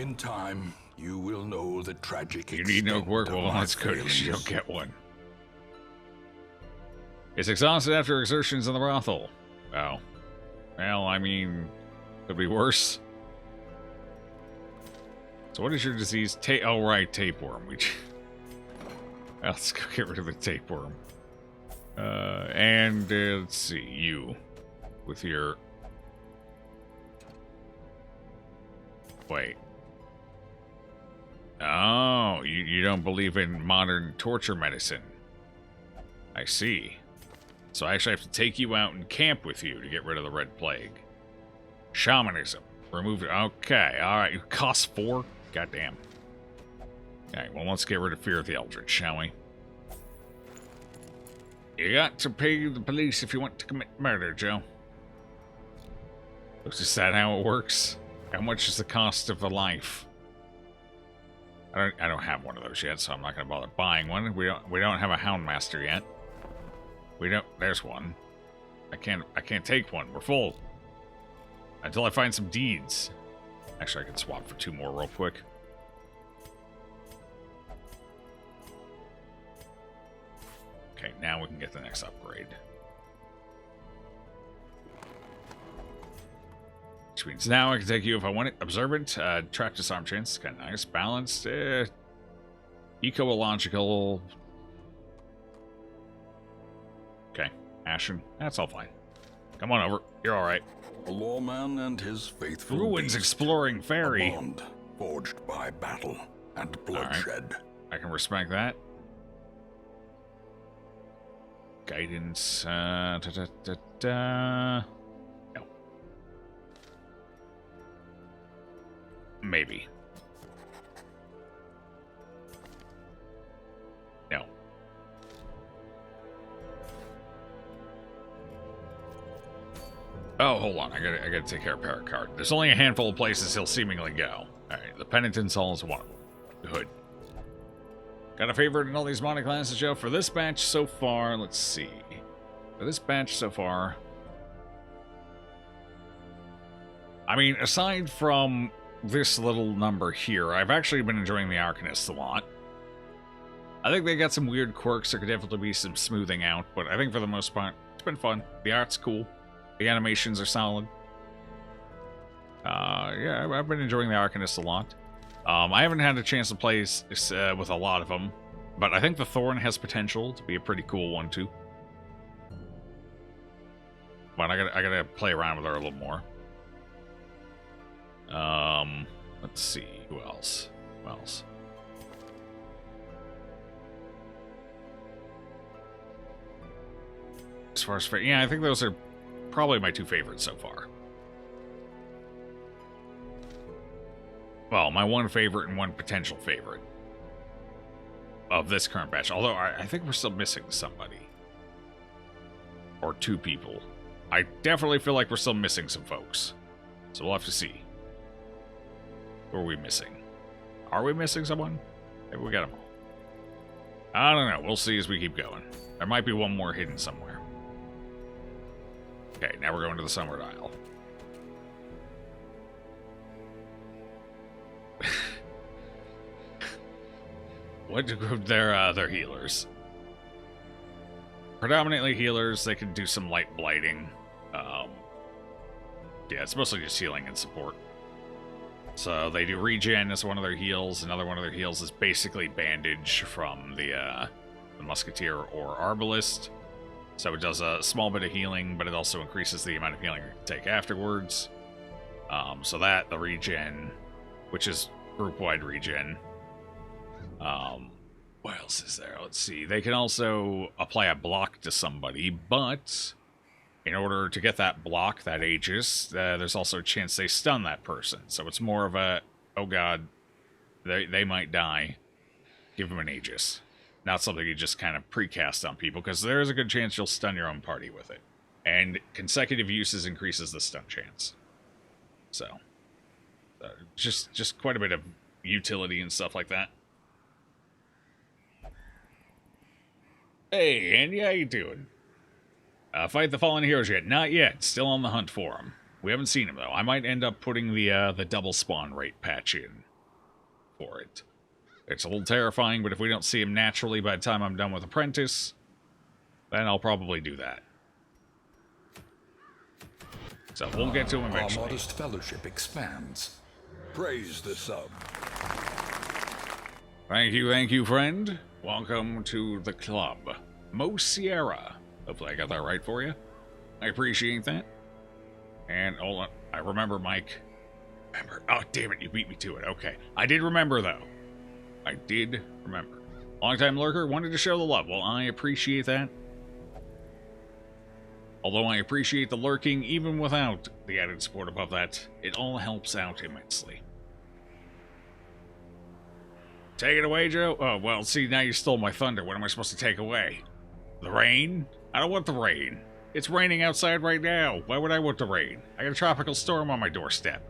In time, you will know the tragic You need no quirk? Well, that's good, because you don't get one. It's exhausted after exertions in the brothel. Oh. Well, I mean, could be worse. So what is your disease? Oh, right, tapeworm. Let's go get rid of the tapeworm. And let's see, you. With your... Wait. Oh, you don't believe in modern torture medicine. I see. So I actually have to take you out and camp with you to get rid of the Red Plague. Shamanism. Remove it. Okay, alright. You cost 4? Goddamn. Alright, well, let's get rid of Fear of the Eldritch, shall we? You got to pay the police if you want to commit murder, Joe. Is that how it works? How much is the cost of a life? I don't have one of those yet, so I'm not going to bother buying one. We don't have a Houndmaster yet. There's one. I can't take one. We're full. Until I find some deeds. Actually, I can swap for 2 more real quick. Okay, now we can get the next upgrade. Which means now I can take you if I want it. Observant, track disarm chance, kind of nice. Balanced, ecological. Okay, Ashen, that's all fine. Come on over, you're alright. A lawman and his faithful Ruins beast, exploring fairy. a bond forged by battle and bloodshed. Right. I can respect that. Guidance, No. Maybe. No. Oh, hold on. I gotta take care of Paracard. There's only a handful of places he'll seemingly go. Alright, the Penitence Hall is one of them. Good. Got a favorite in all these money classes, Joe? For this batch so far, let's see. For this batch so far... I mean, aside from this little number here, I've actually been enjoying the Arcanists a lot. I think they got some weird quirks. There could definitely be some smoothing out, but I think for the most part, it's been fun. The art's cool. The animations are solid. Yeah, I've been enjoying the Arcanists a lot. I haven't had a chance to play with a lot of them, but I think the Thorn has potential to be a pretty cool one too. But I gotta play around with her a little more. Let's see, who else? Who else? As far as yeah, I think those are probably my 2 favorites so far. Well, my 1 favorite and 1 potential favorite of this current batch. Although I think we're still missing somebody. Or 2 people. I definitely feel like we're still missing some folks. So we'll have to see. Who are we missing? Are we missing someone? Maybe we got them all. I don't know. We'll see as we keep going. There might be one more hidden somewhere. Okay, now we're going to the Sunward Isle. What group? They're healers. Predominantly healers. They can do some light blighting. Yeah, it's mostly just healing and support. So they do regen as one of their heals. Another one of their heals is basically bandage from the musketeer or arbalist. So it does a small bit of healing, but it also increases the amount of healing you can take afterwards. So that, the regen, which is group-wide regen. What else is there? Let's see. They can also apply a block to somebody, but in order to get that block, that Aegis, there's also a chance they stun that person. So it's more of a, oh god, they might die. Give them an Aegis. Not something you just kind of precast on people, because there is a good chance you'll stun your own party with it. And consecutive uses increases the stun chance. So, just quite a bit of utility and stuff like that. Hey, Andy, how you doing? Fight the fallen heroes yet? Not yet. Still on the hunt for them. We haven't seen him, though. I might end up putting the double spawn rate patch in for it. It's a little terrifying, but if we don't see him naturally by the time I'm done with Apprentice, then I'll probably do that. So we'll get to him eventually. Our modest fellowship expands. Praise the sub. Thank you, friend. Welcome to the club. Mo Sierra. Hopefully I got that right for you. I appreciate that. And hold on, I remember, Mike. Oh, damn it, you beat me to it. Okay. I did remember, though. I did remember. Longtime lurker, wanted to show the love. Well, I appreciate that. Although I appreciate the lurking, even without the added support above that, it all helps out immensely. Take it away, Joe? Oh, well, see, now you stole my thunder. What am I supposed to take away? The rain? I don't want the rain. It's raining outside right now. Why would I want the rain? I got a tropical storm on my doorstep.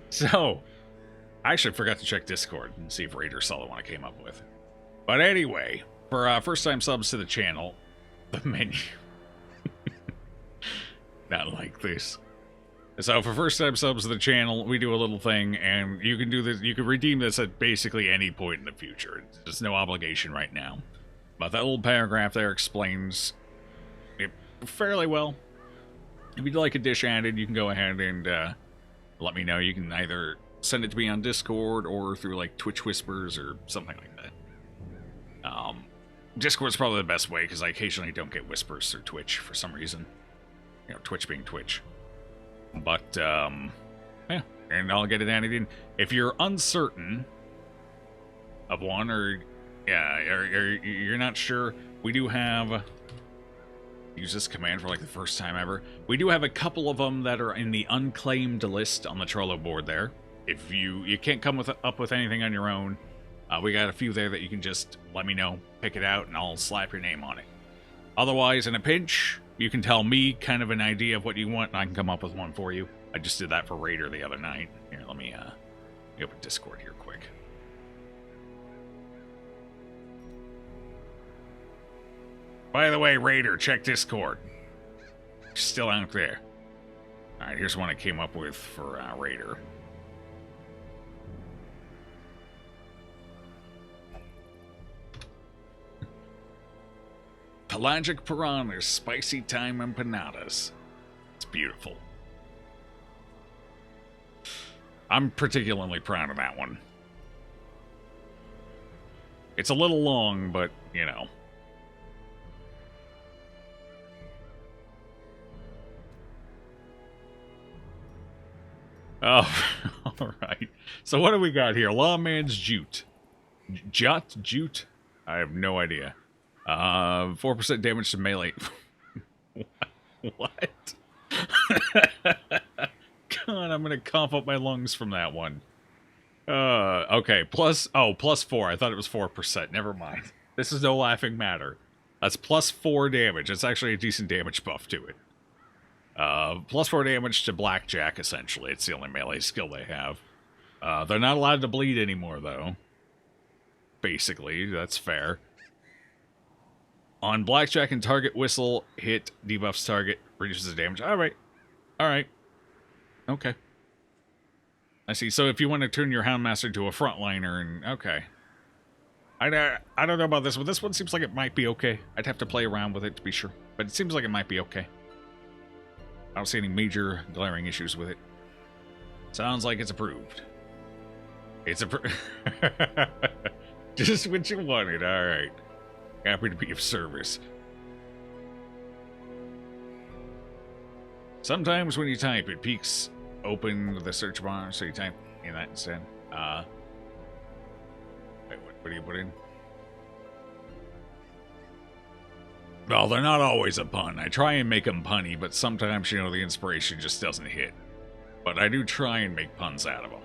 So, I actually forgot to check Discord and see if Raider saw the one I came up with. But anyway, for first-time subs to the channel, the menu... Not like this. So for first-time subs to the channel, we do a little thing, and you can do this. You can redeem this at basically any point in the future. There's no obligation right now. But that little paragraph there explains it fairly well. If you'd like a dish added, you can go ahead and let me know. You can either send it to me on Discord or through like Twitch Whispers or something like that. Discord's probably the best way because I occasionally don't get whispers through Twitch for some reason. You know, Twitch being Twitch. But, yeah, and I'll get it added in. If you're uncertain of one, or, yeah, or you're not sure, we do have, use this command for like the first time ever, we do have a couple of them that are in the unclaimed list on the Trello board there. If you can't come up with anything on your own, we got a few there that you can just let me know, pick it out, and I'll slap your name on it. Otherwise, in a pinch, you can tell me kind of an idea of what you want, and I can come up with one for you. I just did that for Raider the other night. Here, let me open Discord here quick. By the way, Raider, check Discord. Still out there. Alright, here's one I came up with for Raider. Pelagic piranhas, spicy thyme empanadas. It's beautiful. I'm particularly proud of that one. It's a little long, but, you know. Oh, alright. So what do we got here? Lawman's Jute. Jute? I have no idea. 4% damage to melee. What? God, I'm gonna cough up my lungs from that one. Okay, plus 4. I thought it was 4%. Never mind. This is no laughing matter. That's plus 4 damage. It's actually a decent damage buff to it. Plus 4 damage to Blackjack, essentially. It's the only melee skill they have. They're not allowed to bleed anymore, though. Basically, that's fair. On Blackjack and target whistle, hit, debuffs target, reduces the damage. Alright. Alright. Okay. I see. So if you want to turn your Houndmaster to a frontliner, and okay. I don't know about this one. This one seems like it might be okay. I'd have to play around with it to be sure. But it seems like it might be okay. I don't see any major glaring issues with it. Sounds like it's approved. It's approved. Just what you wanted. Alright. Happy to be of service. Sometimes when you type, it peeks open the search bar, so you type in that instead. Wait, what do you put in? Well, they're not always a pun. I try and make them punny, but sometimes, you know, the inspiration just doesn't hit. But I do try and make puns out of them.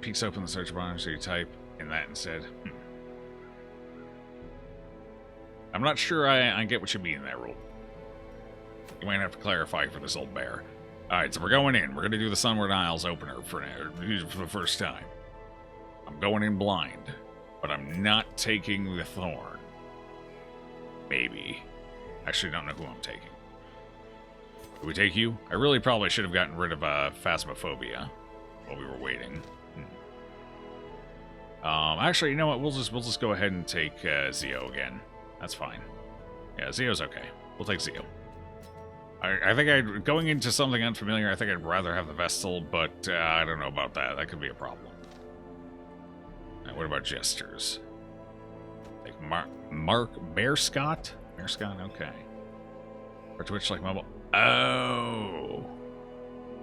Peeks open the search bar, so you type in that instead. I'm not sure I get what you mean in that rule. You might have to clarify for this old bear. Alright, so we're going in. We're going to do the Sunward Isles opener for the first time. I'm going in blind, but I'm not taking the Thorn. Maybe. Actually, don't know who I'm taking. Do we take you? I really probably should have gotten rid of Phasmophobia while we were waiting. Actually, you know what? We'll just go ahead and take Zio again. That's fine. Yeah, Zio's okay. We'll take Zio. I think going into something unfamiliar, I think I'd rather have the Vestal, but I don't know about that. That could be a problem. Right, what about Gestures? Like Bear Scott? Bear Scott, okay. Or Twitch like mobile. Oh.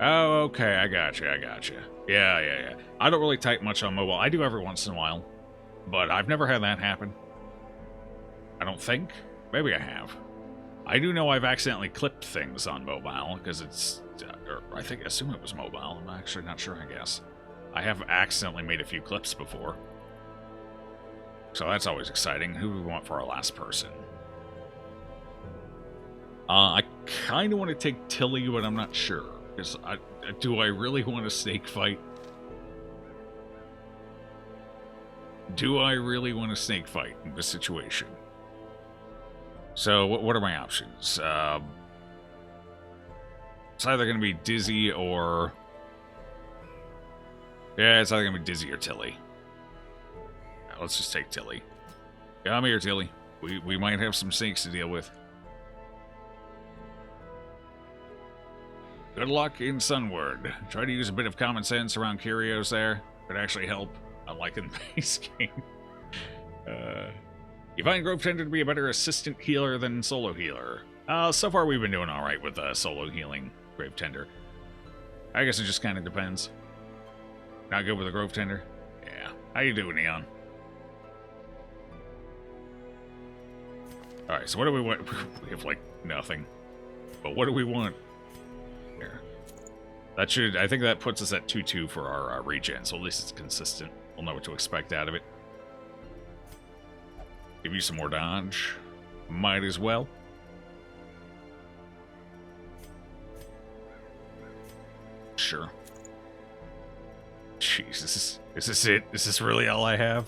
Oh, okay, I gotcha. Yeah. I don't really type much on mobile. I do every once in a while, but I've never had that happen. I don't think. Maybe I have. I do know I've accidentally clipped things on mobile, because it's... or I assume it was mobile. I'm actually not sure, I guess. I have accidentally made a few clips before. So that's always exciting. Who do we want for our last person? I kind of want to take Tilly, but I'm not sure. Because do I really want a snake fight? Do I really want a snake fight in this situation? So, what are my options? It's either going to be Dizzy or... Yeah, it's either going to be Dizzy or Tilly. Now, let's just take Tilly. Come here, Tilly. We might have some snakes to deal with. Good luck in Sunward. Try to use a bit of common sense around Curios there. Could actually help, unlike in the base game. You find Grove Tender to be a better assistant healer than solo healer. So far we've been doing alright with solo healing Grove Tender. I guess it just kind of depends. Not good with a Grove Tender? Yeah. How you doing, Neon? Alright, so what do we want? We have, like, nothing. But what do we want? Here. That should... I think that puts us at 2-2 for our regen, so at least it's consistent. We'll know what to expect out of it. Give you some more dodge. Might as well. Sure. Jeez, is this it? Is this really all I have?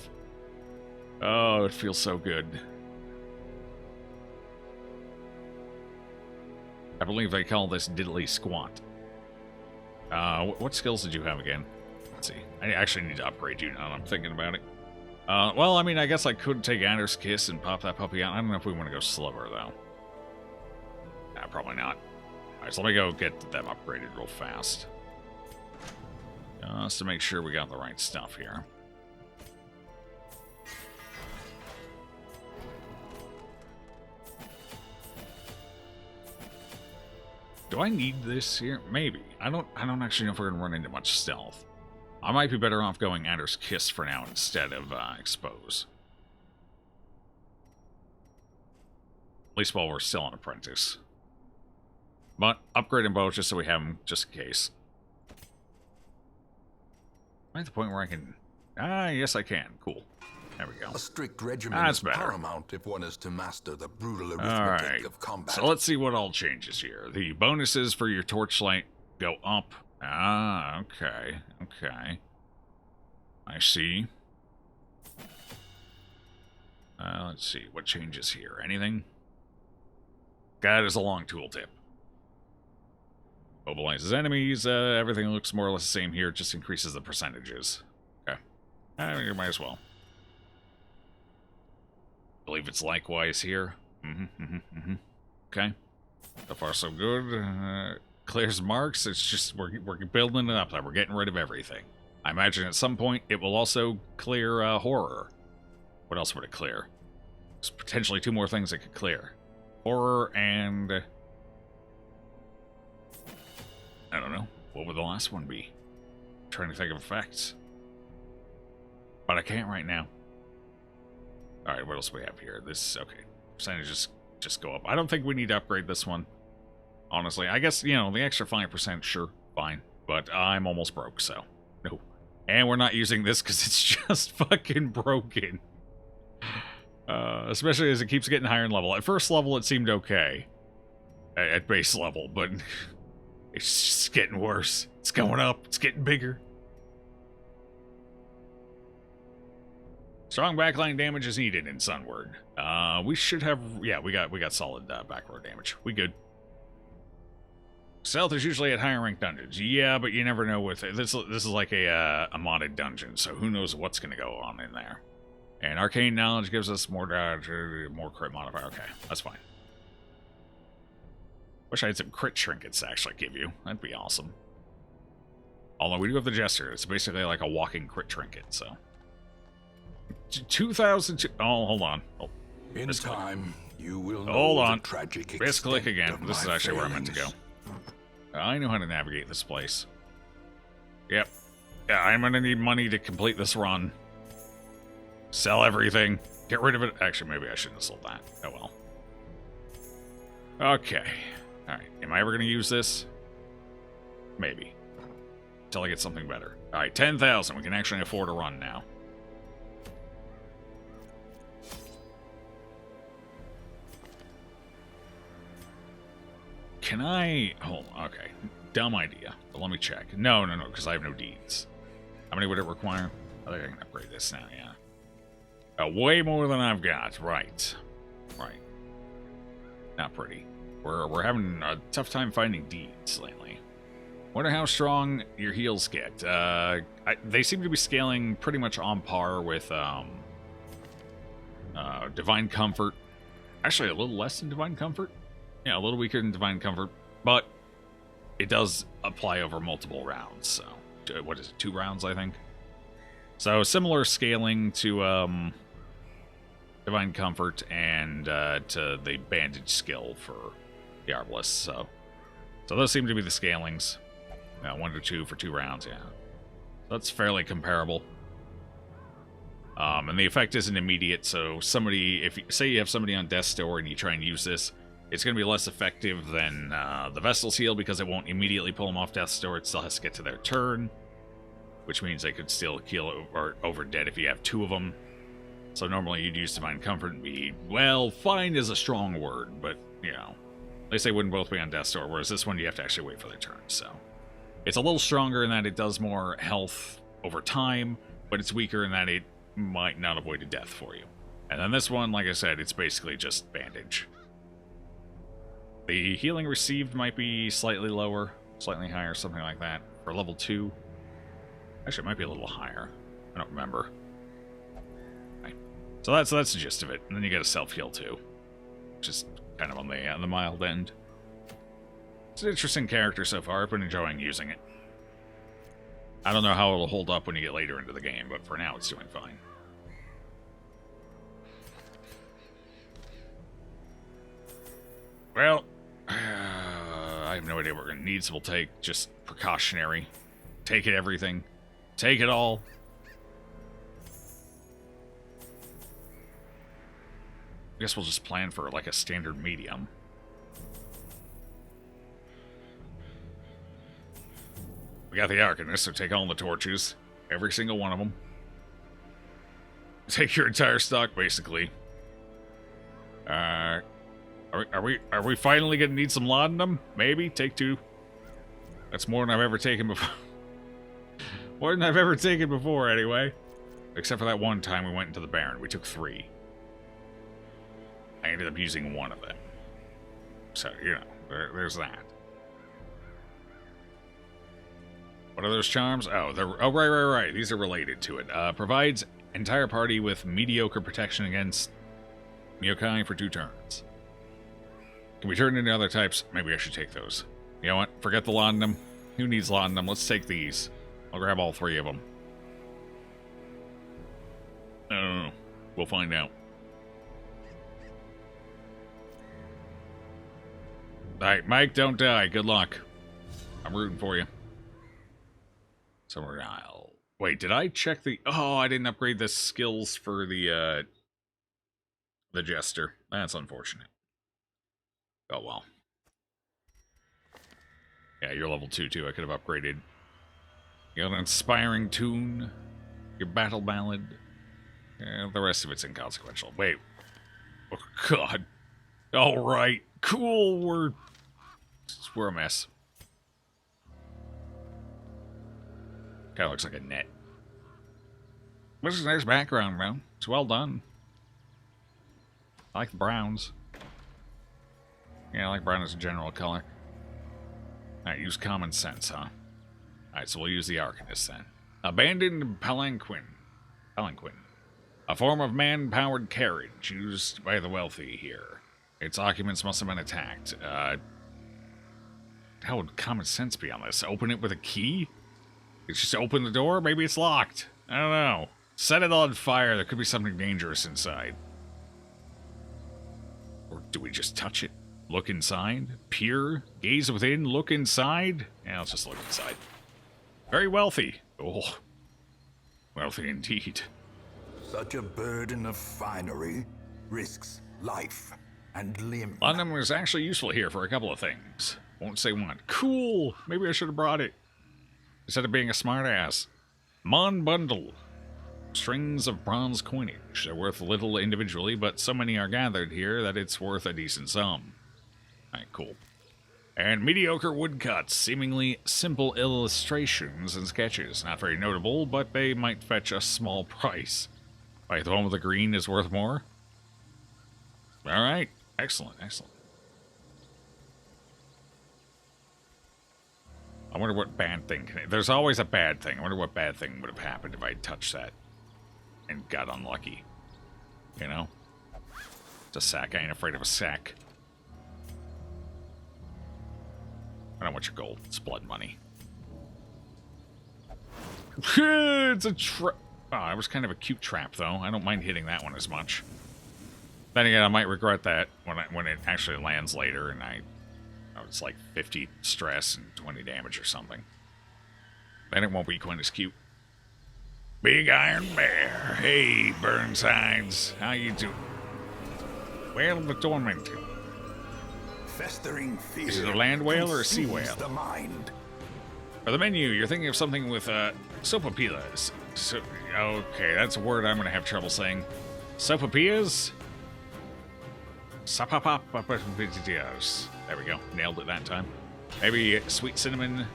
Oh, it feels so good. I believe they call this diddly squat. What skills did you have again? Let's see. I actually need to upgrade you now that I'm thinking about it. Well, I mean, I guess I could take Anders Kiss and pop that puppy out. I don't know if we want to go slower, though. Nah, probably not. Alright, so let me go get them upgraded real fast. Just to make sure we got the right stuff here. Do I need this here? Maybe. I don't actually know if we're going to run into much stealth. I might be better off going Anders Kiss for now instead of Expose. At least while we're still an apprentice. But upgrade them both just so we have them just in case. Am I at the point where I can... yes I can. Cool. There we go. A strict regimen is paramount if one is to master the brutal arithmetic of combat. So let's see what all changes here. The bonuses for your torchlight go up. Okay. I see. Let's see. What changes here? Anything? That is a long tooltip. Mobilizes enemies. Everything looks more or less the same here. It just increases the percentages. Okay. You might as well. I believe it's likewise here. Okay. So far, so good. Clears marks. It's just, we're building it up. We're getting rid of everything. I imagine at some point it will also clear horror. What else would it clear? There's potentially two more things it could clear. Horror and... I don't know. What would the last one be? I'm trying to think of effects. But I can't right now. Alright, what else do we have here? This, okay. Percentages just go up. I don't think we need to upgrade this one. Honestly, I guess, you know, the extra 5%, sure, fine. But I'm almost broke, so no. And we're not using this because it's just fucking broken. Especially as it keeps getting higher in level. At first level, it seemed okay. At base level, but It's just getting worse. It's going up. It's getting bigger. Strong backline damage is needed in Sunward. We should have... Yeah, we got solid backroad damage. We good. Stealth is usually at higher rank dungeons. Yeah, but you never know with it. This is like a modded dungeon, so who knows what's going to go on in there. And arcane knowledge gives us more crit modifier. Okay, that's fine. Wish I had some crit trinkets to actually give you. That'd be awesome. Although we do have the Jester. It's basically like a walking crit trinket, so... 2,000... Oh, hold on. Oh, in time, you will know hold on. the tragic Misclick again. extent of This is my actually where I meant to go. failings. I know how to navigate this place. Yep. Yeah, I'm gonna need money to complete this run. Sell everything. Get rid of it. Actually, maybe I shouldn't have sold that. Oh well. Okay. Alright. Am I ever gonna use this? Maybe. Until I get something better. Alright, 10,000. We can actually afford a run now. Can I... Hold on, okay. Dumb idea. But let me check. No, because I have no deeds. How many would it require? I think I can upgrade this now, yeah. Way more than I've got. Right. Right. Not pretty. We're having a tough time finding deeds lately. Wonder how strong your heals get. They seem to be scaling pretty much on par with Divine Comfort. Actually, a little less than Divine Comfort. Yeah, a little weaker than Divine Comfort, but it does apply over multiple rounds, so... What is it, 2 rounds, I think? So, similar scaling to Divine Comfort and to the Bandage skill for the Arbalest, so those seem to be the scalings. 1 to 2 for 2 rounds, yeah. That's fairly comparable. And the effect isn't immediate, so somebody... Say you have somebody on Death's Door and you try and use this, it's going to be less effective than the Vestal's Heal because it won't immediately pull them off Death's Door. It still has to get to their turn, which means they could still heal over dead if you have 2 of them. So normally you'd use Divine Comfort and be, well, fine is a strong word, but, you know, at least they wouldn't both be on Death's Door, whereas this one you have to actually wait for their turn, so. It's a little stronger in that it does more health over time, but it's weaker in that it might not avoid a death for you. And then this one, like I said, it's basically just bandage. The healing received might be slightly lower, slightly higher, something like that. For level 2. Actually, it might be a little higher. I don't remember. Okay. So that's the gist of it. And then you get a self-heal too, which is kind of on the mild end. It's an interesting character so far. I've been enjoying using it. I don't know how it'll hold up when you get later into the game, but for now it's doing fine. Well, I have no idea what we're going to need, so we'll take just precautionary. Take it everything. Take it all. I guess we'll just plan for like a standard medium. We got the Arcanist, so take all the torches. Every single one of them. Take your entire stock, basically. Are we finally gonna need some laudanum? Maybe take 2. That's more than I've ever taken before. More than I've ever taken before, anyway. Except for that one time we went into the Baron. We took 3. I ended up using 1 of them. So, you know, there's that. What are those charms? Oh, right. These are related to it. Provides entire party with mediocre protection against Myokai for 2 turns. Can we turn into other types? Maybe I should take those. You know what? Forget the laudanum. Who needs laudanum? Let's take these. I'll grab all 3 of them. No. We'll find out. Alright, Mike, don't die. Good luck. I'm rooting for you. Sunward Isles. Wait, did I check the... Oh, I didn't upgrade the skills for the Jester. That's unfortunate. Oh, well. Yeah, you're level 2, too. I could have upgraded. You got an inspiring tune. Your battle ballad. The rest of it's inconsequential. Wait. Oh, God. All right. Cool. We're a mess. Kind of looks like a net. This is a nice background, bro. It's well done. I like the browns. Yeah, I like brown as a general color. Alright, use common sense, huh? Alright, so we'll use the Arcanist then. Abandoned palanquin. Palanquin. A form of man-powered carriage used by the wealthy here. Its occupants must have been attacked. How would common sense be on this? Open it with a key? It's just open the door? Maybe it's locked. I don't know. Set it on fire. There could be something dangerous inside. Or do we just touch it? Look inside? Peer? Gaze within? Look inside? Yeah, let's just look inside. Very wealthy. Oh. Wealthy indeed. Such a burden of finery risks life and limb. London was actually useful here for a couple of things. Won't say what. Cool! Maybe I should have brought it. Instead of being a smartass. Mon Bundle. Strings of bronze coinage. They're worth little individually, but so many are gathered here that it's worth a decent sum. Alright, cool. And mediocre woodcuts, seemingly simple illustrations and sketches. Not very notable, but they might fetch a small price. Right, the one with the green is worth more? Alright, excellent, excellent. I wonder what bad thing can... There's always a bad thing. I wonder what bad thing would have happened if I touched that and got unlucky. You know? It's a sack. I ain't afraid of a sack. I don't want your gold. It's blood money. It's a trap. Oh, it was kind of a cute trap, though. I don't mind hitting that one as much. Then again, I might regret that when it actually lands later, and it's like 50 stress and 20 damage or something. Then it won't be quite as cute. Big Iron Bear. Hey, Burnsides. How you doing? Whale of the Tormented. Festering fear. Is it a land whale or a sea whale? The mind. For the menu, you're thinking of something with sopapilas. Okay, that's a word I'm going to have trouble saying. Sopapillas? Sapapapapapitias. There we go. Nailed it that time. Maybe sweet cinnamon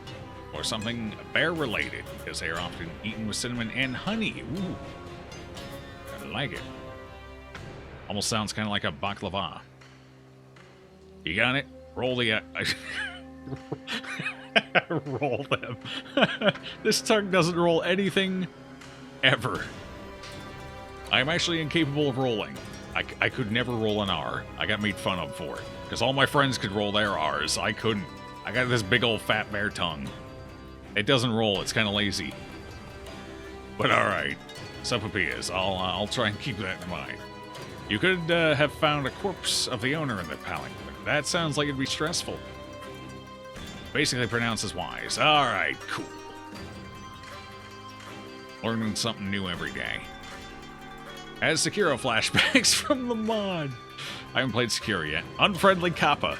or something bear-related, because they are often eaten with cinnamon and honey. Ooh. I like it. Almost sounds kind of like a baklava. You got it? Roll the... roll them. This tongue doesn't roll anything ever. I am actually incapable of rolling. I could never roll an R. I got made fun of for it. Because all my friends could roll their R's. I couldn't. I got this big old fat bear tongue. It doesn't roll. It's kind of lazy. But alright. Sopapillas. I'll try and keep that in mind. You could have found a corpse of the owner in the palanquin. That sounds like it'd be stressful. Basically pronounces wise. Alright, cool. Learning something new every day. As Curio flashbacks from the mod. I haven't played Curio yet. Unfriendly Kappa.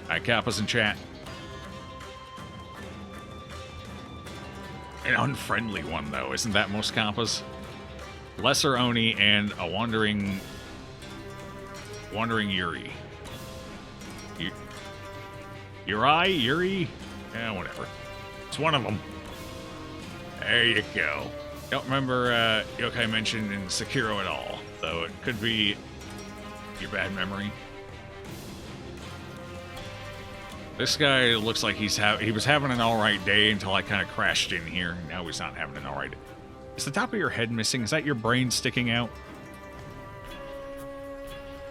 Alright, Kappa's in chat. An unfriendly one, though. Isn't that most Kappas? Lesser Oni and a wandering Yuri. Yuri? Yeah, whatever. It's one of them. There you go. Don't remember Yokai mentioned in Sekiro at all, though it could be your bad memory. This guy looks like he was having an alright day until I kind of crashed in here. Now he's not having an alright day. Is the top of your head missing? Is that your brain sticking out?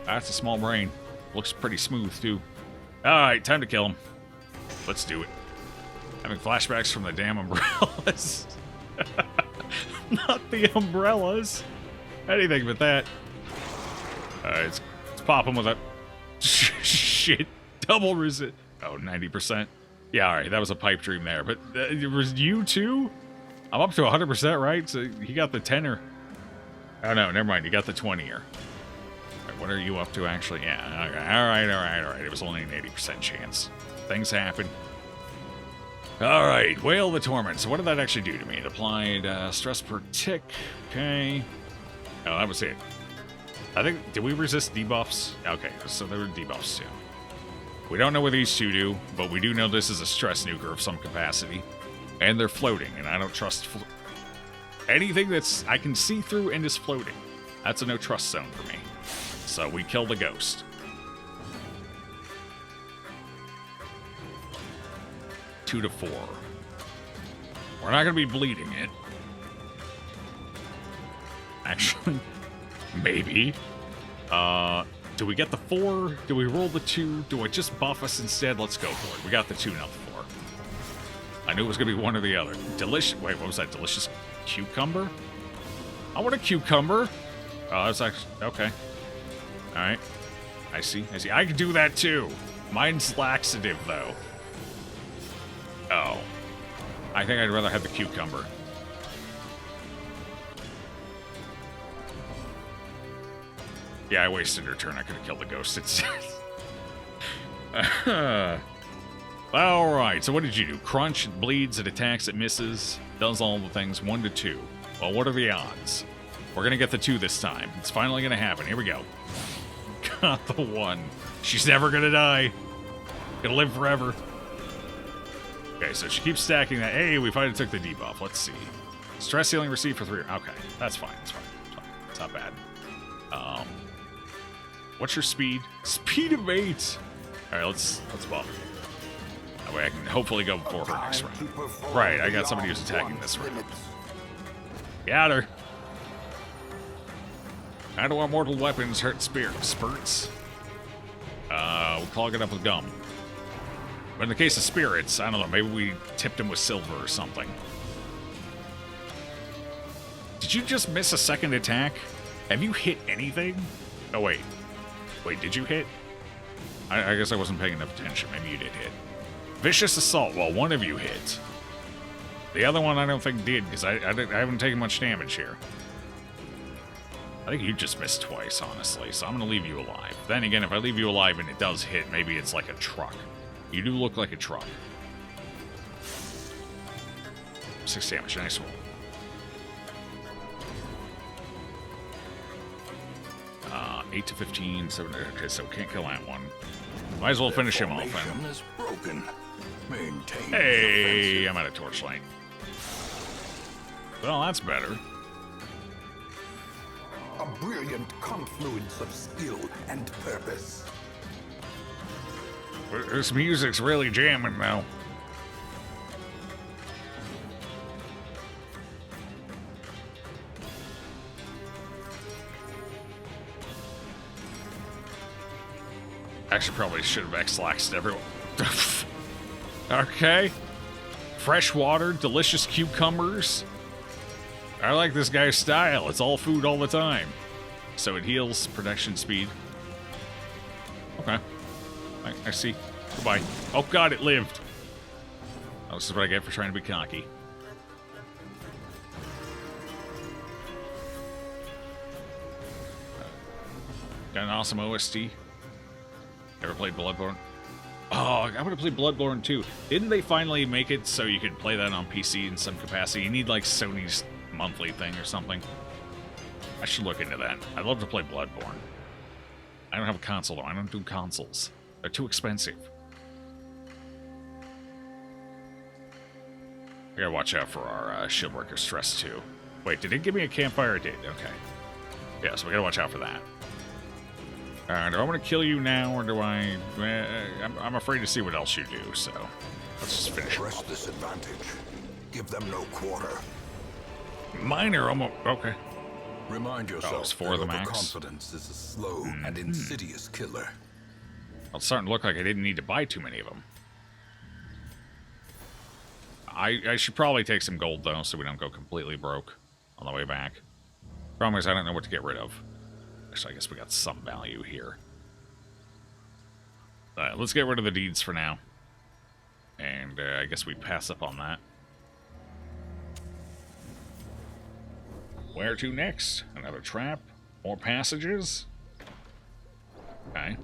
That's a small brain. Looks pretty smooth, too. Alright, time to kill him. Let's do it. Having flashbacks from the damn umbrellas. Not the umbrellas. Anything but that. Let's pop him with a... Shit. Double resist. Oh, 90%. Yeah, alright, that was a pipe dream there. But it was you, too? I'm up to 100%, right? So he got the 10er. Oh, no, never mind. He got the 20er. Right, what are you up to, actually? Yeah, okay. Alright. It was only an 80% chance. Things happen. Alright, Whale of the Torment. So what did that actually do to me? It applied stress per tick. Okay. Oh, that was it. I think... Did we resist debuffs? Okay, so there were debuffs, too. We don't know what these two do, but we do know this is a stress nuker of some capacity. And they're floating, and I don't trust anything that's I can see through and is floating. That's a no trust zone for me. So we kill the ghost. Two to 4. We're not going to be bleeding it. Actually, maybe. Do we get the 4? Do we roll the 2? Do I just buff us instead? Let's go for it. We got the 2, not the 4. I knew it was going to be one or the other. Delicious. Wait, what was that? Delicious cucumber? I want a cucumber. Oh, that's actually... Okay. Alright. I see. I see. I can do that too. Mine's laxative, though. Oh. I think I'd rather have the cucumber. Yeah, I wasted her turn. I could have killed the ghost instead. Alright, so what did you do? Crunch, it bleeds, it attacks, it misses, does all the things, 1 to 2. Well, what are the odds? We're gonna get the 2 this time. It's finally gonna happen. Here we go. Got the 1. She's never gonna die. Gonna live forever. Okay, so she keeps stacking that. Hey, we finally took the debuff. Let's see. Stress healing received for 3. Okay, that's fine. It's fine. It's not bad. What's your speed? Speed of 8. All right, let's buff. That way I can hopefully go before her next round. Right, I got somebody who's attacking this round. Got her. How do our mortal weapons hurt spurts? We'll clog it up with gum. But in the case of spirits, I don't know, maybe we tipped him with silver or something. Did you just miss a second attack? Have you hit anything? Oh, wait. Wait, did you hit? I guess I wasn't paying enough attention. Maybe you did hit. Vicious Assault. Well, one of you hit. The other one I don't think did, because I haven't taken much damage here. I think you just missed twice, honestly, so I'm going to leave you alive. Then again, if I leave you alive and it does hit, maybe it's like a truck. You do look like a truck. 6 damage. Nice roll. 8 to 15, 7 to... Okay, so can't kill that one. Might as well finish him off, then. Hey, I'm out of torchlight. Well, that's better. A brilliant confluence of skill and purpose. This music's really jamming now. Actually, probably should have X-laxed everyone. Okay. Fresh water, delicious cucumbers. I like this guy's style. It's all food all the time. So it heals protection speed. Okay. I see. Goodbye. Oh god, it lived. Oh, this is what I get for trying to be cocky. Got an awesome OST. Ever played Bloodborne? Oh, I would have played Bloodborne too. Didn't they finally make it so you could play that on PC in some capacity? You need like Sony's monthly thing or something. I should look into that. I'd love to play Bloodborne. I don't have a console though. I don't do consoles. They're too expensive. I gotta watch out for our Shieldworker Stress too. Wait, did it give me a campfire? It did. Okay. Yeah, so we gotta watch out for that. Do I want to kill you now, or do I... I'm afraid to see what else you do, so... Let's just finish. Press this advantage. Give them no quarter. Mine are almost... Okay. Remind yourself it's 4 of the max. confidence is a slow and insidious killer. Well, it's starting to look like I didn't need to buy too many of them. I should probably take some gold, though, so we don't go completely broke on the way back. Problem is, I don't know what to get rid of. Actually, I guess we got some value here. Alright, let's get rid of the deeds for now. And I guess we pass up on that. Where to next? Another trap? More passages? Okay.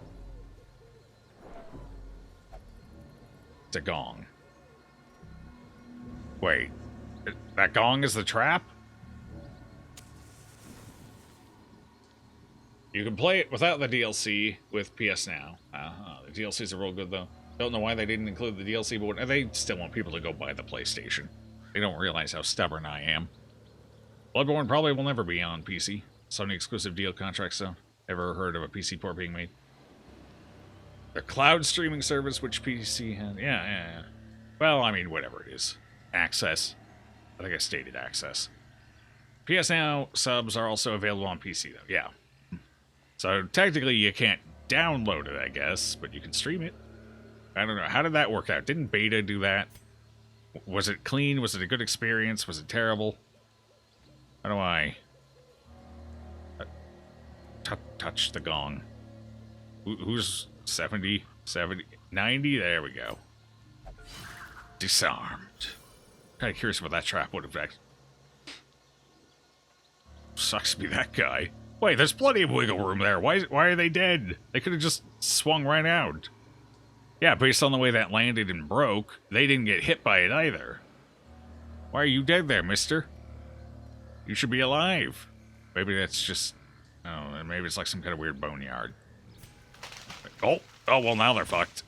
It's a gong. Wait. That gong is the trap? You can play it without the DLC with PS Now. The DLCs are real good, though. Don't know why they didn't include the DLC, but they still want people to go buy the PlayStation. They don't realize how stubborn I am. Bloodborne probably will never be on PC. Sony exclusive deal contracts, though. Ever heard of a PC port being made? The cloud streaming service, which PC had. Yeah. Well, I mean, whatever it is. Access. I think I stated access. PS Now subs are also available on PC, though. Yeah. So technically, you can't download it, I guess, but you can stream it. I don't know. How did that work out? Didn't Beta do that? Was it clean? Was it a good experience? Was it terrible? How do I touch the gong? Who's 70, 90? There we go. Disarmed. Kind of curious what that trap would have done. Sucks to be that guy. Wait, there's plenty of wiggle room there. Why are they dead? They could have just swung right out. Yeah, based on the way that landed and broke, they didn't get hit by it either. Why are you dead there, mister? You should be alive. Maybe that's just... Oh, maybe it's like some kind of weird boneyard. Oh, well, now they're fucked.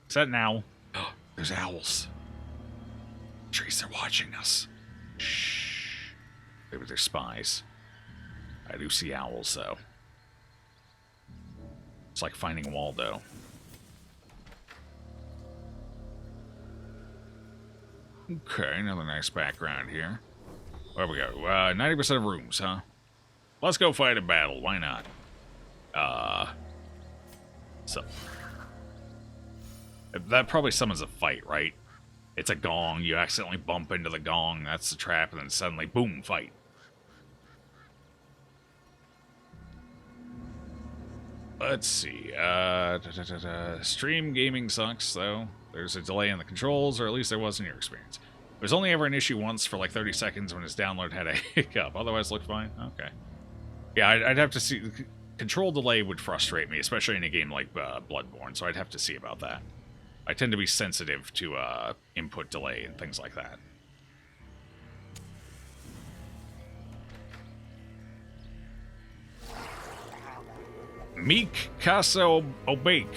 Is that an owl? Oh, there's owls. Trees are watching us. Shh. Maybe they're spies. I do see owls, though. It's like finding Waldo. Okay, another nice background here. Where we go? 90% of rooms, huh? Let's go fight a battle. Why not? So. That probably summons a fight, right? It's a gong. You accidentally bump into the gong. That's the trap, and then suddenly, boom, fight. Let's see. Stream gaming sucks, though. There's a delay in the controls, or at least there was in your experience. It was only ever an issue once for like 30 seconds when his download had a hiccup. Otherwise, it looked fine. Okay. Yeah, I'd have to see. Control delay would frustrate me, especially in a game like Bloodborne, so I'd have to see about that. I tend to be sensitive to input delay and things like that. Meek Casa Obake.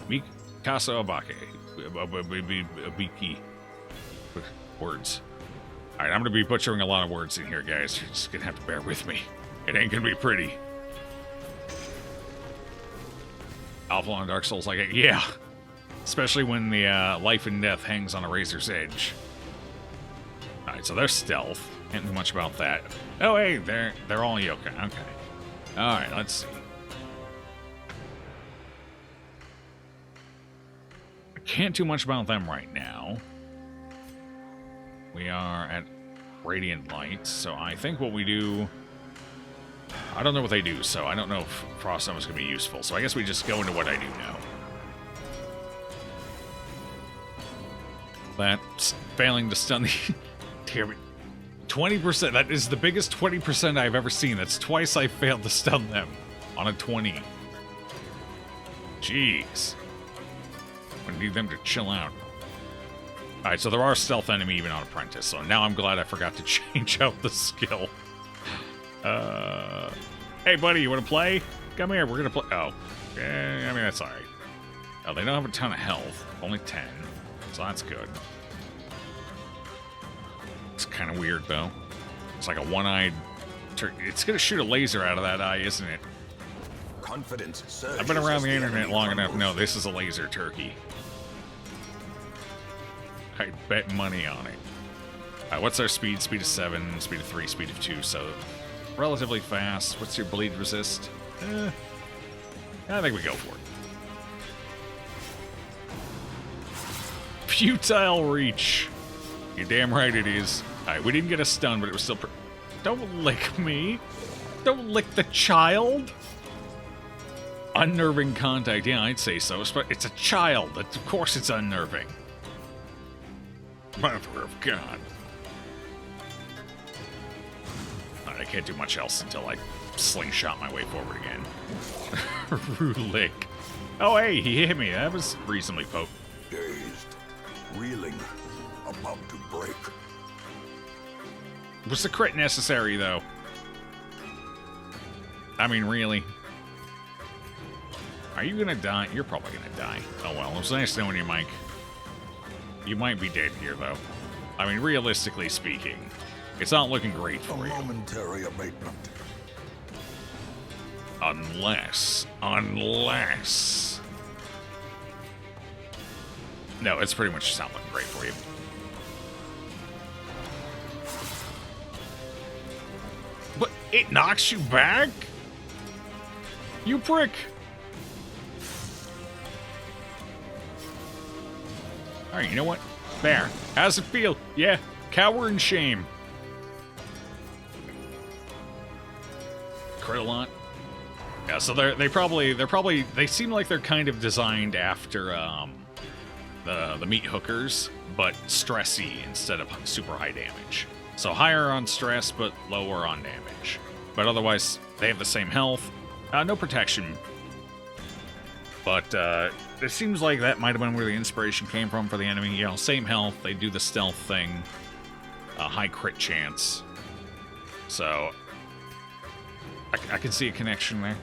Meek Casa Obake. Obiki. Words. Alright, I'm gonna be butchering a lot of words in here, guys. You're just gonna have to bear with me. It ain't gonna be pretty. Alpha on Dark Souls like it. Yeah. Especially when the life and death hangs on a razor's edge. Alright, so they're stealth. Can't do much about that. Oh, hey, they're all yokai. Okay. Alright, let's see. I can't do much about them right now. We are at Radiant Light, so I think what we do... I don't know what they do, so I don't know if Frost Stone is going to be useful. So I guess we just go into what I do know. That's failing to stun the... Damn it. 20%. That is the biggest 20% I've ever seen. That's twice I failed to stun them on a 20. Jeez. I need them to chill out. Alright, so there are stealth enemy even on Apprentice, so now I'm glad I forgot to change out the skill. Hey buddy, you wanna play? Come here, we're gonna play. Oh. I mean, that's alright. Oh, they don't have a ton of health. Only 10. So that's good. It's kind of weird, though. It's like a one-eyed... It's gonna shoot a laser out of that eye, isn't it? Confidence. I've been around the internet long enough. No, this is a laser turkey. I bet money on it. Alright, what's our speed? Speed of 7, speed of 3, speed of 2, so relatively fast. What's your bleed resist? I think we go for it. Futile reach. You're damn right it is. Alright, we didn't get a stun, but it was still... Don't lick me. Don't lick the child. Unnerving contact. Yeah, I'd say so. It's a child. Of course it's unnerving. Mother of God. I can't do much else until I slingshot my way forward again. Rude lick. Oh, hey, he hit me. That was reasonably potent. Dazed, reeling, about to break. Was the crit necessary, though? I mean, really? Are you gonna die? You're probably gonna die. Oh well, it was nice knowing you, Mike. You might be dead here, though. I mean, realistically speaking, it's not looking great A for you. momentary abatement. Unless... No, it's pretty much just not looking great for you. But it knocks you back? You prick! Alright, you know what? There. How's it feel? Yeah, cower in shame. Crit a lot. Yeah, so they seem like they're kind of designed after the meat hookers, but stressy instead of super high damage. So higher on stress, but lower on damage. But otherwise, they have the same health. No protection. But it seems like that might have been where the inspiration came from for the enemy. You know, same health, they do the stealth thing. High crit chance. So, I can see a connection there.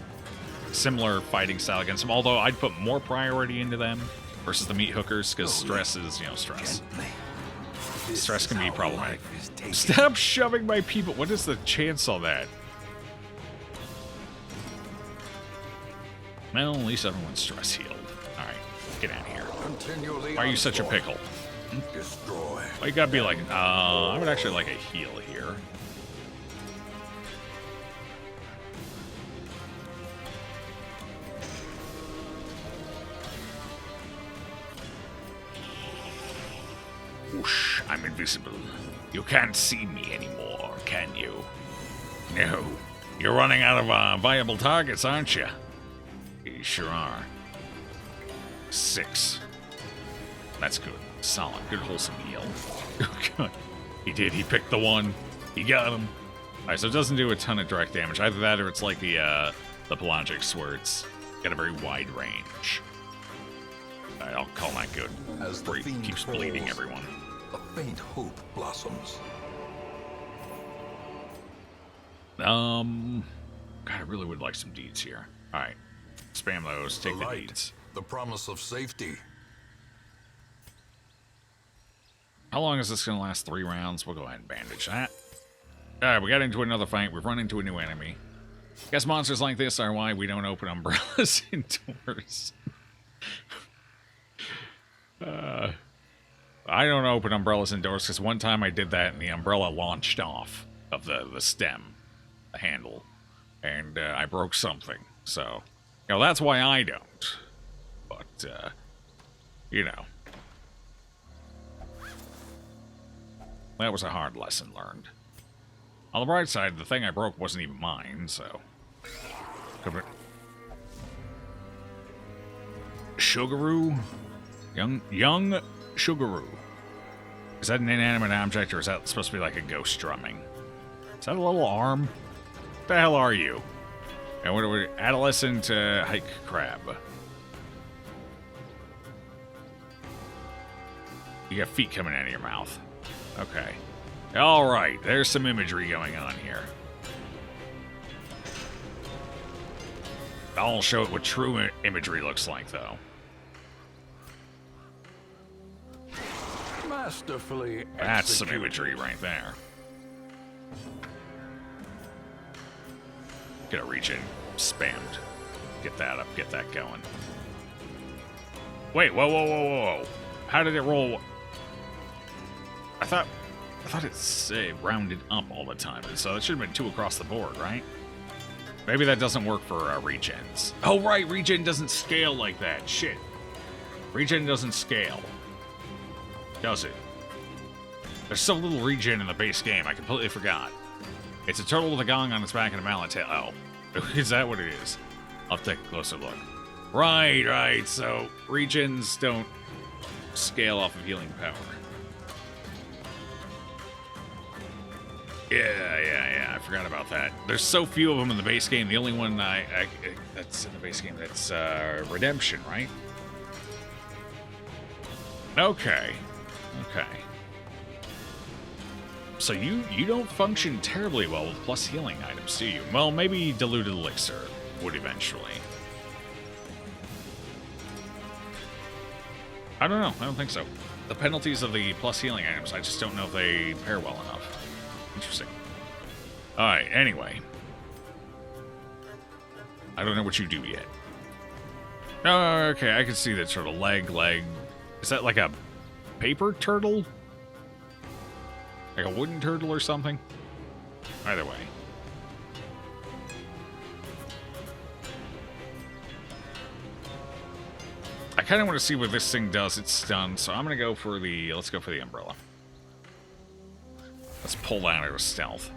Similar fighting style against them, although I'd put more priority into them versus the meat hookers, because stress is, you know, stress. Stress can be problematic. Stop shoving my people. What is the chance on that? Well, at least everyone's stress healed. Alright, get out of here. Why are you such a pickle? Destroy. Well, you gotta be like, I would actually like a heal here. Whoosh, I'm invisible. You can't see me anymore, can you? No. You're running out of viable targets, aren't you? You sure are. 6. That's good. Solid. Good wholesome heal. Oh, God. He did. He picked the one. He got him. Alright, so it doesn't do a ton of direct damage. Either that or it's like the pelagics where it's got a very wide range. Alright, I'll call that good. As the Where he fiend keeps falls, bleeding everyone. a faint hope blossoms. God, I really would like some deeds here. Alright. Spam those. Take the light, deeds. the promise of safety. How long is this going to last? 3 rounds? We'll go ahead and bandage that. Alright, we got into another fight. We've run into a new enemy. Guess monsters like this are why we don't open umbrellas indoors. I don't open umbrellas indoors because one time I did that and the umbrella launched off of the stem, the handle, and I broke something. So, you know, that's why I don't. But, you know. That was a hard lesson learned. On the bright side, the thing I broke wasn't even mine, so... Sugaroo? Young Sugaroo. Is that an inanimate object, or is that supposed to be like a ghost drumming? Is that a little arm? What the hell are you? And what are we? Adolescent hike crab. You got feet coming out of your mouth. Okay. Alright, there's some imagery going on here. I'll show it what true imagery looks like, though. Masterfully That's some executed. imagery right there. Gonna reach in, spammed. Get that up, get that going. Wait, whoa. How did it roll? I thought it's rounded up all the time, so it should have been 2 across the board, right? Maybe that doesn't work for regens. Oh, right, regen doesn't scale like that. Shit. Regen doesn't scale. Does it? There's so little regen in the base game, I completely forgot. It's a turtle with a gong on its back and a mallet tail. Oh, is that what it is? I'll take a closer look. Right, so regens don't scale off of healing power. Yeah, I forgot about that. There's so few of them in the base game. The only one that's in the base game, that's Redemption, right? Okay. So you don't function terribly well with plus healing items, do you? Well, maybe diluted elixir would eventually. I don't know. I don't think so. the penalties of the plus healing items. I just don't know if they pair well enough. Interesting. Alright, anyway. I don't know what you do yet. Oh, okay, I can see that sort of leg. Is that like a paper turtle? Like a wooden turtle or something? Either way. I kind of want to see what this thing does. It's stunned, so I'm going to go for the... Let's go for the umbrella. Let's pull that out of stealth.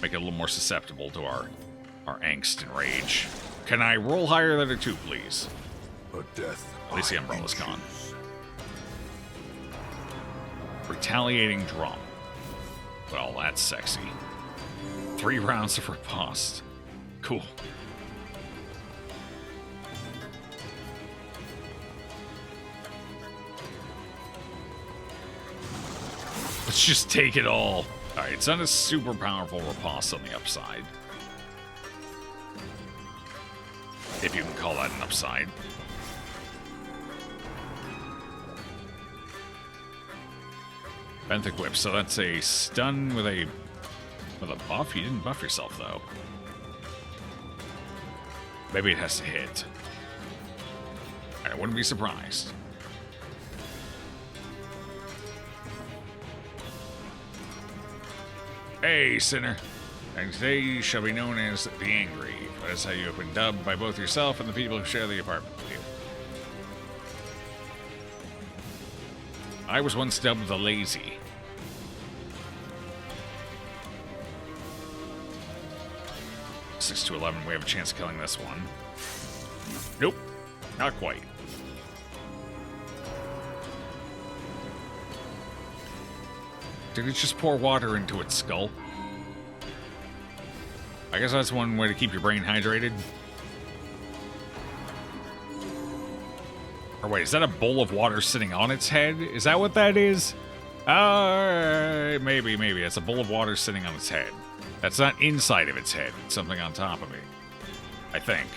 Make it a little more susceptible to our angst and rage. Can I roll higher than a 2, please? At least the umbrella's gone. Retaliating drum. Well, that's sexy. 3 rounds of riposte. Cool. Let's just take it all. Alright, it's not a super powerful riposte on the upside. If you can call that an upside. Benthic Whip, so that's a stun with a buff? You didn't buff yourself, though. Maybe it has to hit. I wouldn't be surprised. Hey, sinner. And today you shall be known as the Angry. That is how you have been dubbed by both yourself and the people who share the apartment with you. I was once dubbed the Lazy. Six to 11, we have a chance of killing this one. Nope, not quite. Did it just pour water into its skull? I guess that's one way to keep your brain hydrated. Or wait, is that a bowl of water sitting on its head? Is that what that is? Maybe. It's a bowl of water sitting on its head. That's not inside of its head. It's something on top of it. I think.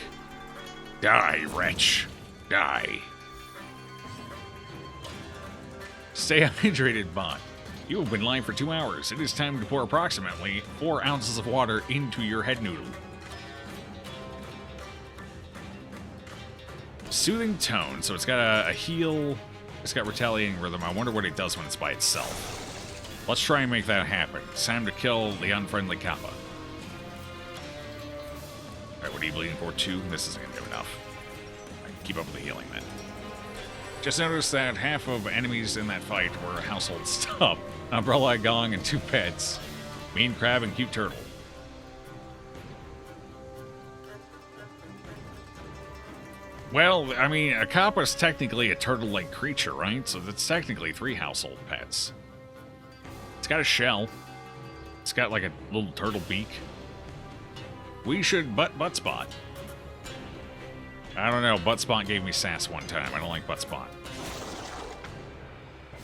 Die, wretch. Die. Stay hydrated, bot. You have been lying for 2 hours. It is time to pour approximately 4 ounces of water into your head noodle. Soothing tone. So it's got a heal. It's got retaliating rhythm. I wonder what it does when it's by itself. Let's try and make that happen. It's time to kill the unfriendly Kappa. Alright, what are you bleeding for? 2? This isn't going to do enough. I can keep up with the healing then. Just noticed that half of enemies in that fight were household stuff. Umbrella, Gong, and 2 pets. Mean Crab and Cute Turtle. Well, I mean, a Kappa is technically a turtle-like creature, right? So that's technically 3 household pets. It's got a shell. It's got like a little turtle beak. We should Buttspot. I don't know. Buttspot gave me sass one time. I don't like Buttspot.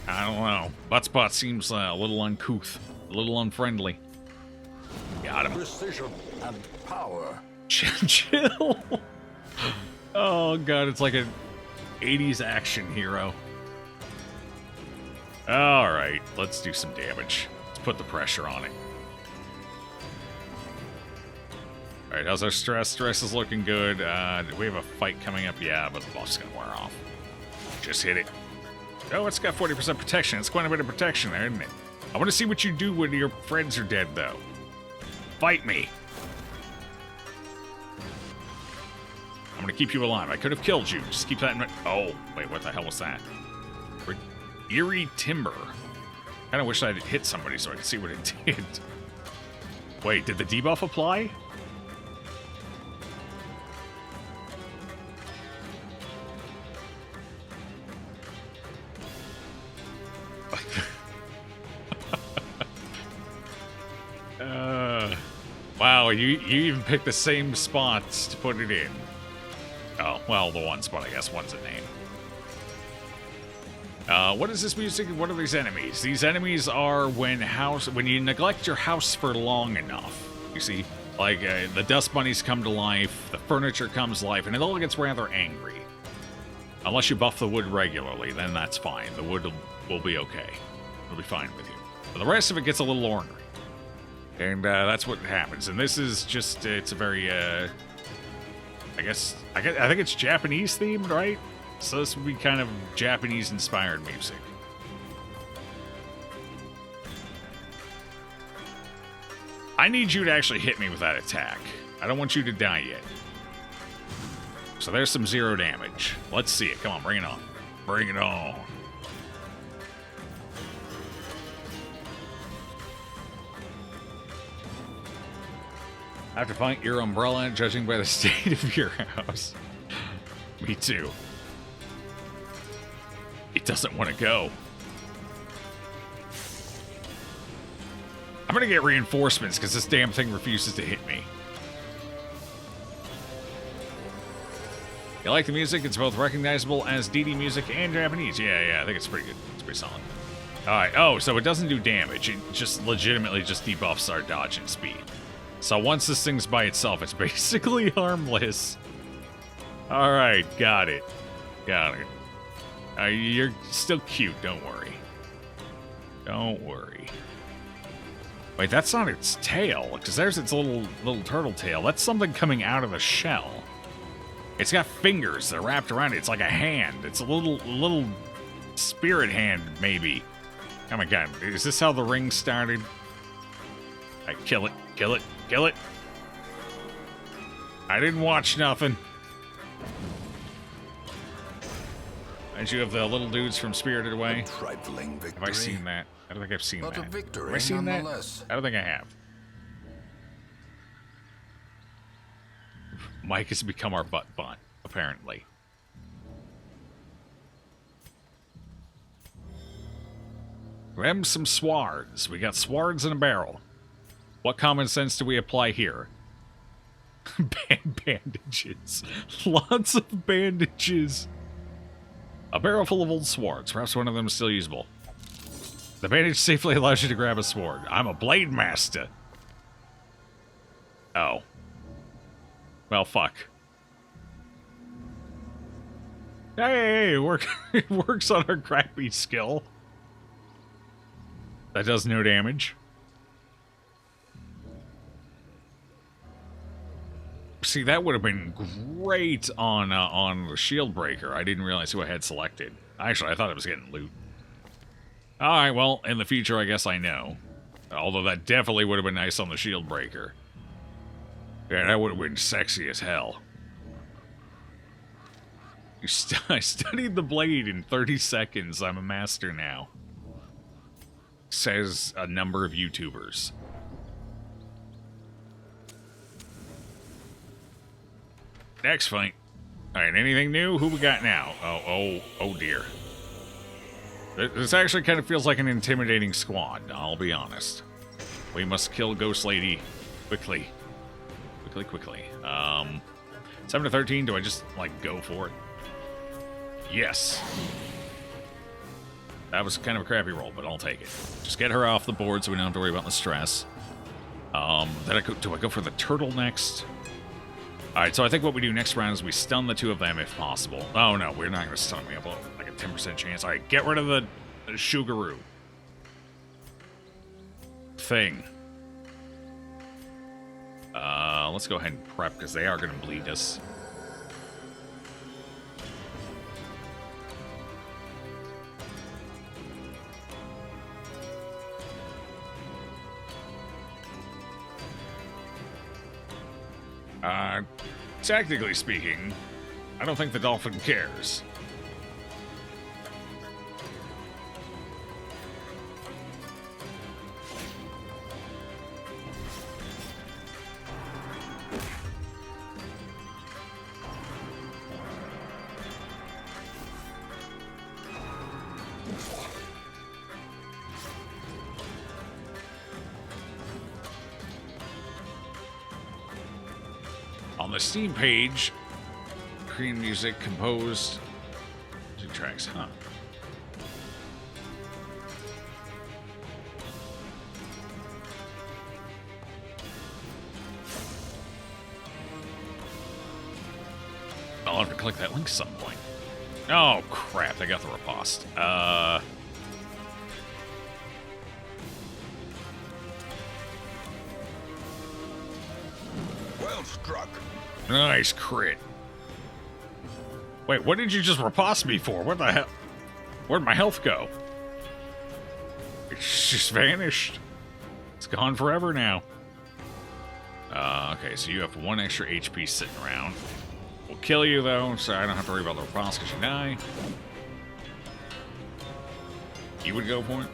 I don't know. Buttspot seems a little uncouth, a little unfriendly. Got him. Precision and power. Chill. Oh god, it's like an 80s action hero. Alright, let's do some damage. Let's put the pressure on it. Alright, how's our stress? Stress is looking good. Do we have a fight coming up? Yeah, but the buff's gonna wear off. Just hit it. Oh, it's got 40% protection. It's quite a bit of protection there, isn't it? I want to see what you do when your friends are dead, though. Fight me. I'm going to keep you alive. I could have killed you. Just keep that in mind. Oh, wait, what the hell was that? Eerie Timber. Kind of wish I had hit somebody so I could see what it did. Wait, did the debuff apply? Wow, you even picked the same spots to put it in. Oh, well, the one spot, I guess. One's a name. What is this music? What are these enemies? These enemies are when you neglect your house for long enough. You see, like, the dust bunnies come to life, the furniture comes to life, and it all gets rather angry. Unless you buff the wood regularly, then that's fine. The wood will we'll be okay. We'll be fine with you. But the rest of it gets a little ornery. And that's what happens. And this is just, it's a very, I think it's Japanese themed, right? So this would be kind of Japanese inspired music. I need you to actually hit me with that attack. I don't want you to die yet. So there's some 0 damage. Let's see it. Come on, bring it on. Bring it on. I have to find your umbrella, judging by the state of your house. Me too. It doesn't want to go. I'm gonna get reinforcements because this damn thing refuses to hit me. You like the music? It's both recognizable as DD music and Japanese. Yeah, I think it's pretty good. It's pretty solid. Alright, oh, so it doesn't do damage. It just legitimately just debuffs our dodge and speed. So once this thing's by itself, it's basically harmless. Alright, got it. Got it. You're still cute, don't worry. Don't worry. Wait, that's not its tail, because there's its little turtle tail. That's something coming out of the shell. It's got fingers that are wrapped around it. It's like a hand. It's a little spirit hand, maybe. Oh my god, is this how the ring started? Alright, kill it, kill it, kill it. I didn't watch nothing. And you have the little dudes from Spirited Away. Trifling victory. Have I seen that? I don't think I've seen But that. a victory Have I seen that? nonetheless. I don't think I have. Mike has become our butt, apparently. Grab some swards. We got swards in a barrel. What common sense do we apply here? Bandages. Lots of bandages. A barrel full of old swords. Perhaps one of them is still usable. The bandage safely allows you to grab a sword. I'm a blade master. Oh. Well, fuck. Hey, it works on our crappy skill. That does no damage. See, that would have been great on the shield breaker. I didn't realize who I had selected. Actually, I thought I was getting loot. Alright, well, in the future, I guess I know. Although that definitely would have been nice on the shield breaker. Yeah, that would have been sexy as hell. I studied the blade in 30 seconds. I'm a master now. Says a number of YouTubers. Next fight. Alright, anything new? Who we got now? Oh dear. This actually kind of feels like an intimidating squad, I'll be honest. We must kill Ghost Lady quickly. Quickly. 7 to 13, do I just, like, go for it? Yes. That was kind of a crappy roll, but I'll take it. Just get her off the board so we don't have to worry about the stress. Then do I go for the turtle next? Alright, so I think what we do next round is we stun the two of them if possible. Oh no, we're not going to stun them. We have like a 10% chance. Alright, get rid of the Shugaroo thing. Let's go ahead and prep because they are going to bleed us. Technically speaking, I don't think the dolphin cares. On the Steam page, Korean music composed 2 tracks, huh? I'll have to click that link at some point. Oh crap, I got the riposte. Well struck. Nice crit. Wait, what did you just riposte me for? What the hell? Where'd my health go? It's just vanished. It's gone forever now. Okay, so you have 1 extra HP sitting around. We'll kill you, though, so I don't have to worry about the riposte because you die. You would go for it?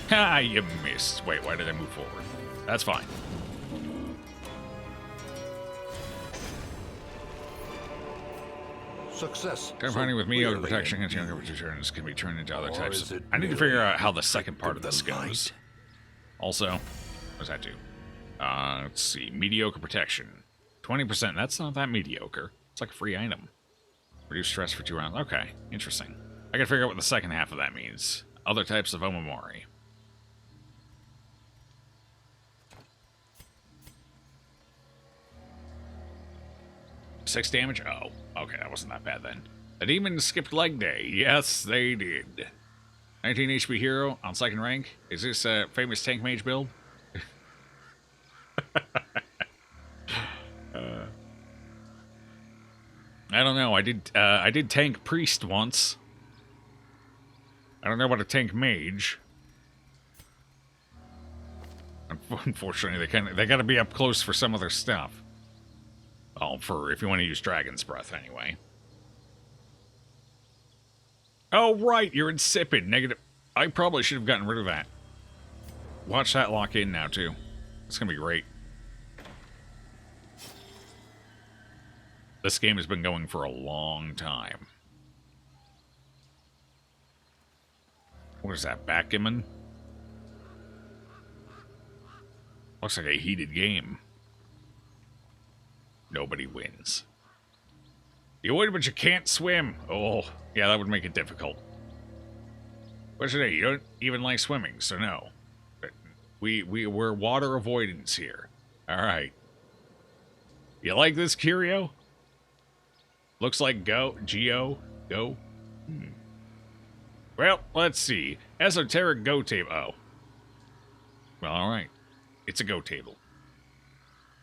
Ha, you missed. Wait, why did I move forward? That's fine. Success. Accompanying with mediocre protection against younger returns can be turned into other types of... I need to figure out how the second part of this goes. Also, what does that do? Let's see. Mediocre protection. 20%. That's not that mediocre. It's like a free item. Reduce stress for 2 rounds. Okay, interesting. I gotta figure out what the second half of that means. Other types of Omamori. 6 damage? Oh, okay, that wasn't that bad then. The demons skipped leg day. Yes, they did. 19 HP hero on 2nd rank. Is this a famous tank mage build? I don't know. I did tank priest once. I don't know about a tank mage. Unfortunately, they gotta be up close for some of their stuff. Oh, for if you want to use Dragon's Breath, anyway. Oh, right, you're insipid. Negative. I probably should have gotten rid of that. Watch that lock in now, too. It's gonna be great. This game has been going for a long time. What is that, backgammon? Looks like a heated game. Nobody wins. You would, but you can't swim. Oh, yeah, that would make it difficult. What's today? You don't even like swimming, so no. We're water avoidance here. All right. You like this, Curio? Looks like go. Well, let's see. Esoteric go table. Oh. Well, all right. It's a go table.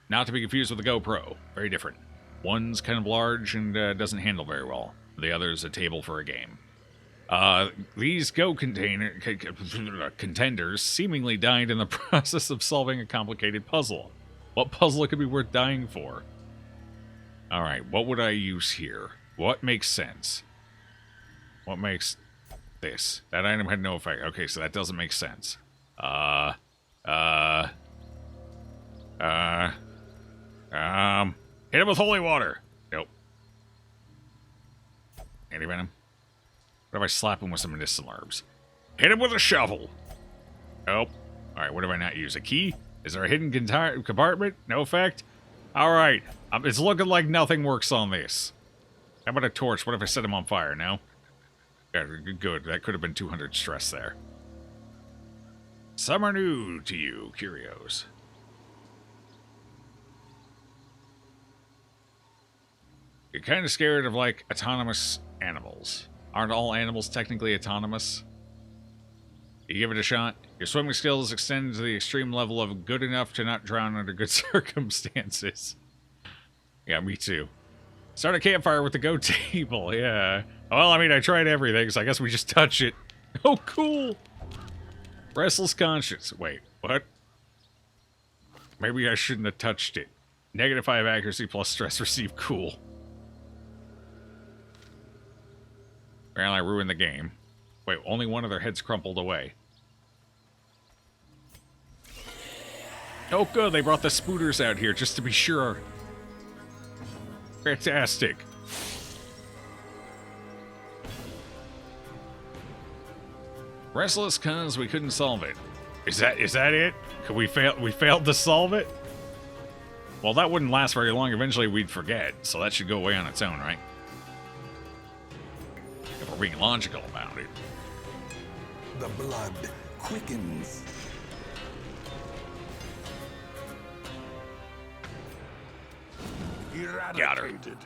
Not to be confused with a GoPro. Very different. One's kind of large and doesn't handle very well. The other's a table for a game. These Go contenders seemingly died in the process of solving a complicated puzzle. What puzzle could be worth dying for? Alright, what would I use here? What makes sense? What makes this? That item had no effect. Okay, so that doesn't make sense. Hit him with holy water. Nope. Anti-venom. What if I slap him with some medicinal herbs? Hit him with a shovel. Nope. Alright, what do I not use? A key? Is there a hidden compartment? No effect? Alright. It's looking like nothing works on this. How about a torch? What if I set him on fire? No? Yeah, good. That could have been 200 stress there. Some are new to you, Curios. You're kind of scared of, like, autonomous animals. Aren't all animals technically autonomous? You give it a shot. Your swimming skills extend to the extreme level of good enough to not drown under good circumstances. Yeah, me too. Start a campfire with the Go table, yeah. Well, I mean, I tried everything, so I guess we just touch it. Oh, cool! Restless conscience. Wait, what? Maybe I shouldn't have touched it. -5 accuracy plus stress received. Cool. Apparently I ruined the game. Wait, only one of their heads crumpled away. Oh good, they brought the spooters out here just to be sure. Fantastic. Restless cause we couldn't solve it. Is that it? We failed to solve it? Well, that wouldn't last very long. Eventually we'd forget, so that should go away on its own, right? If we're being logical about it. The blood quickens. Got her. Eradicated.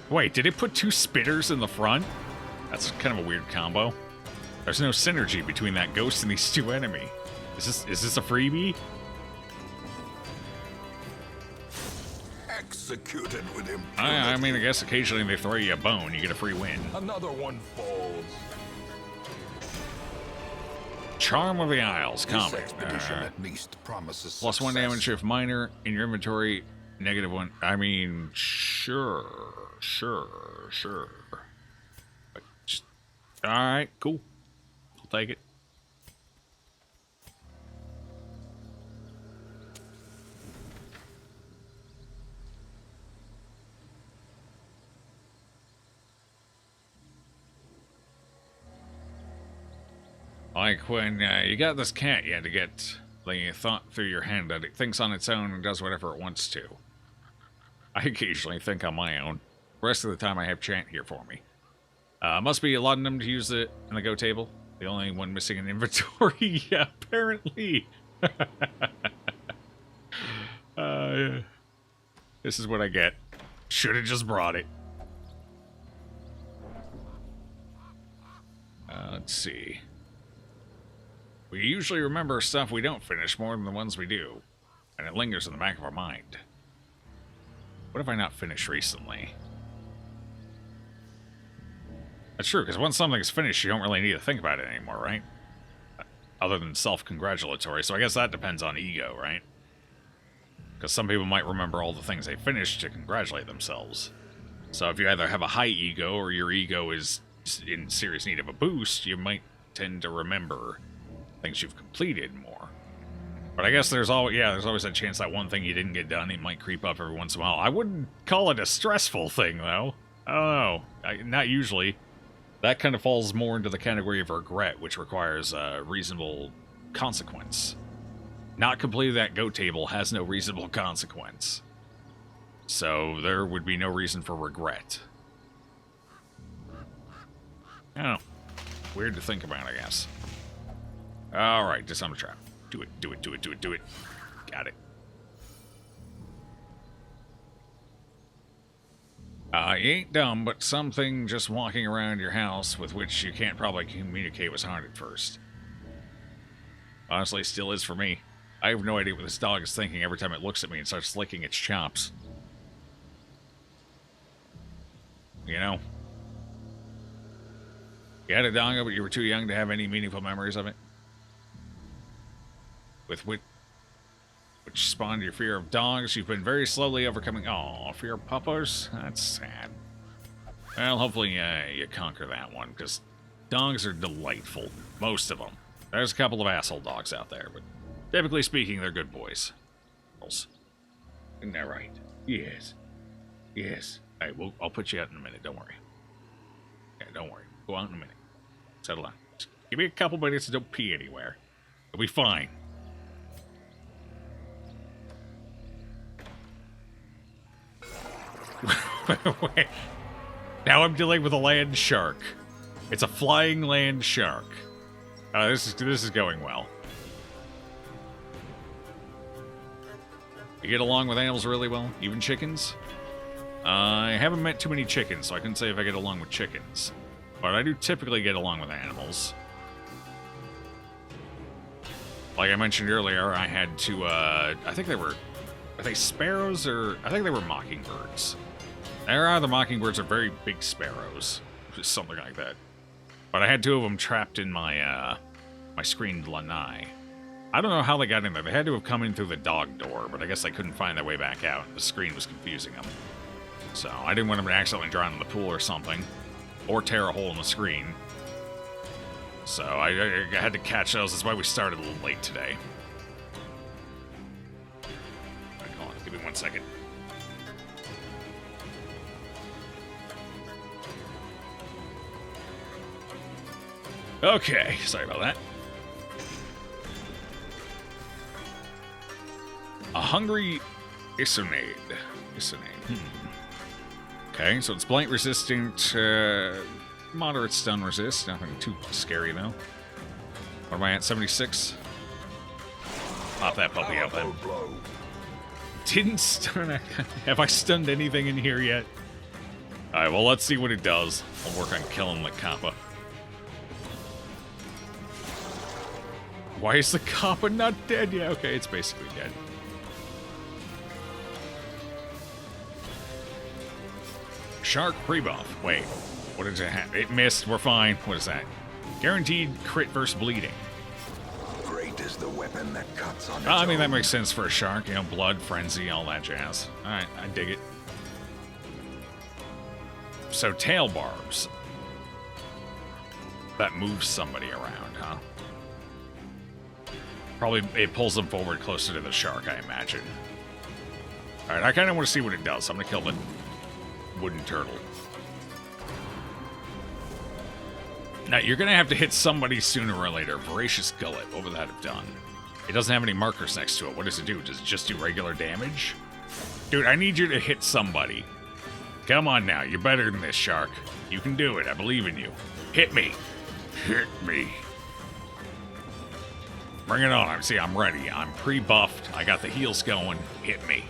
Wait, did it put 2 spitters in the front? That's kind of a weird combo. There's no synergy between that ghost and these 2 enemy. Is this a freebie? Executed with impunity. I mean, I guess occasionally they throw you a bone, you get a free win. Another one falls. Charm of the Isles, This common. expedition at least promises +1 success. damage if minor in your inventory, -1. I mean, sure. But just, all right, cool. I'll take it. Like when you got this cat you had to get the thought through your head that it thinks on its own and does whatever it wants to. I occasionally think on my own. The rest of the time I have Chant here for me. Must be a lot of them to use it in the Go table. The only one missing in inventory. Yeah, apparently. Yeah. This is what I get. Should have just brought it. Let's see. We usually remember stuff we don't finish more than the ones we do, and it lingers in the back of our mind. What have I not finished recently? That's true, because once something's finished, you don't really need to think about it anymore, right? Other than self-congratulatory, so I guess that depends on ego, right? Because some people might remember all the things they finished to congratulate themselves. So if you either have a high ego, or your ego is in serious need of a boost, you might tend to remember things you've completed more. But I guess there's always a chance that one thing you didn't get done, it might creep up every once in a while. I wouldn't call it a stressful thing, though. I don't know. Not usually. That kind of falls more into the category of regret, which requires a reasonable consequence. Not completing that Go table has no reasonable consequence. So there would be no reason for regret. I don't know. Weird to think about, I guess. Alright, disarm the trap. Do it. Got it. You ain't dumb, but something just walking around your house with which you can't probably communicate was hard at first. Honestly, still is for me. I have no idea what this dog is thinking every time it looks at me and starts licking its chops. You know? You had a dog, but you were too young to have any meaningful memories of it? With which spawned your fear of dogs, you've been very slowly overcoming... Aw, fear of puppers? That's sad. Well, hopefully you conquer that one, because dogs are delightful. Most of them. There's a couple of asshole dogs out there, but typically speaking, they're good boys. Isn't that right? Yes. Yes. All right, I'll put you out in a minute, don't worry. Yeah, don't worry. Go out in a minute. Settle down. Just give me a couple minutes and don't pee anywhere. You'll be fine. Wait. Now I'm dealing with a land shark. It's a flying land shark. This is going well. You get along with animals really well, even chickens? I haven't met too many chickens, so I couldn't say if I get along with chickens. But I do typically get along with animals. Like I mentioned earlier, I had to, I think they were... Are they sparrows or... I think they were mockingbirds. They're either mockingbirds or very big sparrows. Just something like that. But I had 2 of them trapped in my, my screened lanai. I don't know how they got in there. They had to have come in through the dog door, but I guess they couldn't find their way back out. The screen was confusing them. So I didn't want them to accidentally drown in the pool or something. Or tear a hole in the screen. So I had to catch those. That's why we started a little late today. Right, hold on, give me 1 second. Okay, sorry about that. A hungry Isonade. Okay, so it's blight resistant, moderate stun resist. Nothing too scary though. What am I at? 76? Pop that puppy up then. Powerful blow. Didn't stun. Have I stunned anything in here yet? Alright, well, let's see what it does. I'll work on killing the Kappa. Why is the Kappa not dead? Yeah, okay, it's basically dead. Shark pre-buff. Wait, what does it have? It missed. We're fine. What is that? Guaranteed crit versus bleeding. Great is the weapon that cuts on its I mean, that own. makes sense for a shark. You know, blood, frenzy, all that jazz. Alright, I dig it. So, tail barbs. That moves somebody around, huh? Probably it pulls them forward closer to the shark, I imagine. Alright, I kind of want to see what it does. So I'm going to kill the wooden turtle. Now, you're going to have to hit somebody sooner or later. Voracious Gullet. What would that have done? It doesn't have any markers next to it. What does it do? Does it just do regular damage? Dude, I need you to hit somebody. Come on now. You're better than this, shark. You can do it. I believe in you. Hit me. Hit me. Bring it on. See, I'm ready. I'm pre-buffed. I got the heals going. Hit me.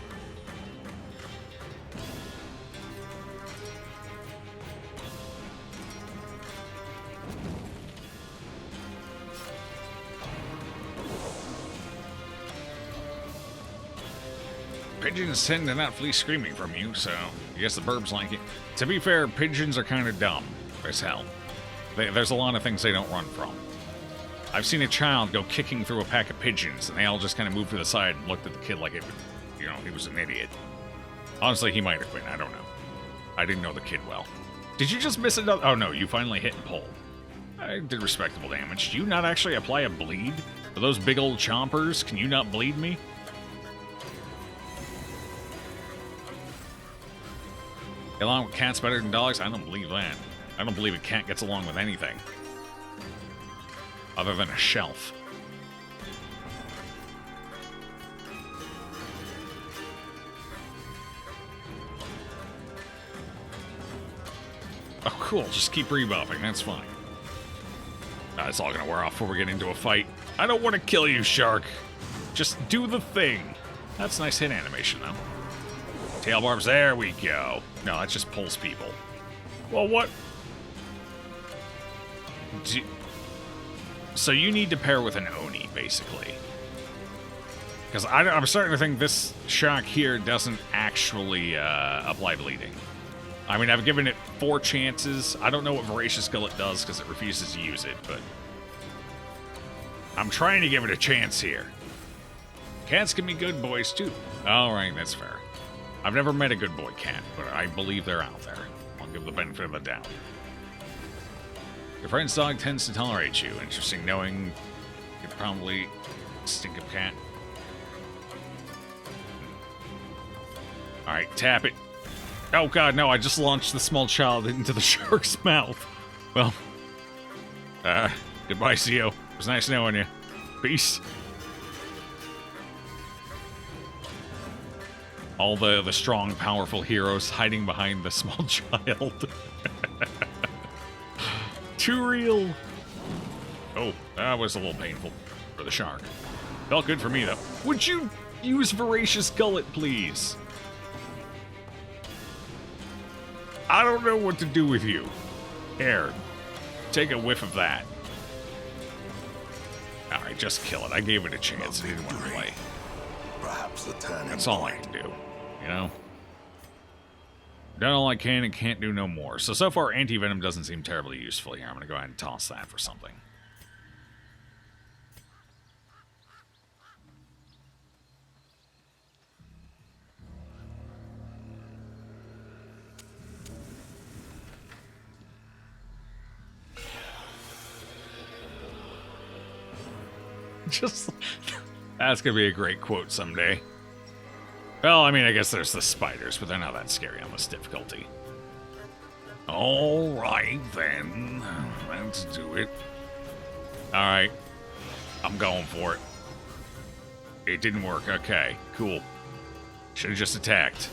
Pigeons tend to not flee screaming from you, so I guess the burbs like it. To be fair, pigeons are kind of dumb as hell. There's a lot of things they don't run from. I've seen a child go kicking through a pack of pigeons, and they all just kind of moved to the side and looked at the kid like he was an idiot. Honestly, he might have been. I don't know. I didn't know the kid well. Did you just miss another? Oh no, you finally hit and pulled. I did respectable damage. Do you not actually apply a bleed? For those big old chompers, can you not bleed me? Get along with cats better than dogs? I don't believe that. I don't believe a cat gets along with anything. Other than a shelf. Oh, cool. Just keep rebuffing. That's fine. It's all gonna wear off before we get into a fight. I don't want to kill you, shark. Just do the thing. That's nice hit animation, though. Tail barbs, there we go. No, that just pulls people. Well, what? So you need to pair with an Oni, basically. Because I'm starting to think this shark here doesn't actually apply bleeding. I mean, I've given it 4 chances. I don't know what Voracious Gullet does because it refuses to use it, but I'm trying to give it a chance here. Cats can be good boys, too. All right, that's fair. I've never met a good boy cat, but I believe they're out there. I'll give the benefit of the doubt. Your friend's dog tends to tolerate you. Interesting knowing you probably stink of cat. Alright, tap it. Oh god, no, I just launched the small child into the shark's mouth. Well, goodbye, CEO. It was nice knowing you. Peace. All the strong, powerful heroes hiding behind the small child. Too real. Oh, that was a little painful for the shark. Felt good for me, though. Would you use Voracious Gullet, please? I don't know what to do with you. Here, take a whiff of that. Alright, just kill it. I gave it a chance. It didn't want to play. Perhaps the turning That's all I point. can do, you know? Done all I can and can't do no more. So far, anti-venom doesn't seem terribly useful here. I'm going to go ahead and toss that for something. Just... That's going to be a great quote someday. Well, I mean, I guess there's the spiders, but they're not that scary on this difficulty. Alright, then. Let's do it. Alright. I'm going for it. It didn't work. Okay, cool. Should have just attacked.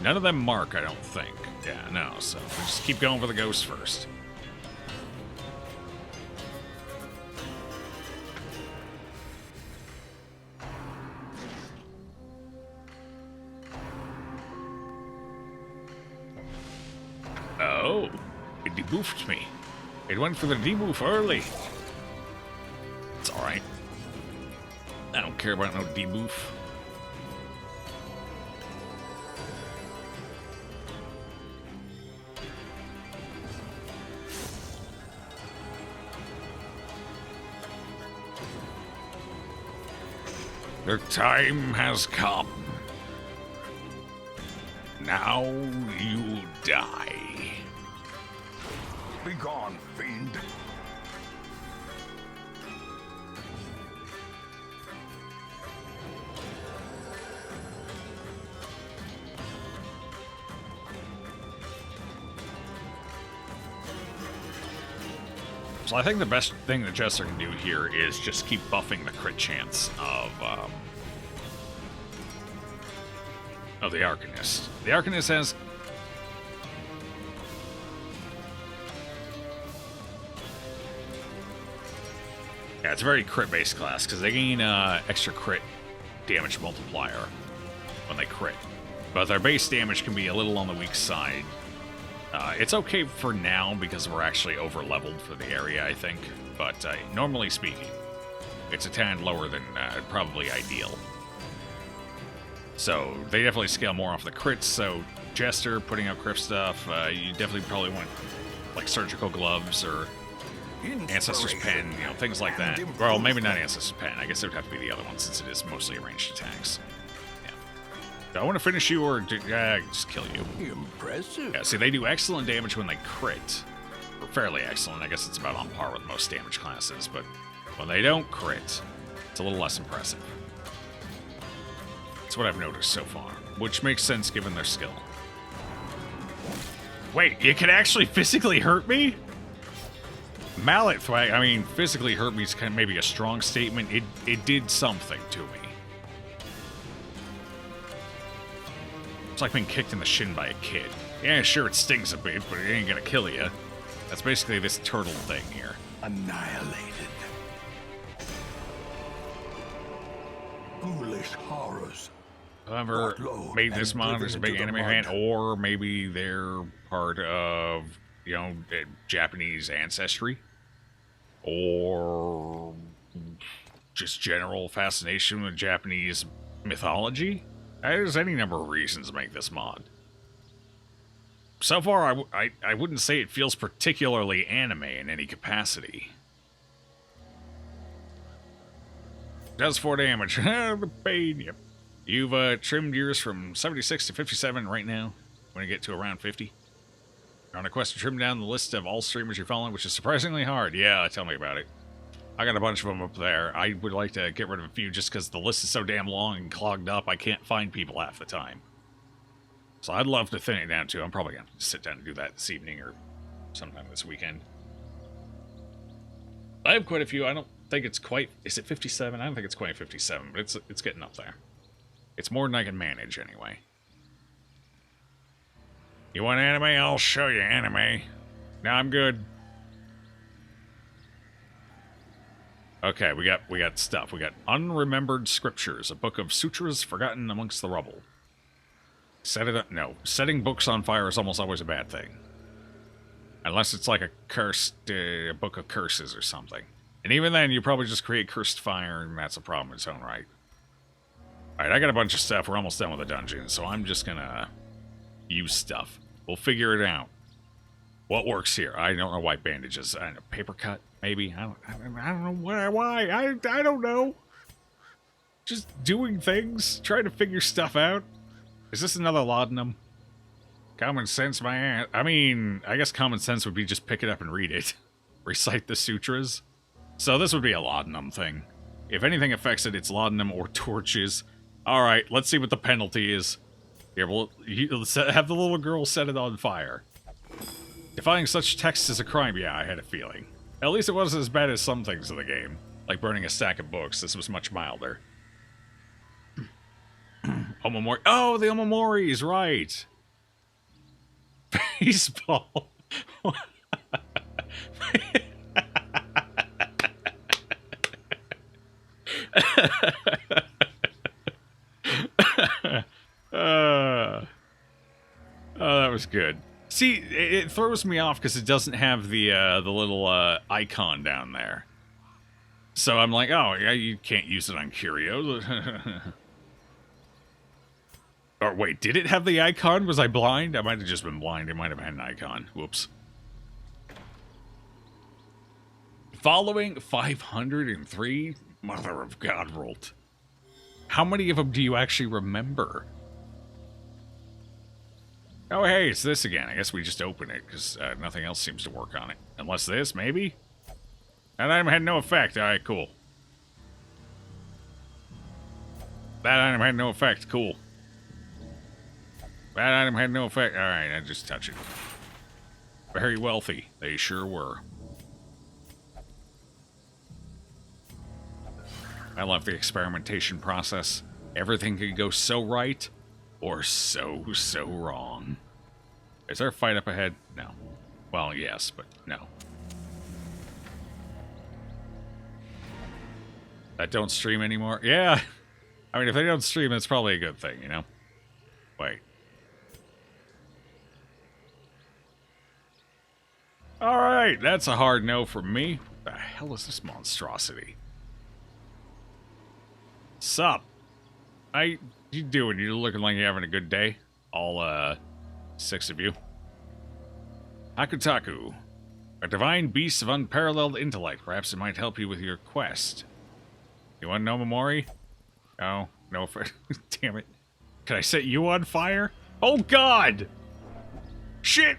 None of them mark, I don't think. Yeah, no, so we just keep going for the ghost first. debuffed me. It went for the debuff early. It's alright. I don't care about no debuff. The time has come. Now you die. Begone, fiend. So I think the best thing the Jester can do here is just keep buffing the crit chance of the Arcanist. The Arcanist has... Yeah, it's a very crit-based class, because they gain extra crit damage multiplier when they crit. But their base damage can be a little on the weak side. It's okay for now, because we're actually over-leveled for the area, I think. But normally speaking, it's a tad lower than probably ideal. So they definitely scale more off the crits, so Jester putting out crit stuff, you definitely probably want like surgical gloves or Ancestor's Pen, you know, things like that. Well, maybe not Ancestor's Pen, I guess it would have to be the other one since it is mostly ranged attacks. Yeah. Do I want to finish you or just kill you? Impressive. Yeah, see, they do excellent damage when they crit. Or fairly excellent, I guess it's about on par with most damage classes, but when they don't crit, it's a little less impressive. That's what I've noticed so far, which makes sense given their skill. Wait, it can actually physically hurt me? Mallet Thwag, I mean, physically hurt me is kind of maybe a strong statement. It did something to me. It's like being kicked in the shin by a kid. Yeah, sure, it stings a bit, but it ain't gonna kill you. That's basically this turtle thing here. Annihilated. Foolish horrors. Whoever made this mod is a big anime fan, or maybe they're part of, you know, Japanese ancestry, or just general fascination with Japanese mythology. There's any number of reasons to make this mod. So far, I wouldn't say it feels particularly anime in any capacity. Does 4 damage. The pain, yep. You've trimmed yours from 76 to 57 right now. When you get to around 50. You're on a quest to trim down the list of all streamers you're following, which is surprisingly hard. Yeah, tell me about it. I got a bunch of them up there. I would like to get rid of a few just because the list is so damn long and clogged up, I can't find people half the time. So I'd love to thin it down too. I'm probably going to sit down and do that this evening or sometime this weekend. I have quite a few. I don't think it's quite... Is it 57? I don't think it's quite 57, but it's getting up there. It's more than I can manage, anyway. You want anime? I'll show you anime. No, I'm good. Okay, we got stuff. We got Unremembered Scriptures, a book of sutras forgotten amongst the rubble. Set it up. No, setting books on fire is almost always a bad thing. Unless it's like a cursed a book of curses or something. And even then, you probably just create cursed fire, and that's a problem in its own right. Alright, I got a bunch of stuff. We're almost done with the dungeon, so I'm just gonna use stuff. We'll figure it out. What works here? I don't know why bandages. I don't know, paper cut, maybe? I don't know why. I don't know. Just doing things, trying to figure stuff out. Is this another laudanum? Common sense, my ass. I mean, I guess common sense would be just pick it up and read it. Recite the sutras. So this would be a laudanum thing. If anything affects it, it's laudanum or torches. Alright, let's see what the penalty is. Here, we'll have the little girl set it on fire. Defying such text is a crime. Yeah, I had a feeling. At least it wasn't as bad as some things in the game. Like burning a stack of books. This was much milder. Omamori. Oh, the Omamoris, right. Baseball. Oh, that was good. See, it throws me off because it doesn't have the little icon down there. So I'm like, oh, yeah, you can't use it on Curio. Or wait, did it have the icon? Was I blind? I might have just been blind. It might have had an icon. Whoops. Following 503? Mother of God, Rolt. How many of them do you actually remember? Oh, hey, it's this again. I guess we just open it, because nothing else seems to work on it. Unless this, maybe? That item had no effect. Alright, cool. That item had no effect. Cool. That item had no effect. Alright, I just touch it. Very wealthy. They sure were. I love the experimentation process. Everything could go so right, or so wrong. Is there a fight up ahead? No. Well, yes, but no. That don't stream anymore? Yeah. I mean, if they don't stream, it's probably a good thing, you know? Wait. Alright, that's a hard no from me. What the hell is this monstrosity? Sup? How you doing? You looking like you're having a good day? All, 6 of you. Hakutaku. A divine beast of unparalleled intellect. Perhaps it might help you with your quest. You want to know, Mamori? Oh, no. Damn it. Can I set you on fire? Oh, God! Shit!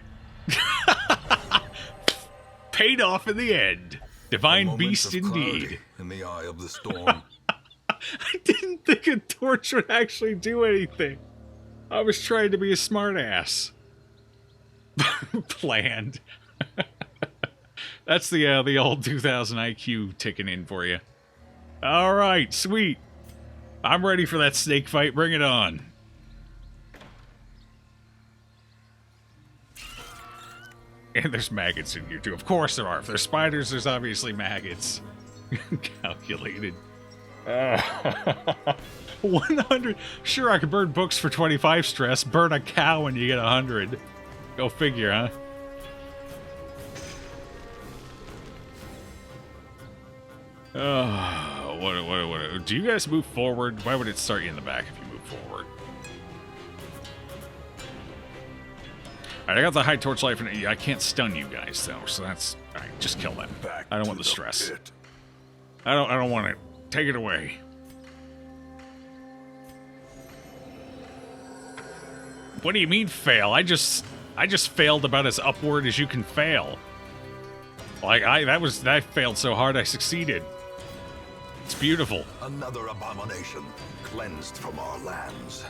Paid off in the end. Divine beast indeed. In the eye of the storm. I didn't think a torch would actually do anything. I was trying to be a smartass. Planned. That's the old 2000 IQ ticking in for you. All right, sweet. I'm ready for that snake fight. Bring it on. And there's maggots in here too. Of course there are. If there's spiders, there's obviously maggots. Calculated. 100. Sure, I could burn books for 25 stress. Burn a cow and you get 100. Go figure, huh? What? Do you guys move forward? Why would it start you in the back if you move forward? Alright, I got the high torch life, and I can't stun you guys though, so that's alright. Just kill them. I don't want the stress. I don't want it. Take it away. What do you mean fail? I just failed about as upward as you can fail. Like I failed so hard I succeeded. It's beautiful. Another abomination cleansed from our lands.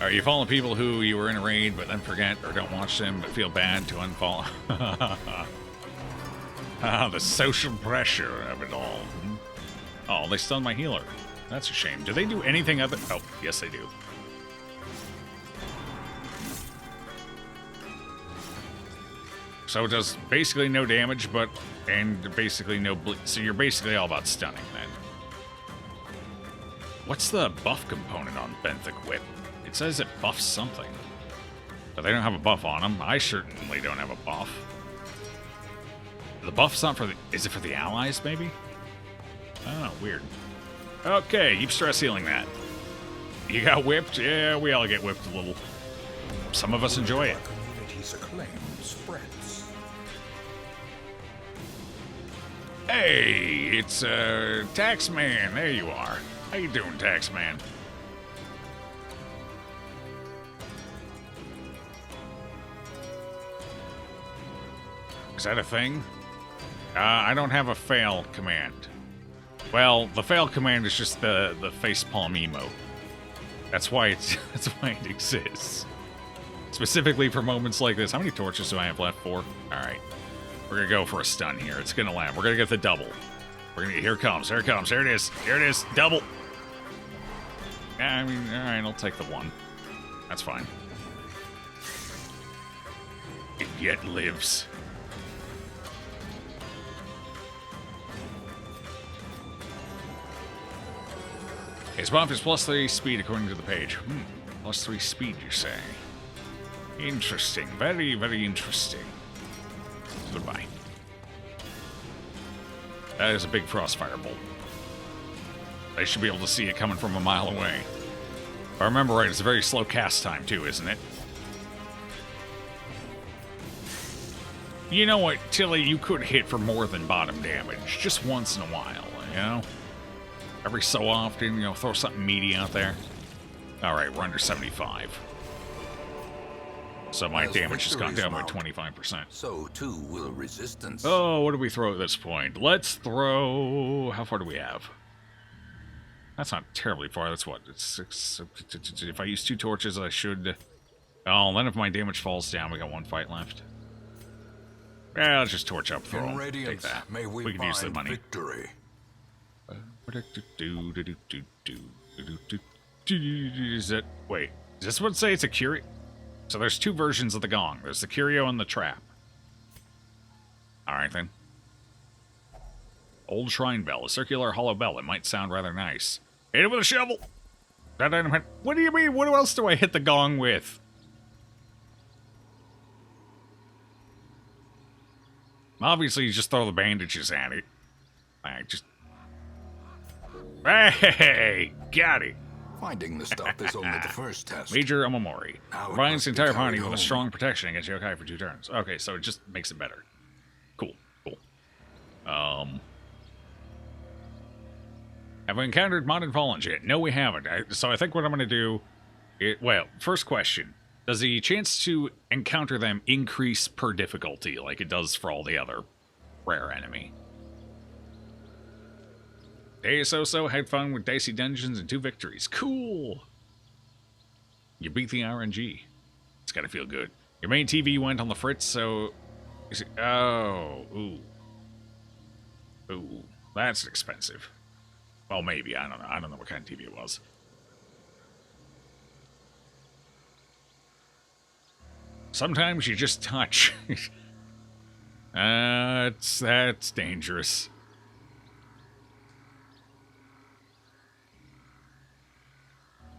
Alright, you follow people who you were in a raid but then forget or don't watch them but feel bad to unfollow. The social pressure of it all. Oh, they stunned my healer. That's a shame. Do they do anything other? Oh, yes they do. So it does basically no damage, and basically no bleed. So you're basically all about stunning then. What's the buff component on Benthic Whip? It says it buffs something. But they don't have a buff on them. I certainly don't have a buff. The buff's not for the... Is it for the allies, maybe? I don't know. Weird. Okay, keep stress healing that. You got whipped? Yeah, we all get whipped a little. Some of us enjoy it. Community's acclaim spreads. Hey, it's Taxman. There you are. How you doing, Taxman? Is that a thing? I don't have a fail command. Well, the fail command is just the facepalm emote. That's why it exists. Specifically for moments like this. How many torches do I have left? 4? Alright. We're gonna go for a stun here. It's gonna land. We're gonna get the double. Here it comes. Here it comes. Here it is. Here it is. Double. I mean, alright, I'll take the 1. That's fine. It yet lives. His buff is +3 speed according to the page. +3 speed, you say? Interesting. Very, very interesting. Goodbye. That is a big Frostfire bolt. They should be able to see it coming from a mile away. If I remember right, it's a very slow cast time, too, isn't it? You know what, Tilly, you could hit for more than bottom damage. Just once in a while, you know? Every so often, you know, throw something meaty out there. Alright, we're under 75. So my damage has gone down by 25%. So too will resistance. Oh, what do we throw at this point? Let's throw... How far do we have? That's not terribly far. That's what? It's 6... If I use 2 torches, I should... Oh, then if my damage falls down, we got 1 fight left. Yeah, let's just torch up, throw them. Take that. May we can use the money. Victory. Is it... Wait, does this one say it's a Curio? So there's 2 versions of the gong. There's the Curio and the trap. Alright then. Old shrine bell. A circular hollow bell. It might sound rather nice. Hit it with a shovel! That item hit... What do you mean? What else do I hit the gong with? Obviously, you just throw the bandages at it. I just... Hey! Got it! Finding the stuff is only the first test. Major Omamori. Now it Provides must the be entire carried party with a home. strong protection against yokai for 2 turns. Okay, so it just makes it better. Cool, cool. Have we encountered Modern Fallens yet? No, we haven't. So I think what I'm going to do... well, first question. Does the chance to encounter them increase per difficulty like it does for all the other rare enemy? Hey, so had fun with dicey dungeons and 2 victories. Cool! You beat the RNG. It's gotta feel good. Your main TV went on the fritz, so... Oh, ooh. Ooh, that's expensive. Well, maybe, I don't know. I don't know what kind of TV it was. Sometimes you just touch. That's dangerous.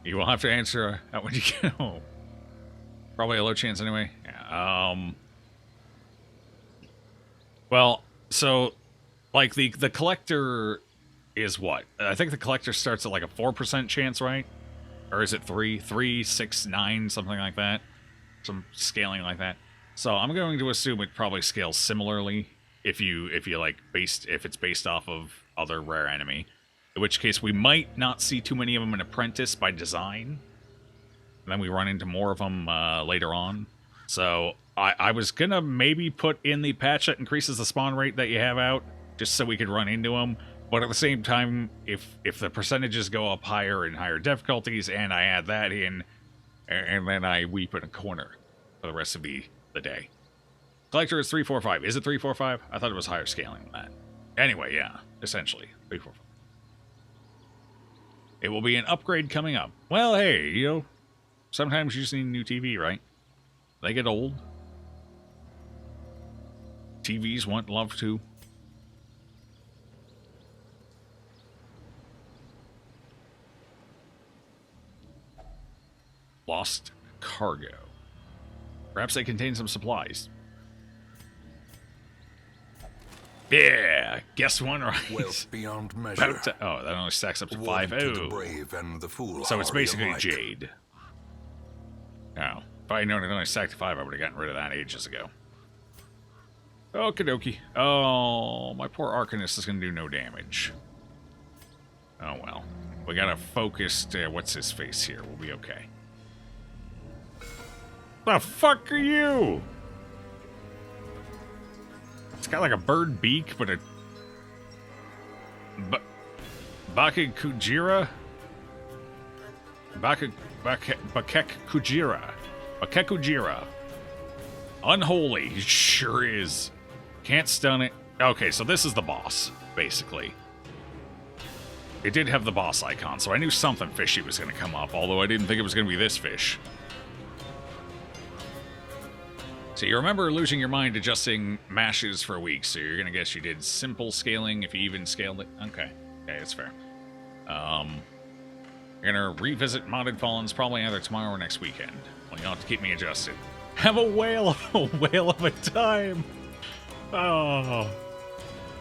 You will have to answer that when you get home. Probably a low chance anyway. Yeah, well, so, like, the collector is what? I think the collector starts at like a 4% chance, right? Or is it 3? 3, 6, 9, something like that? Some scaling like that. So I'm going to assume it probably scales similarly if it's based off of other rare enemy. In which case we might not see too many of them in Apprentice by design. And then we run into more of them later on. So I was gonna maybe put in the patch that increases the spawn rate that you have out, just so we could run into them. But at the same time, if the percentages go up higher and higher difficulties, and I add that in, and then I weep in a corner for the rest of the day. Collector is 345. Is it 345? I thought it was higher scaling than that. Anyway, yeah, essentially 345. It will be an upgrade coming up. Well, hey, you know, sometimes you just need a new TV, right? They get old. TVs want love too. Lost cargo. Perhaps they contain some supplies. Yeah, guess one right. Wealth beyond measure. Oh, that only stacks up to One 5. to the Oh. brave and the fool. So it's basically jade. Oh. If I had known it only stacked to 5, I would have gotten rid of that ages ago. Okie dokie. Oh, my poor Arcanist is going to do no damage. Oh well. We got a focused, what's his face here? We'll be okay. The fuck are you? It's got like a bird beak, but a... Bakekujira? Bakekujira. Bakekujira. Unholy. It sure is. Can't stun it. Okay, so this is the boss, basically. It did have the boss icon, so I knew something fishy was going to come up, although I didn't think it was going to be this fish. So you remember losing your mind adjusting mashes for a week, so you're going to guess you did simple scaling if you even scaled it? Okay. Okay, that's fair. We're gonna revisit Modded Fallens probably either tomorrow or next weekend. Well, you'll have to keep me adjusted. Have a whale of a time. Oh.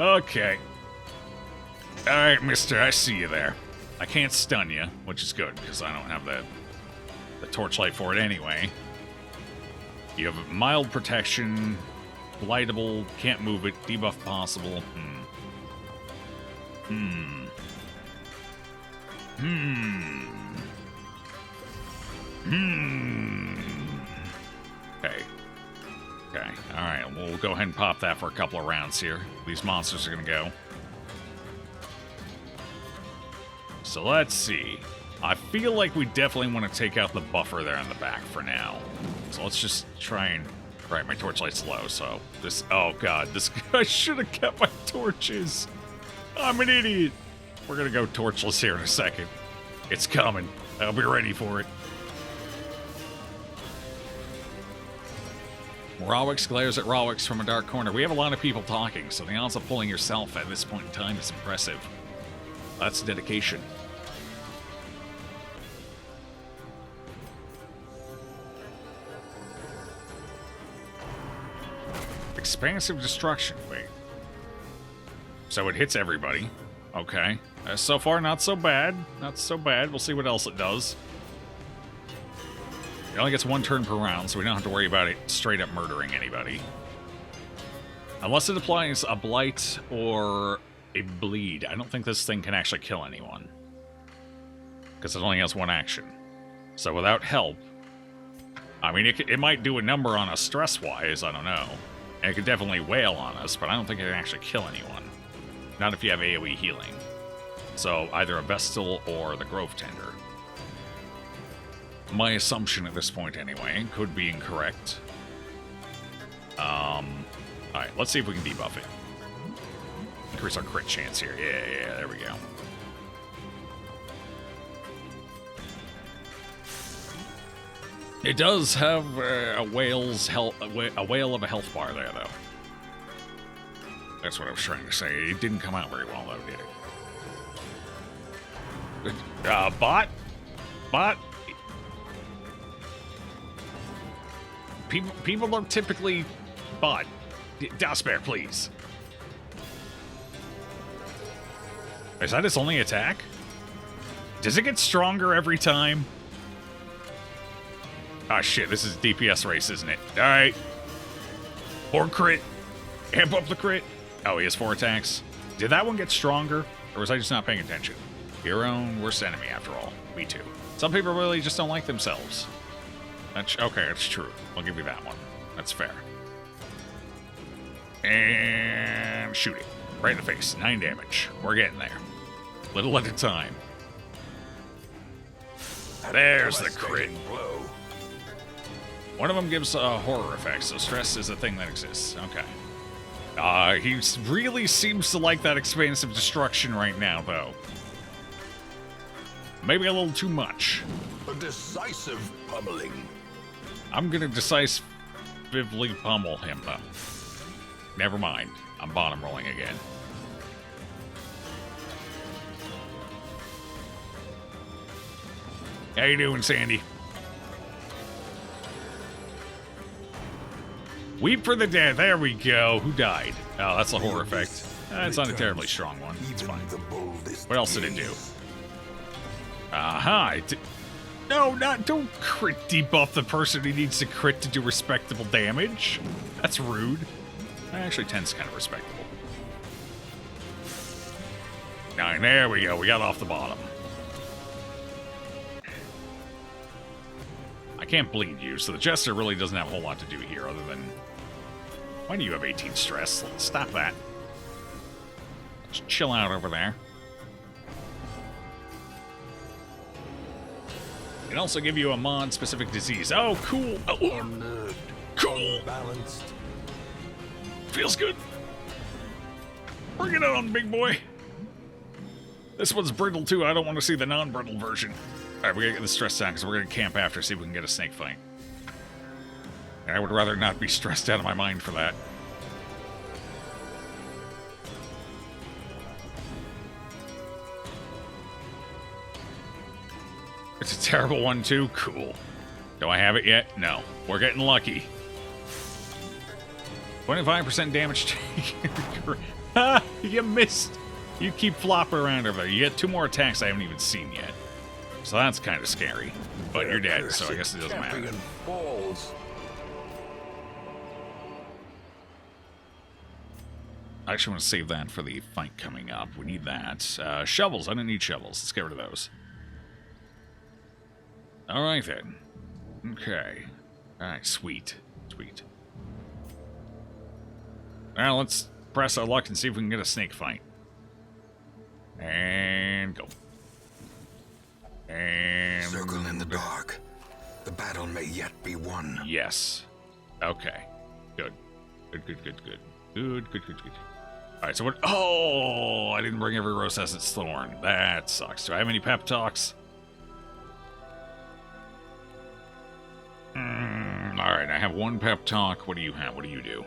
Okay. Alright, mister, I see you there. I can't stun you, which is good, because I don't have the torchlight for it anyway. You have mild protection, blightable, can't move it, debuff possible. Okay. Okay, alright, we'll go ahead and pop that for a couple of rounds here. These monsters are gonna go. So let's see. I feel like we definitely want to take out the buffer there in the back for now. So let's just try and... Right, my torchlight's low, so this... Oh god, this... I should have kept my torches. I'm an idiot. We're gonna go torchless here in a second. It's coming. I'll be ready for it. Rawix glares at Rawix from a dark corner. We have a lot of people talking, so the odds of pulling yourself at this point in time is impressive. That's dedication. Expansive destruction. Wait. So it hits everybody. Okay. So far, not so bad. Not so bad. We'll see what else it does. It only gets 1 turn per round, so we don't have to worry about it straight up murdering anybody. Unless it applies a blight or a bleed. I don't think this thing can actually kill anyone. Because it only has 1 action. So without help... I mean, it might do a number on us stress-wise, I don't know. And it could definitely wail on us, but I don't think it can actually kill anyone. Not if you have AoE healing. So either a Vestal or the Grove Tender. My assumption at this point, anyway, could be incorrect. Alright, let's see if we can debuff it. Increase our crit chance here. Yeah, there we go. It does have a whale's health, a whale of a health bar there, though. That's what I was trying to say. It didn't come out very well, though, did it? Bot? Bot? People don't typically bot. Dasbear, please. Is that its only attack? Does it get stronger every time? Ah, shit, this is a DPS race, isn't it? Alright. 4 crit. Amp up the crit. Oh, he has 4 attacks. Did that one get stronger? Or was I just not paying attention? Your own worst enemy, after all. Me too. Some people really just don't like themselves. Okay, that's true. I'll give you that one. That's fair. And shoot it. Right in the face. 9 damage. We're getting there. Little at a time. There's the crit. One of them gives a horror effect, so stress is a thing that exists. Okay. He really seems to like that expansive destruction right now, though. Maybe a little too much. A decisive pummeling. I'm gonna decisively pummel him, though. Never mind. I'm bottom rolling again. How you doing, Sandy? Weep for the dead. There we go. Who died? Oh, that's a horror effect. It's not a terribly strong one. It's fine. What else did it do? Aha. No, don't crit debuff the person who needs to crit to do respectable damage. That's rude. Actually, 10's kind of respectable. 9, there we go. We got off the bottom. I can't bleed you, so the Jester really doesn't have a whole lot to do here other than... Why do you have 18 stress? Stop that. Just chill out over there. It can also give you a mod-specific disease. Oh, cool. Oh, cool. Balanced. Feels good. Bring it on, big boy. This one's brittle, too. I don't want to see the non-brittle version. All right, we gotta get the stress down, because we're gonna camp after, see if we can get a snake fight. And I would rather not be stressed out of my mind for that. It's a terrible one, too? Cool. Do I have it yet? No. We're getting lucky. 25% damage taken. You missed. You keep flopping around over there. You get 2 more attacks I haven't even seen yet. So that's kind of scary. But you're dead, so I guess it doesn't matter. Falls. I actually want to save that for the fight coming up. We need that. Shovels. I don't need shovels. Let's get rid of those. Alright then. Okay. Alright, sweet. Sweet. Now let's press our luck and see if we can get a snake fight. And go. And... Circle in the dark. The battle may yet be won. Yes. Okay. Good. Good, good, good, good. Good, good, good, good. Alright, so what... Oh! I didn't bring every rose has its thorn. That sucks. Do I have any pep talks? Alright, I have 1 pep talk. What do you have? What do you do?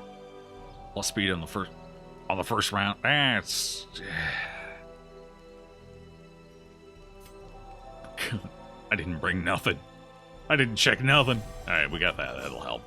Plus speed on the first round. That's... I didn't bring nothing. I didn't check nothing. Alright, we got that. That'll help.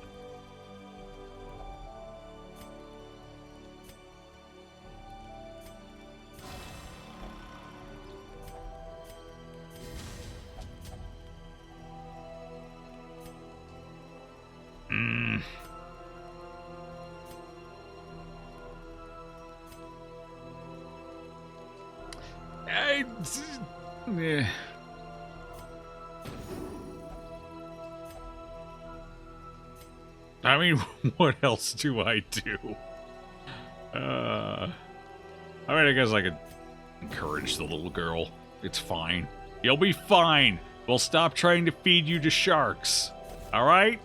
Yeah. I mean, what else do I do? I mean, I guess I could encourage the little girl. It's fine. You'll be fine. We'll stop trying to feed you to sharks. Alright?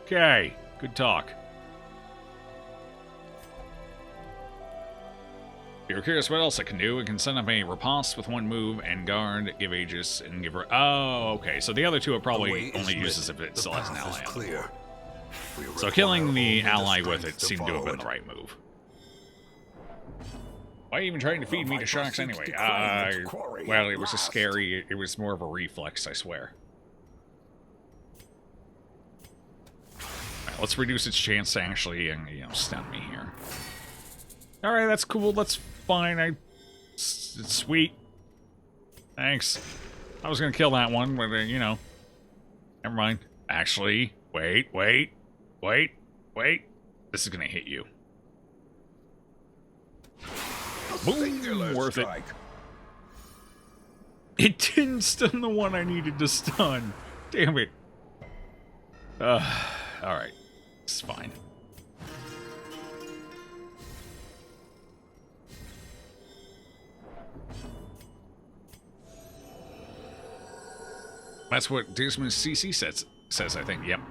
Okay. Good talk. If you're curious what else I can do, I can send up a riposte with 1 move and guard, give Aegis, and give her... Oh, okay. So the other 2 are probably only uses if it still has an ally on it. So killing the ally with it seemed to have been the right move. Why are you even trying to feed me to sharks anyway? Well, it was a scary... It was more of a reflex, I swear. Right, let's reduce its chance to actually, you know, stun me here. Alright, that's cool. That's fine. It's sweet. Thanks. I was gonna kill that one, but, you know. Never mind. Actually, wait. This is gonna hit you. Boom! Worth it. It didn't stun the one I needed to stun. Damn it. Alright. It's fine. That's what Dismas CC says, I think. Yep.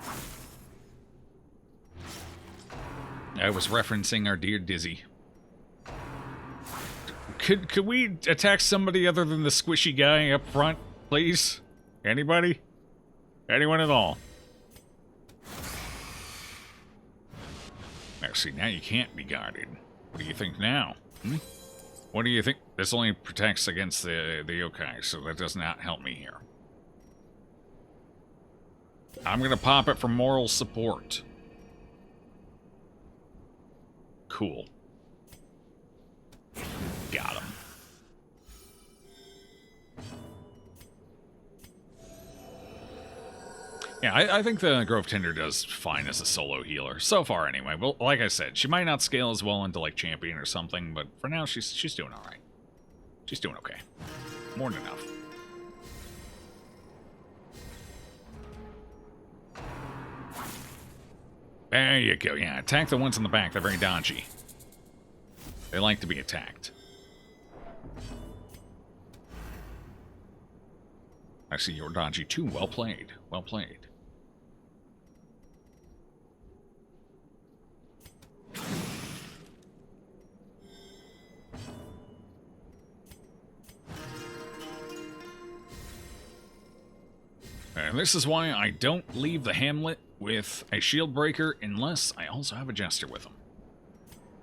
I was referencing our dear Dizzy. Could we attack somebody other than the squishy guy up front, please? Anybody? Anyone at all? Now, see, now you can't be guarded. What do you think now? What do you think? This only protects against the yokai, so that does not help me here. I'm gonna pop it for moral support. Cool. Got him. Yeah, I think the Grove Tender does fine as a solo healer. So far, anyway. Well, like I said, she might not scale as well into, like, Champion or something, but for now, she's doing alright. She's doing okay. More than enough. There you go. Yeah, attack the ones in the back. They're very dodgy. They like to be attacked. I see you're dodgy too. Well played. Well played. And this is why I don't leave the hamlet with a shield breaker unless I also have a jester with them.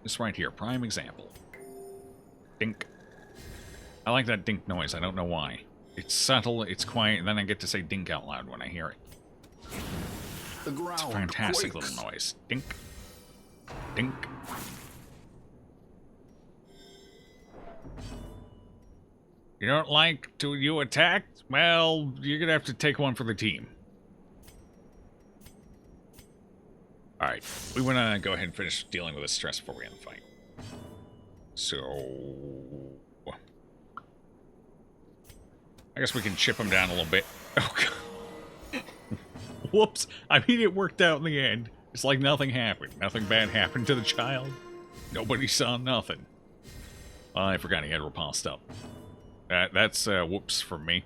This right here, prime example. Dink. I like that dink noise, I don't know why. It's subtle, it's quiet, and then I get to say dink out loud when I hear it. The ground It's a fantastic quakes. little noise. Dink. Dink. You don't like to you attack? Well, you're gonna have to take one for the team. Alright, we wanna go ahead and finish dealing with this stress before we end the fight. So I guess we can chip him down a little bit. Oh god. Whoops. I mean, it worked out in the end. It's like nothing happened. Nothing bad happened to the child. Nobody saw nothing. Well, I forgot he had repulsed up. That's whoops from me.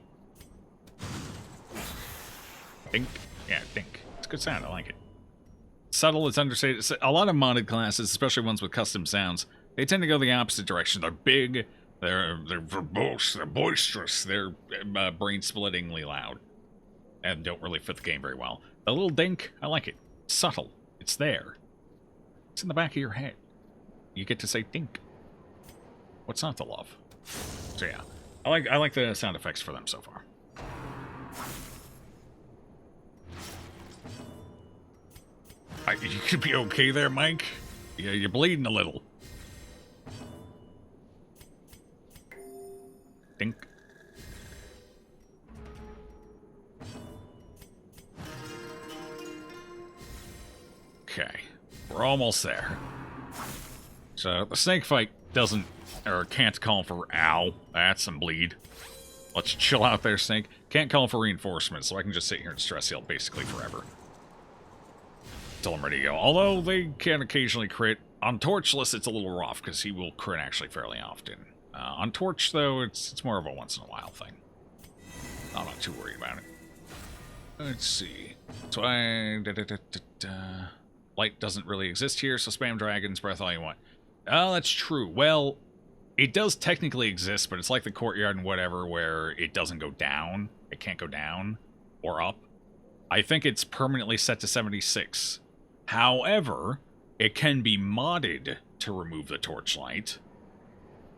Dink. Yeah, dink. It's a good sound. I like it. Subtle, it's understated. A lot of modded classes, especially ones with custom sounds, they tend to go the opposite direction. They're big, they're verbose, they're boisterous, they're brain-splittingly loud, and don't really fit the game very well. A little dink, I like it. Subtle. It's there. It's in the back of your head. You get to say dink. What's not to love? So yeah, I like the sound effects for them so far. You could be okay there, Mike. Yeah, you're bleeding a little. Dink. Okay, we're almost there. So the snake fight doesn't or can't call for ow. That's some bleed. Let's chill out there, snake. Can't call for reinforcements, so I can just sit here and stress heal basically forever. Till I'm ready to go. Although they can occasionally crit. On Torchless, it's a little rough because he will crit actually fairly often. On Torch, though, it's more of a once in a while thing. I'm not too worried about it. Let's see. So light doesn't really exist here, so spam Dragon's Breath all you want. Oh, that's true. Well, it does technically exist, but it's like the Courtyard and whatever, where it doesn't go down. It can't go down or up. I think it's permanently set to 76. However, it can be modded to remove the torchlight.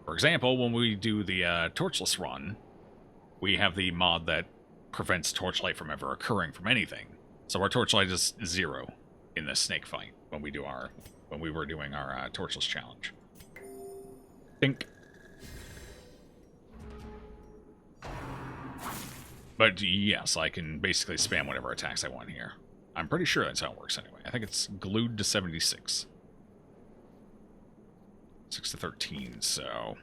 For example, when we do the torchless run, we have the mod that prevents torchlight from ever occurring from anything. So our torchlight is 0 in the snake fight when we were doing our torchless challenge. Think. But yes, I can basically spam whatever attacks I want here. I'm pretty sure that's how it works anyway. I think it's glued to 76. 6 to 13, so...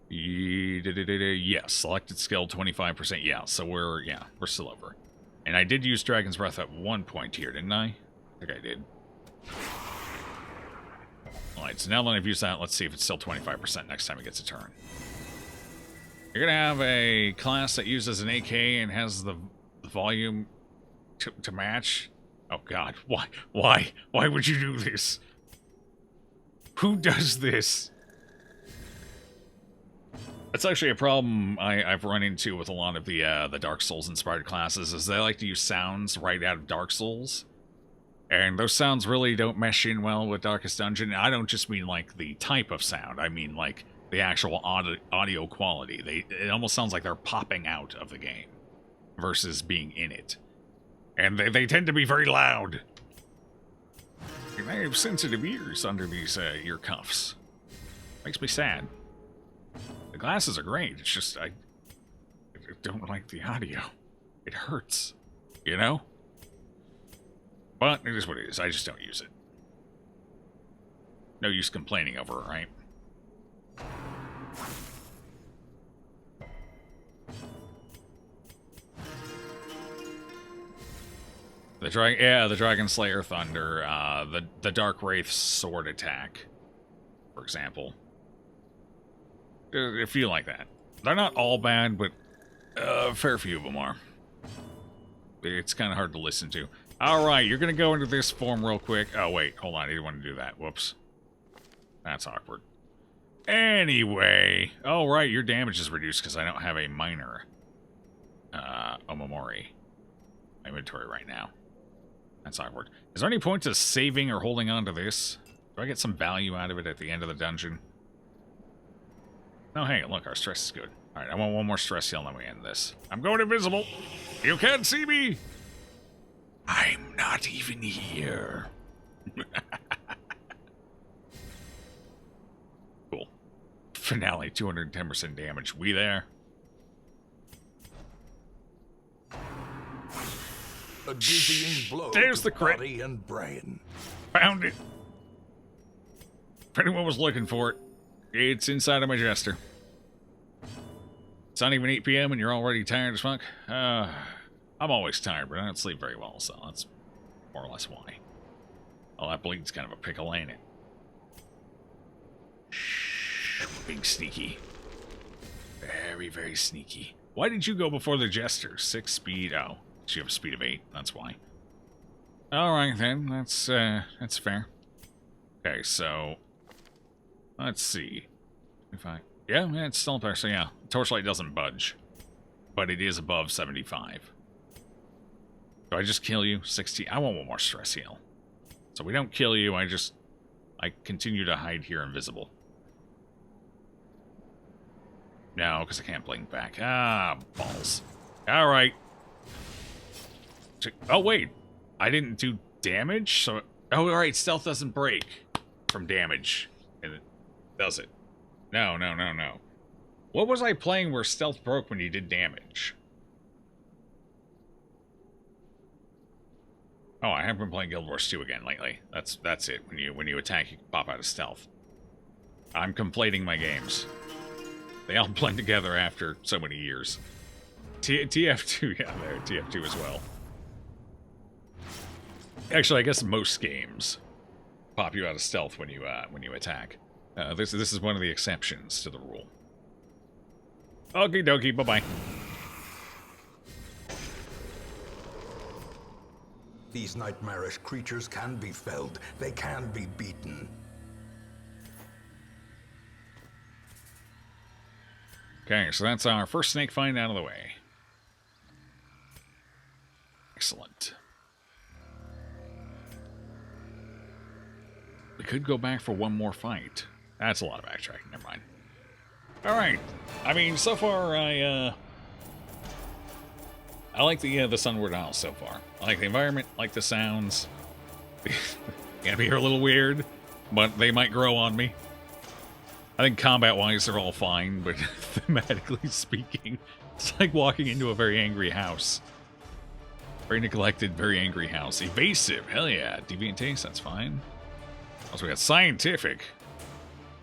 Yes, selected skill 25%. Yeah, so we're still over. And I did use Dragon's Breath at one point here, didn't I? I think I did. Alright, so now that I've used that, let's see if it's still 25% next time it gets a turn. You're gonna have a class that uses an AK and has the volume to match. Oh god, why would you do this? Who does this? That's actually a problem I've run into with a lot of the Dark Souls inspired classes, is they like to use sounds right out of Dark Souls. And those sounds really don't mesh in well with Darkest Dungeon. I don't just mean like the type of sound, I mean like the actual audio quality. It almost sounds like they're popping out of the game versus being in it. And they tend to be very loud. And I have sensitive ears under these ear cuffs. Makes me sad. The glasses are great, it's just I don't like the audio. It hurts, you know? But it is what it is, I just don't use it. No use complaining over it, right? The Dragon Slayer Thunder, the Dark Wraith sword attack, for example. I feel like that. They're not all bad, but a fair few of them are. It's kind of hard to listen to. Alright, you're going to go into this form real quick. Oh, wait, hold on. I didn't want to do that. Whoops. That's awkward. Anyway. Oh, right, your damage is reduced because I don't have a minor Omamori in my inventory right now. That's awkward. Is there any point to saving or holding on to this? Do I get some value out of it at the end of the dungeon? Oh, hey, look, our stress is good. Alright, I want one more stress heal and then we end this. I'm going invisible. You can't see me. I'm not even here. Cool. Finale, 210% damage. We there? A dizzying blow There's to the crit. body and brain. Found it. If anyone was looking for it, it's inside of my jester. It's not even 8 p.m. and you're already tired as fuck? I'm always tired, but I don't sleep very well, so that's more or less why. Oh, that bleed's kind of a pickle, ain't it? Shh, being sneaky. Very, very sneaky. Why did you go before the jester? 6 speed. Oh, you have a speed of 8. That's why. Alright then, that's fair. Okay, so let's see. If I yeah, it's still there, so yeah. Torchlight doesn't budge. But it is above 75. Do I just kill you? 60. I want one more stress heal. So we don't kill you, I continue to hide here invisible. No, because I can't blink back. Ah, balls. Alright. Oh, wait. I didn't do damage, so... Oh, alright, stealth doesn't break from damage. And it does it. No. What was I playing where stealth broke when you did damage? Oh, I have been playing Guild Wars 2 again lately. That's it. When you attack, you can pop out of stealth. I'm conflating my games. They all blend together after so many years. TF2, yeah, there, TF2 as well. Actually, I guess most games pop you out of stealth when you attack. This is one of the exceptions to the rule. Okie dokie, bye-bye. These nightmarish creatures can be felled. They can be beaten. Okay, so that's our first snake find out of the way. Excellent. We could go back for one more fight. That's a lot of backtracking, never mind. Alright. I mean, so far, I like the Sunward Isles so far. I like the environment, like the sounds. Gonna be a little weird, but they might grow on me. I think combat-wise, they're all fine, but thematically speaking, it's like walking into a very angry house. Very neglected, very angry house. Evasive, hell yeah. Deviant taste, that's fine. Also, we got scientific.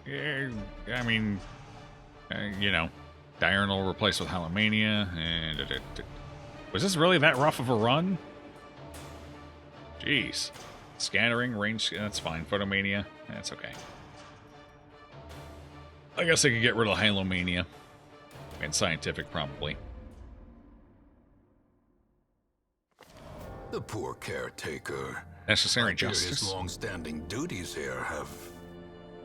Yeah, I mean, you know, diurnal replaced with halomania. And was this really that rough of a run? Jeez. Scattering, range, that's fine. Photomania, that's okay. I guess I could get rid of halomania. And scientific, probably. The poor caretaker. Necessary I fear justice. his long-standing duties here have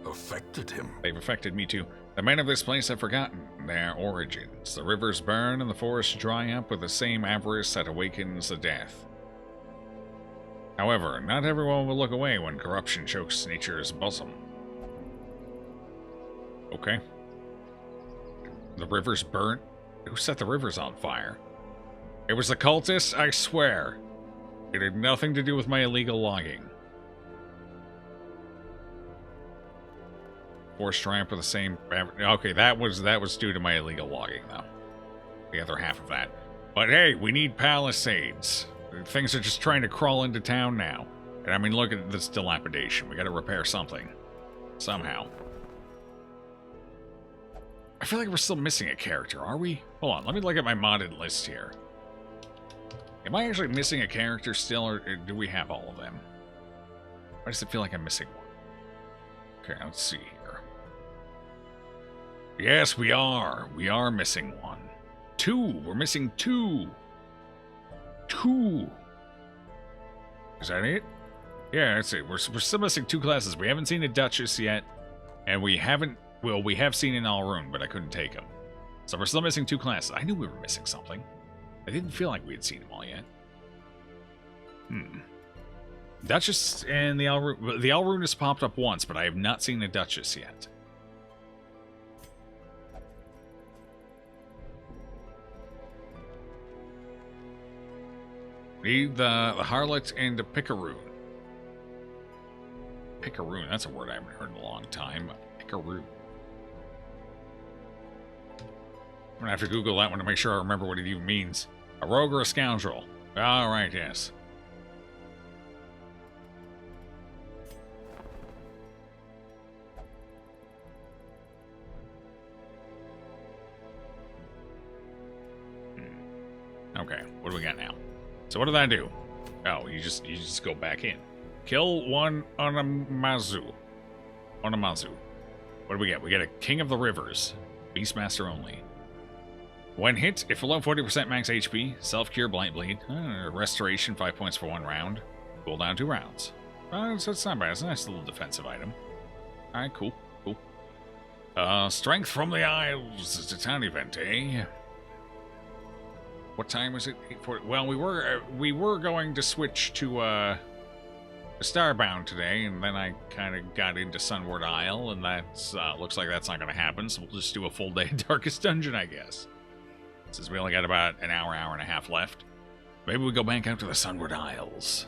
affected him. They've affected me too. The men of this place have forgotten their origins. The rivers burn and the forests dry up with the same avarice that awakens the death. However, not everyone will look away when corruption chokes nature's bosom. Okay. The rivers burnt? Who set the rivers on fire? It was the cultists, I swear. It had nothing to do with my illegal logging. Forced triumph for the same... Okay, that was due to my illegal logging, though. The other half of that. But hey, we need palisades. Things are just trying to crawl into town now. And I mean, look at this dilapidation. We gotta repair something. Somehow. I feel like we're still missing a character, are we? Hold on, let me look at my modded list here. Am I actually missing a character still, or do we have all of them? Why does it feel like I'm missing one? Okay, let's see here. Yes, we are. We are missing one. 2. We're missing 2. 2. Is that it? Yeah, that's it. We're still missing 2 classes. We haven't seen a Duchess yet, and we haven't... Well, we have seen an Alrune, but I couldn't take him. So we're still missing 2 classes. I knew we were missing something. I didn't feel like we had seen them all yet. Duchess and the Alrune... The Alrune has popped up once, but I have not seen the Duchess yet. Need the harlot and the picaroon. Picaroon, that's a word I haven't heard in a long time. Picaroon. I'm gonna have to Google that one to make sure I remember what it even means. A rogue or a scoundrel? Alright, yes. Okay, what do we got now? So what did that do? Oh, you just go back in. Kill one Onamazu. Onamazu. What do we get? We get a King of the Rivers. Beastmaster only. When hit, if below 40% max HP, self-cure, blight bleed, restoration 5 points for 1 round, cooldown 2 rounds. So it's not bad. It's a nice little defensive item. Alright, cool. Strength from the Isles. It's a town event, eh? What time was it? 8:40. Well, we were going to switch to Starbound today, and then I kind of got into Sunward Isle, and that's looks like that's not going to happen. So we'll just do a full day of Darkest Dungeon, I guess. Since we only got about an hour and a half left, maybe we go back out to the Sunward Isles.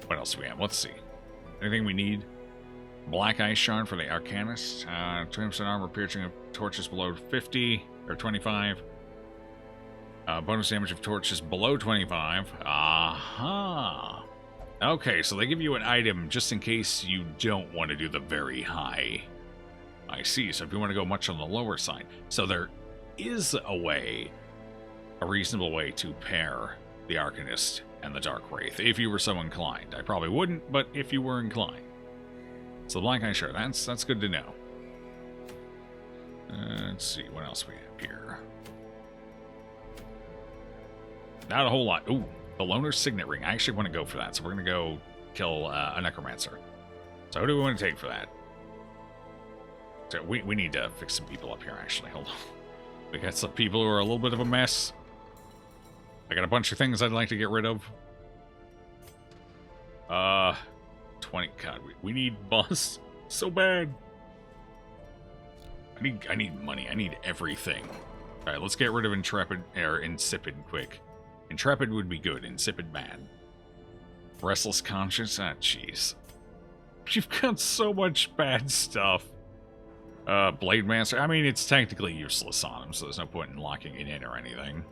What else do we have? Let's see. Anything we need? Black Ice Shard for the Arcanist. 20% armor piercing of torches below 50 or 25. Bonus damage of torches below 25. Aha. Okay, so they give you an item just in case you don't want to do the very high. I see. So if you want to go much on the lower side. So there is a way, a reasonable way to pair the Arcanist and the Dark Wraith, if you were so inclined. I probably wouldn't, but if you were inclined. So Black Eye Shard, that's good to know. Let's see, what else we have here. Not a whole lot. Ooh, the Loner's Signet Ring. I actually want to go for that, so we're going to go kill a Necromancer. So who do we want to take for that? So we need to fix some people up here, actually. Hold on. We got some people who are a little bit of a mess. I got a bunch of things I'd like to get rid of. 20. God, we need bus so bad. I need money. I need everything. All right, let's get rid of Intrepid or Insipid quick. Intrepid would be good. Insipid bad. Restless Conscience. Ah, jeez. You've got so much bad stuff. Blade Master. I mean, it's technically useless on him, so there's no point in locking it in or anything.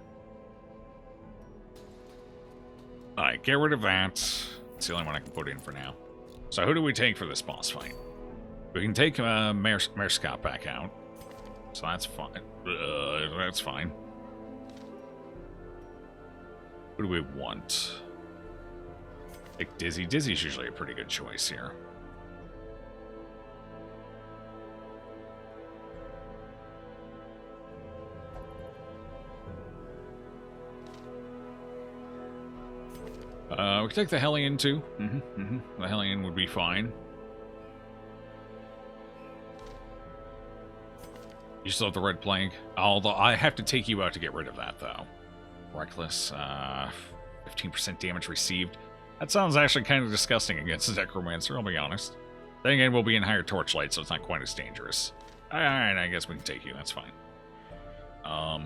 All right, get rid of that. It's the only one I can put in for now. So who do we take for this boss fight? We can take Merscott back out. So that's fine. That's fine. Who do we want? Take Dizzy. Dizzy's usually a pretty good choice here. We could take the Hellion too. The Hellion would be fine. You still have the Red Plague. Although I have to take you out to get rid of that, though. Reckless. 15% damage received. That sounds actually kind of disgusting against the Necromancer, I'll be honest. Then again, we'll be in higher torchlight, so it's not quite as dangerous. Alright, I guess we can take you. That's fine.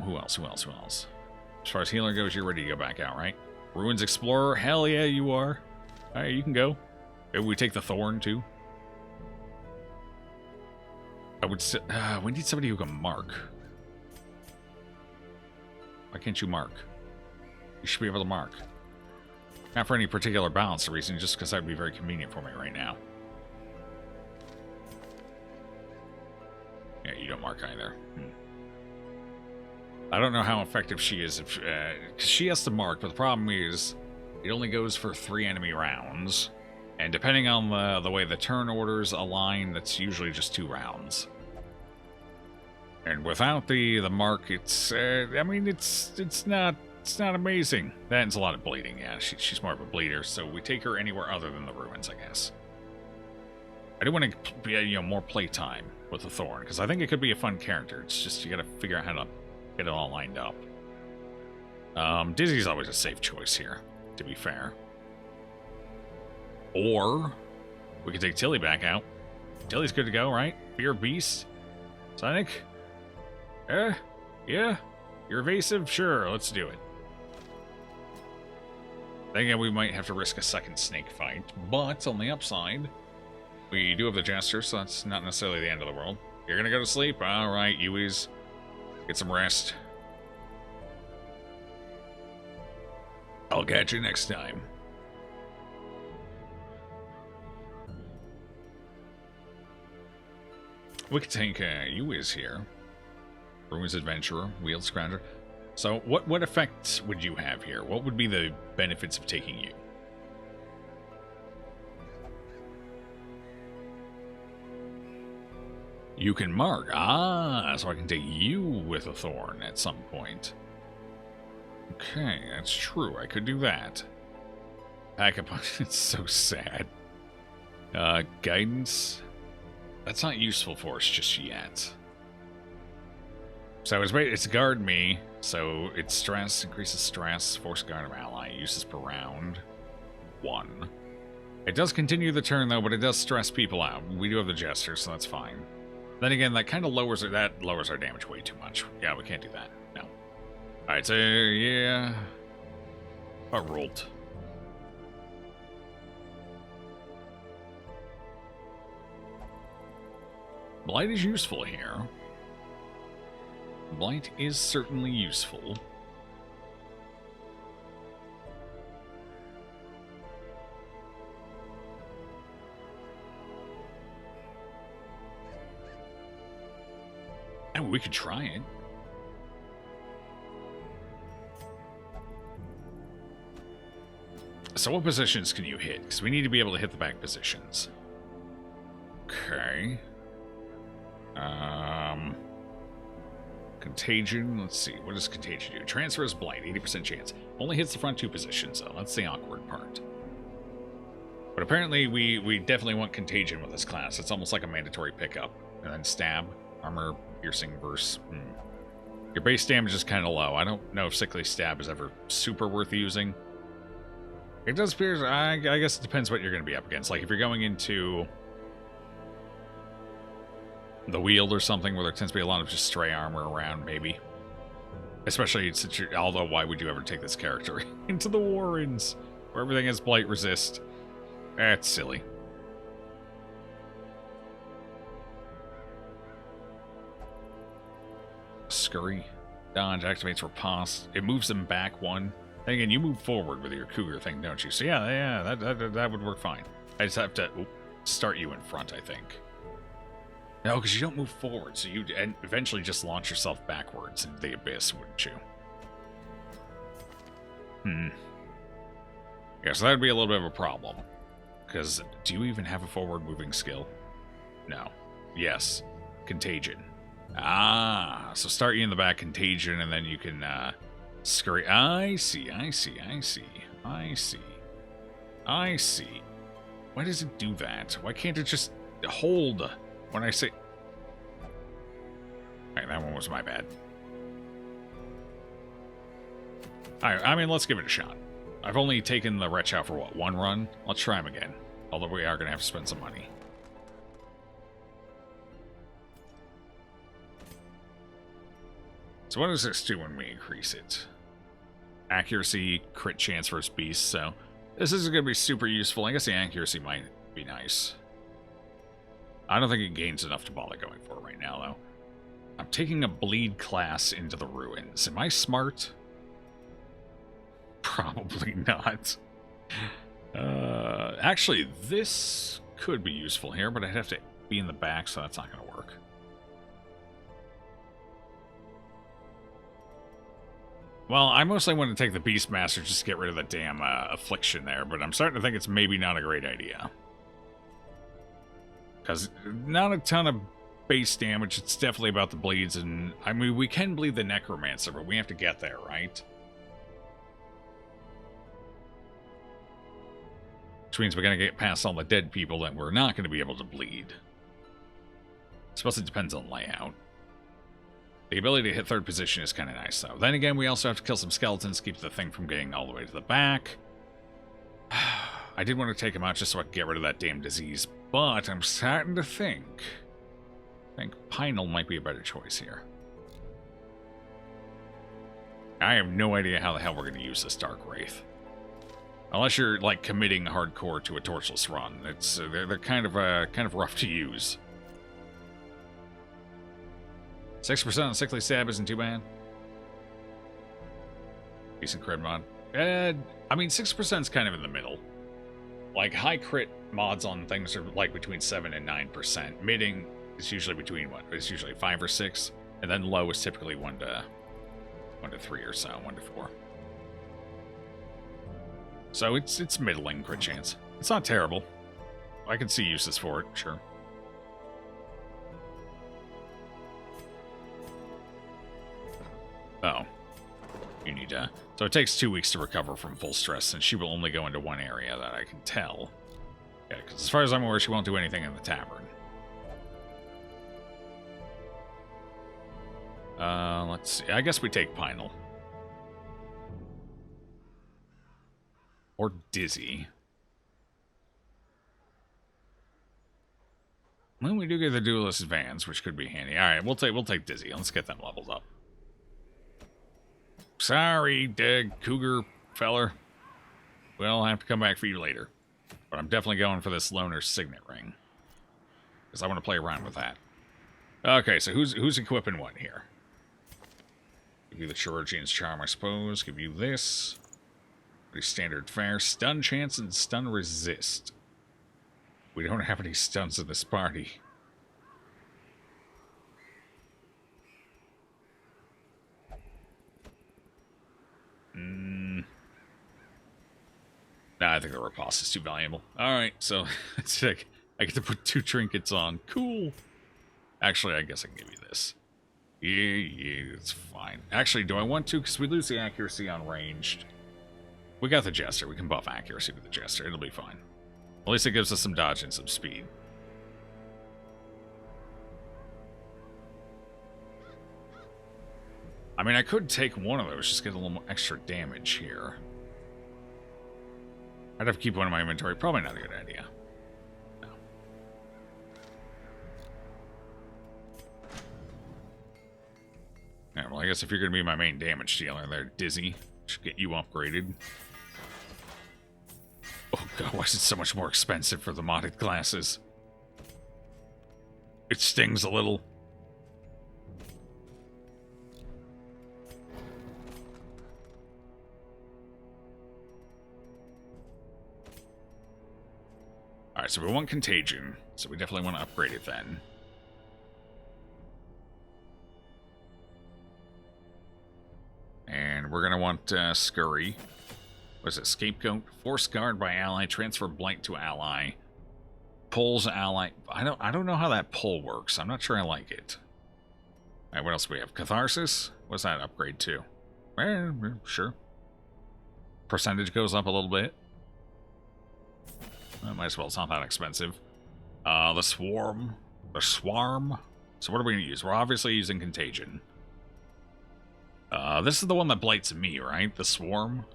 Who else? As far as healer goes, you're ready to go back out, right? Ruins Explorer? Hell yeah, you are. Alright, you can go. Maybe we take the Thorn, too. I would say, we need somebody who can mark. Why can't you mark? You should be able to mark. Not for any particular balance reason, just because that would be very convenient for me right now. Yeah, you don't mark either. I don't know how effective she is, because she has to mark, but the problem is it only goes for 3 enemy rounds. And depending on the way the turn orders align, that's usually just 2 rounds. And without the mark, it's I mean it's not amazing. That's a lot of bleeding. Yeah, she's more of a bleeder, so we take her anywhere other than the ruins, I guess. I do want to be more playtime with the Thorn, because I think it could be a fun character. It's just you got to figure out how to get it all lined up. Dizzy's always a safe choice here, to be fair. Or we could take Tilly back out. Tilly's good to go, right? Fear Beast. Sonic? Yeah. You're evasive? Sure, let's do it. Then again, we might have to risk a second snake fight, but on the upside, we do have the Jester, so that's not necessarily the end of the world. You're gonna go to sleep? Alright, Yui's. Get some rest. I'll catch you next time. We could take Yui's here. Ruins Adventurer, Wheeled Scrounger. So, what effect would you have here? What would be the benefits of taking you? You can mark. Ah, so I can take you with a thorn at some point. Okay, that's true. I could do that. Pack up. It's so sad. Guidance. That's not useful for us just yet. So it's guard me. So it's stress, increases stress, force guard of ally, uses per round. 1. It does continue the turn though, but it does stress people out. We do have the Jester, so that's fine. Then again, that kind of lowers our damage way too much. Yeah, we can't do that. No. Alright, so yeah. Rolled. Blight is useful here. Blight is certainly useful. And we could try it. So what positions can you hit? Because we need to be able to hit the back positions. Okay. Contagion, let's see, what does Contagion do? Transfers Blight, 80% chance. Only hits the front 2 positions, though. That's the awkward part. But apparently, we definitely want Contagion with this class. It's almost like a mandatory pickup. And then Stab, Armor, Piercing, Verse. Your base damage is kind of low. I don't know if Sickly Stab is ever super worth using. It does pierce, I guess it depends what you're going to be up against. Like, if you're going into the Wield or something where there tends to be a lot of just stray armor around, maybe. Especially since although why would you ever take this character into the Warrens where everything has Blight resist? That's silly. Scurry. Dodge activates Riposte. It moves them back 1. Then again, you move forward with your cougar thing, don't you? So yeah, that would work fine. I just have to start you in front, I think. No, because you don't move forward, so you eventually just launch yourself backwards into the abyss, wouldn't you? Yeah, so that would be a little bit of a problem. Because, do you even have a forward-moving skill? No. Yes. Contagion. Ah, so start you in the back, Contagion, and then you can, scurry. I see. Why does it do that? Why can't it just hold when I say... Alright, that one was my bad. Alright, I mean, let's give it a shot. I've only taken the Wretch out for, what, 1 run? Let's try him again. Although we are going to have to spend some money. So what does this do when we increase it? Accuracy, crit chance versus beast, so... This isn't going to be super useful. I guess the accuracy might be nice. I don't think it gains enough to bother going for right now, though. I'm taking a bleed class into the ruins. Am I smart? Probably not. Actually, this could be useful here, but I'd have to be in the back, so that's not going to work. Well, I mostly want to take the Beastmaster just to get rid of the damn affliction there, but I'm starting to think it's maybe not a great idea. Because not a ton of base damage, it's definitely about the bleeds, and I mean, we can bleed the Necromancer, but we have to get there, right? Which means we're going to get past all the dead people that we're not going to be able to bleed. I suppose it depends on layout. The ability to hit 3rd position is kind of nice, though. Then again, we also have to kill some skeletons to keep the thing from getting all the way to the back. I did want to take him out just so I could get rid of that damn disease, but I'm starting to think... I think Pinal might be a better choice here. I have no idea how the hell we're going to use this Dark Wraith. Unless you're, like, committing hardcore to a torchless run. It's they're kind of rough to use. 6% on Sickly Stab isn't too bad. Decent crit mod. I mean, 6% is kind of in the middle. Like, high crit mods on things are, like, between 7 and 9%. Midding is usually between, what? It's usually 5 or 6. And then low is typically 1 to 3 or so, 1 to 4. So it's middling crit chance. It's not terrible. I can see uses for it, sure. Oh. You need to... So it takes 2 weeks to recover from full stress, and she will only go into one area that I can tell. Yeah, because as far as I'm aware, she won't do anything in the tavern. Let's see. I guess we take Pinal. Or Dizzy. Well, we do get the Duelist Vans, which could be handy. Alright, we'll take Dizzy. Let's get them leveled up. Sorry, dead cougar feller. We'll have to come back for you later. But I'm definitely going for this Loner Signet Ring. Because I want to play around with that. Okay, so who's equipping what here? Give you the Chirurgeon's Charm, I suppose. Give you this. Pretty standard fare. Stun chance and stun resist. We don't have any stuns in this party. Nah, I think the riposte is too valuable. Alright, so it's like I get to put 2 trinkets on. Cool. Actually, I guess I can give you this. Yeah, it's fine. Actually, do I want to? Because we lose the accuracy on ranged. We got the Jester. We can buff accuracy with the Jester. It'll be fine. At least it gives us some dodge and some speed. I mean, I could take one of those, just get a little more extra damage here. I'd have to keep one in my inventory. Probably not a good idea. No. Yeah, well, I guess if you're going to be my main damage dealer there, Dizzy, should get you upgraded. Oh god, why is it so much more expensive for the modded classes? It stings a little. Alright, so we want Contagion, so we definitely want to upgrade it then. And we're going to want Scurry. What is it? Scapegoat. Force guard by ally. Transfer blight to ally. Pulls ally. I don't know how that pull works. I'm not sure I like it. Alright, what else do we have? Catharsis? What's that upgrade to? Sure. Percentage goes up a little bit. Might as well, it's not that expensive. The Swarm. The Swarm. So what are we going to use? We're obviously using Contagion. This is the one that blights me, right? The Swarm?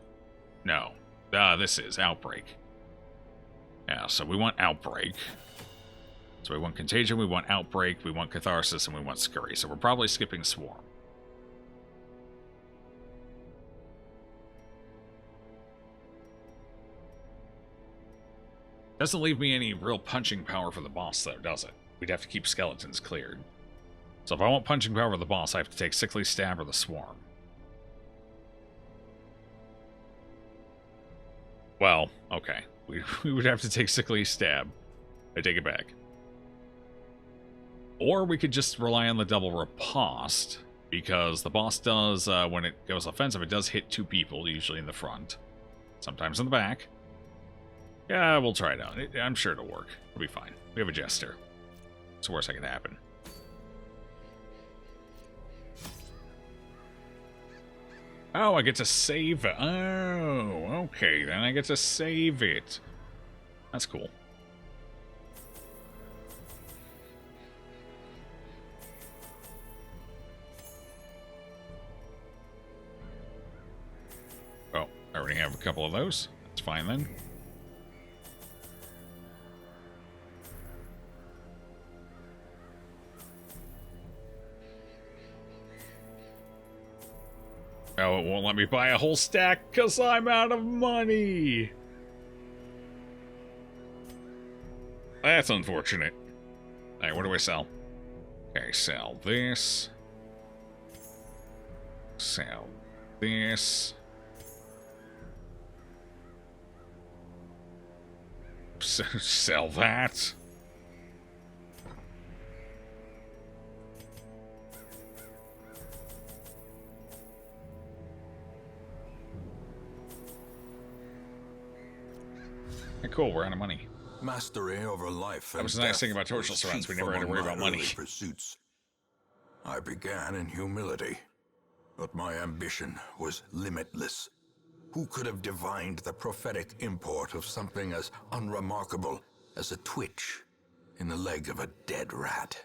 No. This is Outbreak. Yeah, so we want Outbreak. So we want Contagion, we want Outbreak, we want Catharsis, and we want Scurry. So we're probably skipping Swarm. Doesn't leave me any real punching power for the boss, though, does it? We'd have to keep skeletons cleared. So if I want punching power for the boss, I have to take Sickly Stab or the Swarm. Well, okay. We would have to take Sickly Stab. I take it back. Or we could just rely on the double riposte, because the boss does, when it goes offensive, it does hit 2 people, usually in the front. Sometimes in the back. Yeah, we'll try it out. I'm sure it'll work. It'll be fine. We have a Jester. It's the worst that can happen. Oh, I get to save it. Oh, okay, then I get to save it. That's cool. Oh, I already have a couple of those. That's fine then. Oh, it won't let me buy a whole stack because I'm out of money. That's unfortunate. Alright, what do I sell? Okay, sell this. Sell this. Sell that. Hey, cool, we're out of money. Mastery over life. That was the nice thing about torsional surrounds. We never had to worry about money. Pursuits. I began in humility, but my ambition was limitless. Who could have divined the prophetic import of something as unremarkable as a twitch in the leg of a dead rat?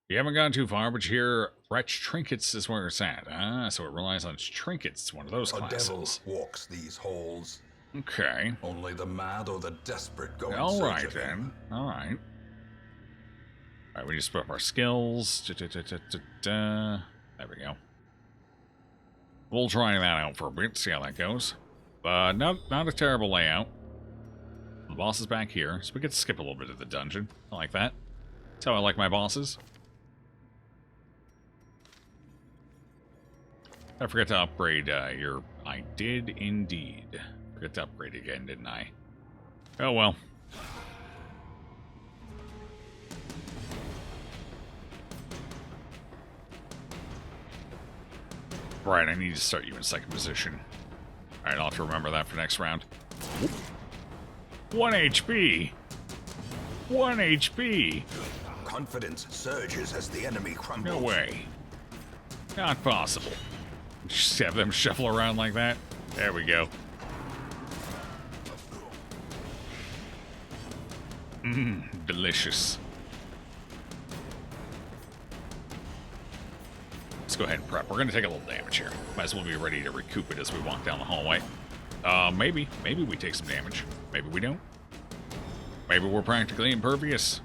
You haven't gone too far, but here, wretch trinkets is where it's at. Ah, so it relies on its trinkets, one of those classes. A devil walks these halls. Okay. Only the mad or the desperate go in All search right, of him. then. All right. All right, we just put up our skills. There we go. We'll try that out for a bit, see how that goes. Not a terrible layout. The boss is back here, so we get to skip a little bit of the dungeon. I like that. That's how I like my bosses. I forgot to upgrade your... I did indeed. Forgot to upgrade again, didn't I? Oh well. Right, I need to start you in second position. Alright, I'll have to remember that for next round. 1 HP! 1 HP! Confidence surges as the enemy crumbles. No way. Not possible. Just have them shuffle around like that. There we go. Delicious. Let's go ahead and prep. We're going to take a little damage here. Might as well be ready to recoup it as we walk down the hallway. Maybe we take some damage. Maybe we don't. Maybe we're practically impervious.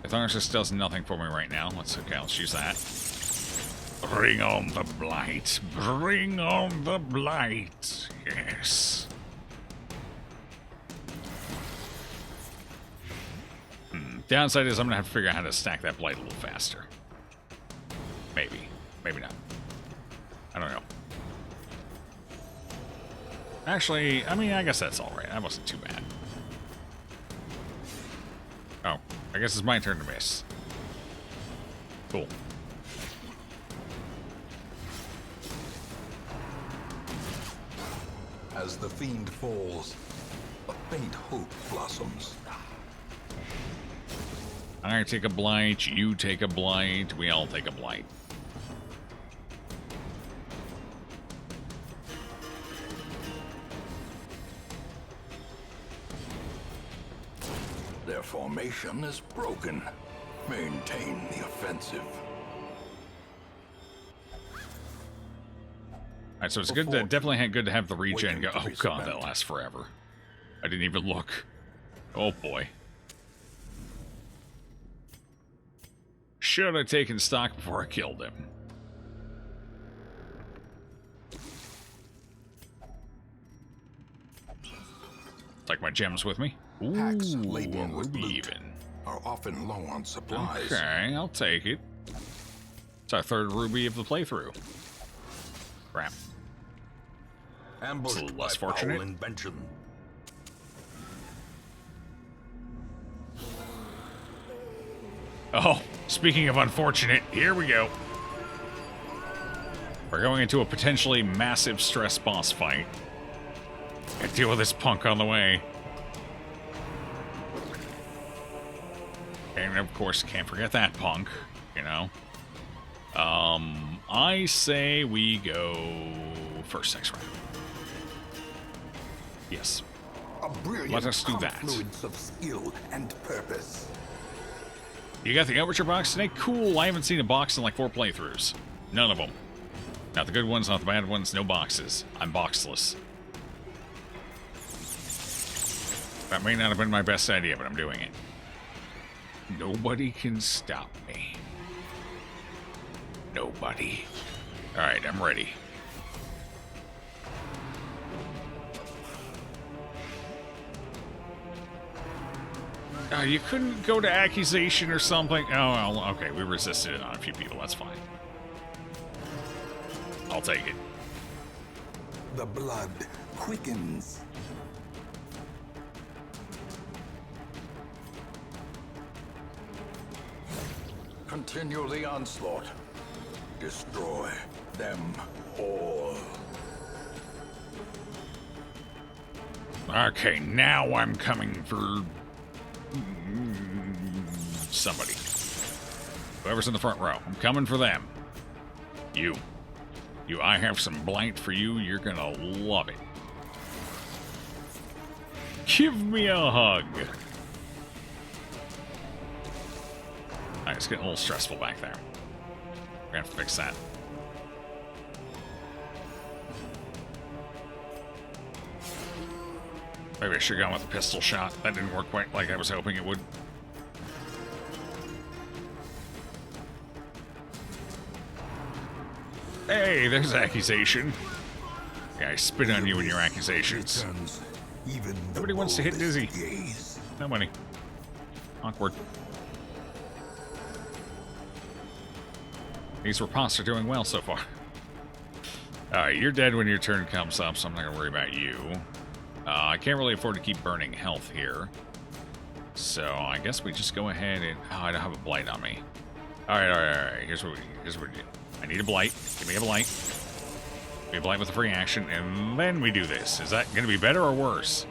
Catharsis does nothing for me right now. Let's use that. Bring on the blight. Bring on the blight. Yes. Downside is I'm going to have to figure out how to stack that blight a little faster. Maybe. Maybe not. I don't know. Actually, I mean, I guess that's alright. That wasn't too bad. Oh, I guess it's my turn to miss. Cool. As the fiend falls, a faint hope blossoms. I take a blight, you take a blight, we all take a blight. Their formation is broken. Maintain the offensive. Alright, so it's good to, definitely good to have the regen go. Oh god, that lasts forever. I didn't even look. Oh boy. Should have taken stock before I killed him. Take my gems with me. Ooh, Packs laden with ruby loot even. are often low on supplies. Okay, I'll take it. It's our third ruby of the playthrough. Crap. Ambushed less by fortunate. foul invention. Oh, speaking of unfortunate, here we go. We're going into a potentially massive stress boss fight. Gotta deal with this punk on the way. And of course, can't forget that punk, you know. I say we go first next round. Yes. A brilliant Let us do that. confluence of skill and purpose. You got the Overture box today? Cool, I haven't seen a box in like 4 playthroughs. None of them. Not the good ones, not the bad ones, no boxes. I'm boxless. That may not have been my best idea, but I'm doing it. Nobody can stop me. nobody. Alright, I'm ready. You couldn't go to accusation or something? Oh, well, okay, we resisted it on a few people, that's fine. I'll take it. The blood quickens. Continue the onslaught. Destroy them all. Okay, now I'm coming for somebody. Whoever's in the front row. I'm coming for them. You, I have some blight for you. You're gonna love it. Give me a hug. Alright, it's getting a little stressful back there. We're gonna have to fix that. Maybe I should have gone with a pistol shot. That didn't work quite like I was hoping it would. Hey, there's accusation. Yeah, I spit on you and your accusations. Nobody wants to hit Dizzy. Nobody. Awkward. These riposts are doing well so far. Alright, you're dead when your turn comes up, so I'm not going to worry about you. I can't really afford to keep burning health here. So I guess we just go ahead and... Oh, I don't have a blight on me. Alright. Here's what we do. I need a blight. Give me a blight. Give me a blight with a free action, and then we do this. Is that going to be better or worse?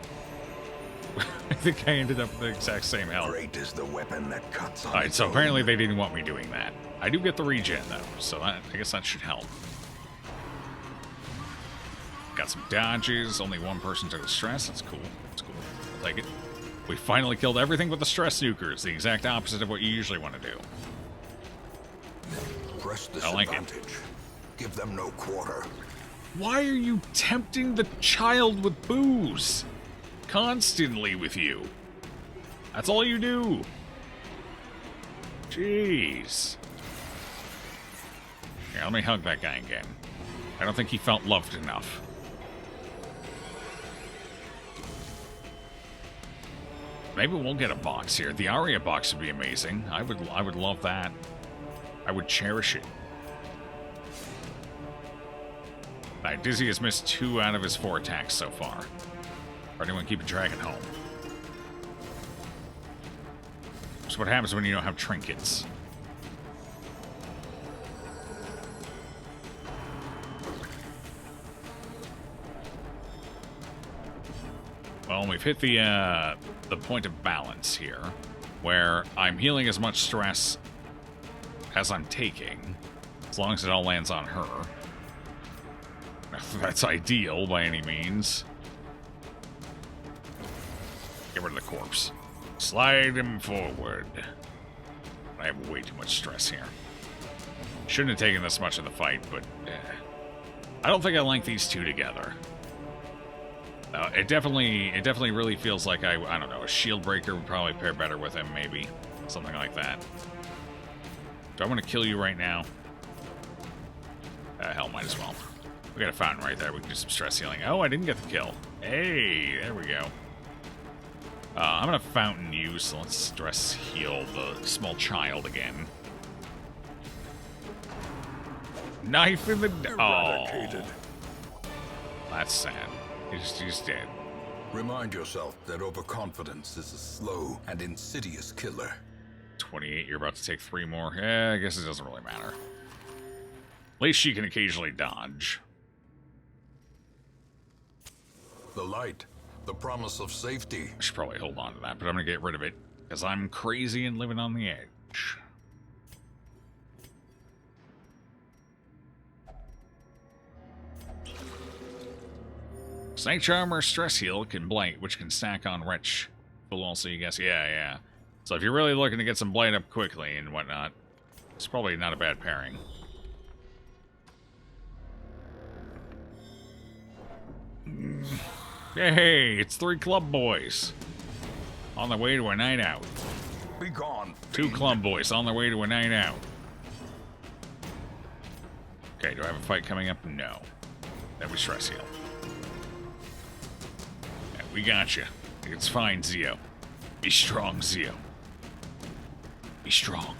I think I ended up with the exact same health. Great is the weapon that cuts on. Alright, so apparently they didn't want me doing that. I do get the regen, though, so I guess that should help. Got some dodges. Only one person took the stress. That's cool. That's cool. I'll take it. We finally killed everything with the stress nukers. The exact opposite of what you usually want to do. Press this I like advantage. Give them no quarter. Why are you tempting the child with booze? Constantly with you. That's all you do. Jeez. Here, let me hug that guy again. I don't think he felt loved enough. Maybe we'll get a box here. The Aria box would be amazing. I would love that. I would cherish it. Alright, Dizzy has missed 2 out of his 4 attacks so far. Or anyone keep a dragon home. That's what happens when you don't have trinkets. Well, we've hit the point of balance here, where I'm healing as much stress as I'm taking, as long as it all lands on her. That's ideal by any means. Get rid of the corpse. Slide him forward. I have way too much stress here. Shouldn't have taken this much of the fight, but I don't think I like these two together. It definitely really feels like I don't know, a shield breaker would probably pair better with him, maybe. Something like that. Do I want to kill you right now? Hell, might as well. We got a fountain right there. We can do some stress healing. Oh, I didn't get the kill. Hey, there we go. I'm going to fountain you, so let's stress heal the small child again. Knife in the... Oh. That's sad. He's dead. Remind yourself that overconfidence is a slow and insidious killer. 28, you're about to take 3 more. Yeah, I guess it doesn't really matter. At least she can occasionally dodge. The light, the promise of safety. I should probably hold on to that, but I'm going to get rid of it, because I'm crazy and living on the edge. Snake Charmer Stress Heal can blight, which can stack on Wretch. Will also, you guess, yeah. So if you're really looking to get some blight up quickly and whatnot, it's probably not a bad pairing. Hey, it's 3 club boys on their way to a night out. Be gone. 2 club boys on their way to a night out. Okay, do I have a fight coming up? No. Then we stress heal. Yeah, we got you. It's fine, Zio. Be strong, Zio. Be strong.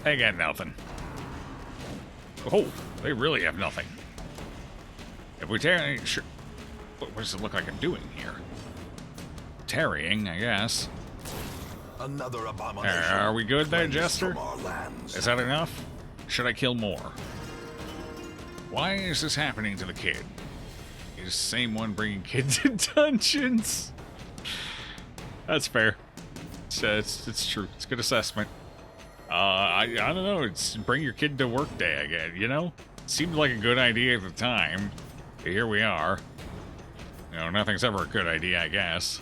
They got nothing. Oh, they really have nothing. If we tarry, sure. What does it look like I'm doing here? Tarrying, I guess. Another abomination. Are we good there, cleansed Jester? from our lands. Is that enough? Should I kill more? Why is this happening to the kid? He's the same one bringing kids in dungeons. That's fair. It's true. It's a good assessment. I don't know. It's bring your kid to work day again. You know, seemed like a good idea at the time. But here we are. You know, nothing's ever a good idea, I guess.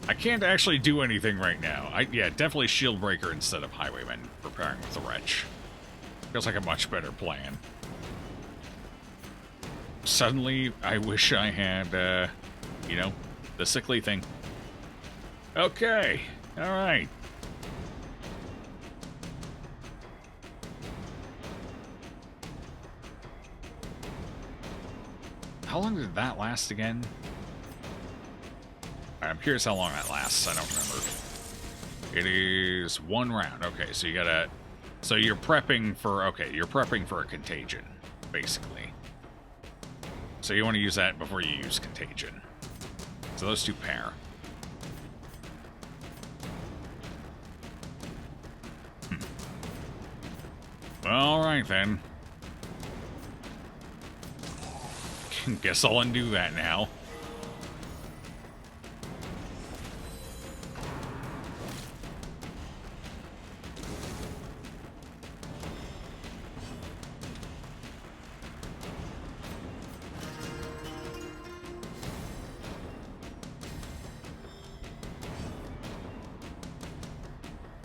I can't actually do anything right now. Yeah, definitely shield breaker instead of highwayman. Preparing with the wretch. Feels like a much better plan. Suddenly, I wish I had, you know, the sickly thing. Okay, all right. How long did that last again? I'm curious how long that lasts. I don't remember. It is 1 round. Okay, so you gotta... So you're prepping for... Okay, you're prepping for a contagion, basically. So you want to use that before you use contagion. So those two pair. Alright then. Guess I'll undo that now.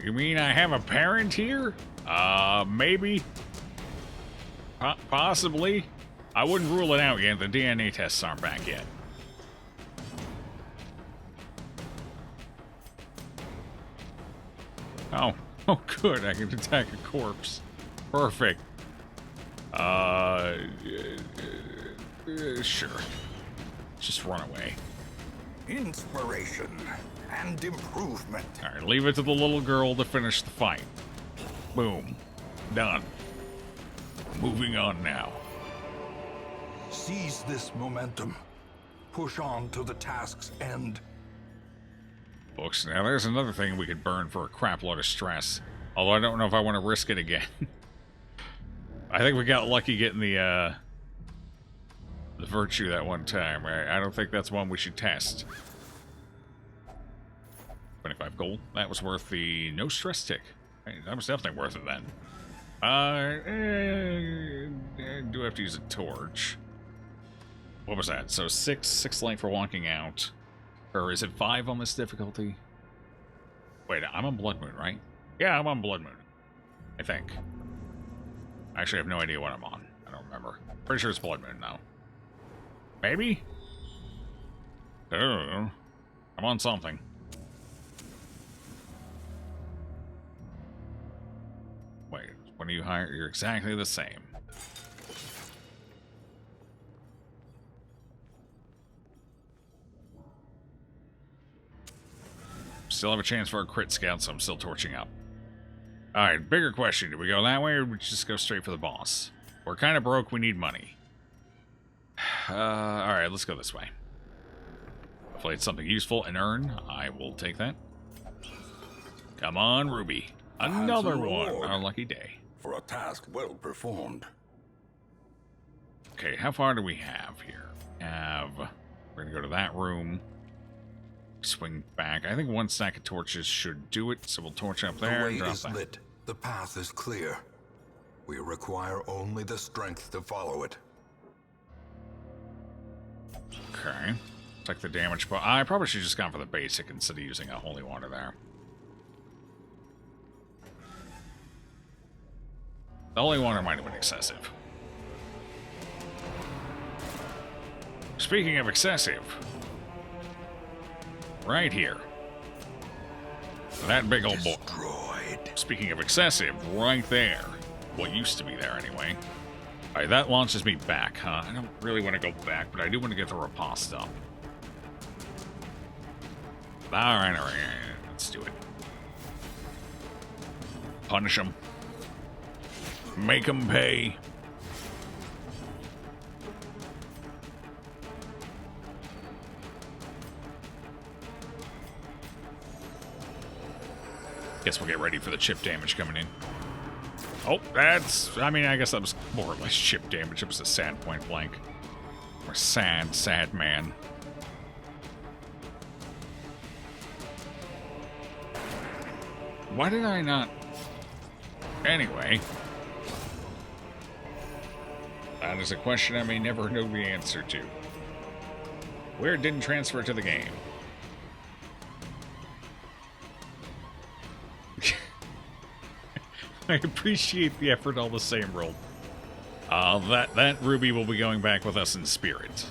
You mean I have a parent here? Maybe. Possibly. I wouldn't rule it out yet. The DNA tests aren't back yet. Oh, good. I can attack a corpse. Perfect. Sure. Just run away. Inspiration and improvement. All right, leave it to the little girl to finish the fight. Boom. Done. Moving on now. Seize this momentum. Push on to the task's end. Books. Now, there's another thing we could burn for a crap load of stress. Although I don't know if I want to risk it again. I think we got lucky getting the virtue that one time. I don't think that's one we should test. 25 gold. That was worth the no stress tick. Hey, that was definitely worth it then. I do have to use a torch. What was that? So 6 light for walking out. Or is it 5 on this difficulty? Wait, I'm on Blood Moon, right? Yeah, I'm on Blood Moon. I think. I actually have no idea what I'm on. I don't remember. Pretty sure it's Blood Moon now. Maybe? I don't know. I'm on something. Wait, when are you higher? You're exactly the same. Still have a chance for a crit scout, so I'm still torching up. Alright, bigger question. Do we go that way, or do we just go straight for the boss? We're kind of broke, we need money. Alright, let's go this way. Hopefully it's something useful and earn. I will take that. Come on, Ruby. Another one. Our lucky day. For a task well performed. Okay, how far do we have here? We're gonna go to that room. Swing back. I think 1 stack of torches should do it, so we'll torch up there. The way and is drop that. lit. The path is clear. We require only the strength to follow it. Okay. Take the damage, but I probably should have just gone for the basic instead of using a holy water there. The holy water might have been excessive. Speaking of excessive, right here. That big old boy. Destroyed. Speaking of excessive, right there. What used to be there, anyway. Alright, that launches me back, huh? I don't really want to go back, but I do want to get the riposte up. Alright, let's do it. Punish them. Make them pay. Guess we'll get ready for the chip damage coming in. Oh, that's... I mean, I guess that was more or less chip damage. It was a sad point blank. Or sad man. Why did I not... Anyway. That is a question I may never know the answer to. Where it didn't transfer to the game? I appreciate the effort all the same, Roll. That ruby will be going back with us in spirit.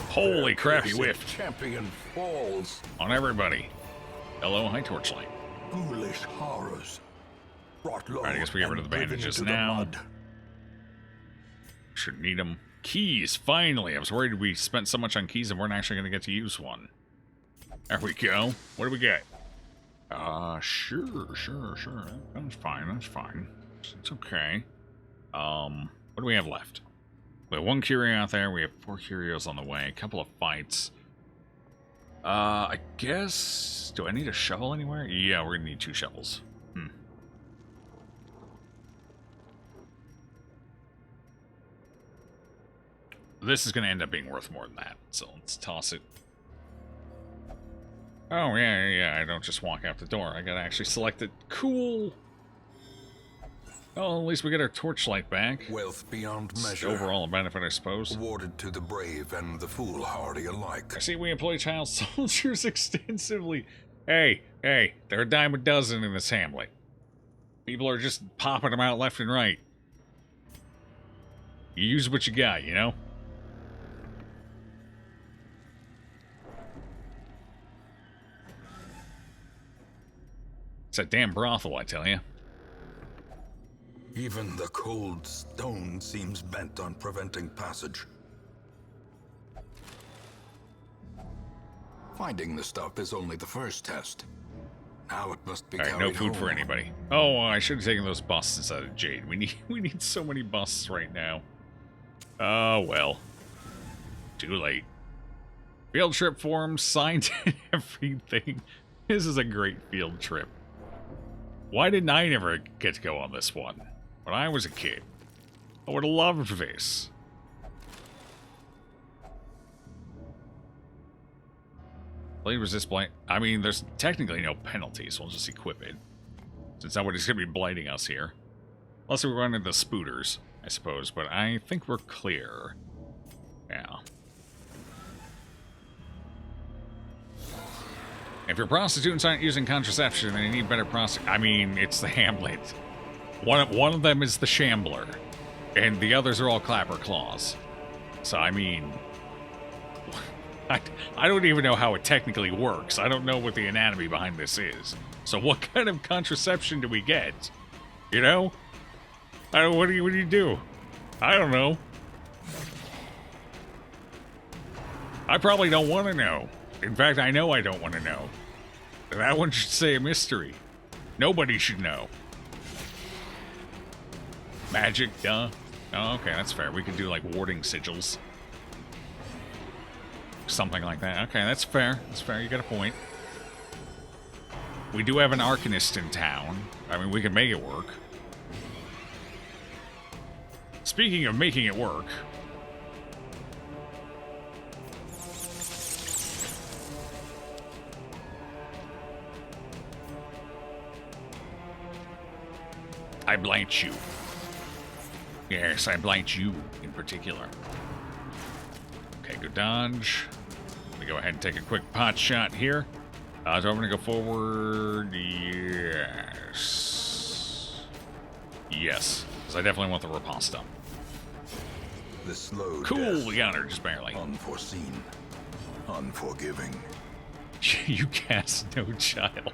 Holy crap, he whiffed. Champion falls. On everybody. Hello, hi, Torchlight. Ghoulish horrors. Alright, I guess we get rid of the bandages now. Should need them. Keys, finally. I was worried we spent so much on keys and weren't actually going to get to use one. There we go. What do we get? Sure. That's fine. It's okay. What do we have left? We have one Curio out there. We have 4 Curios on the way. A couple of fights. I guess... Do I need a shovel anywhere? Yeah, we're going to need 2 shovels. This is going to end up being worth more than that, so let's toss it. Oh, yeah, I don't just walk out the door. I gotta actually select it. Cool! Oh, at least we get our torchlight back. Wealth beyond measure. Overall a benefit, I suppose. Awarded to the brave and the foolhardy alike. I see we employ child soldiers extensively. Hey, they're a dime a dozen in this hamlet. People are just popping them out left and right. You use what you got, you know? It's a damn brothel, I tell you. Even the cold stone seems bent on preventing passage. Finding the stuff is only the first test. Now it must be Alright, no food for anybody. Oh, I should have taken those busts instead of jade. We need so many busts right now. Oh, well. Too late. Field trip forms, signed and everything. This is a great field trip. Why didn't I never get to go on this one? When I was a kid. I would have loved this. Blade resist blight. I mean, there's technically no penalty, so we'll just equip it. Since nobody's going to be blighting us here. Unless we run into spooters, I suppose. But I think we're clear. Yeah. If your prostitutes aren't using contraception, then you need better I mean, it's the hamlet. One of them is the shambler. And the others are all clapper claws. So, I mean... I don't even know how it technically works. I don't know what the anatomy behind this is. So what kind of contraception do we get? You know? What do you do? I don't know. I probably don't want to know. In fact, I know I don't want to know. That one should say a mystery. Nobody should know. Magic, duh. Oh, okay, that's fair. We could do, like, warding sigils. Something like that. Okay, that's fair. That's fair. You got a point. We do have an Arcanist in town. I mean, we can make it work. Speaking of making it work... I blight you. Yes, I blight you in particular. Okay, good dodge. Let me go ahead and take a quick pot shot here. So I'm going to go forward. Yes. Yes, because I definitely want the riposta. The slow Cool, death, we got her, just barely. unforeseen, unforgiving. You cast no child.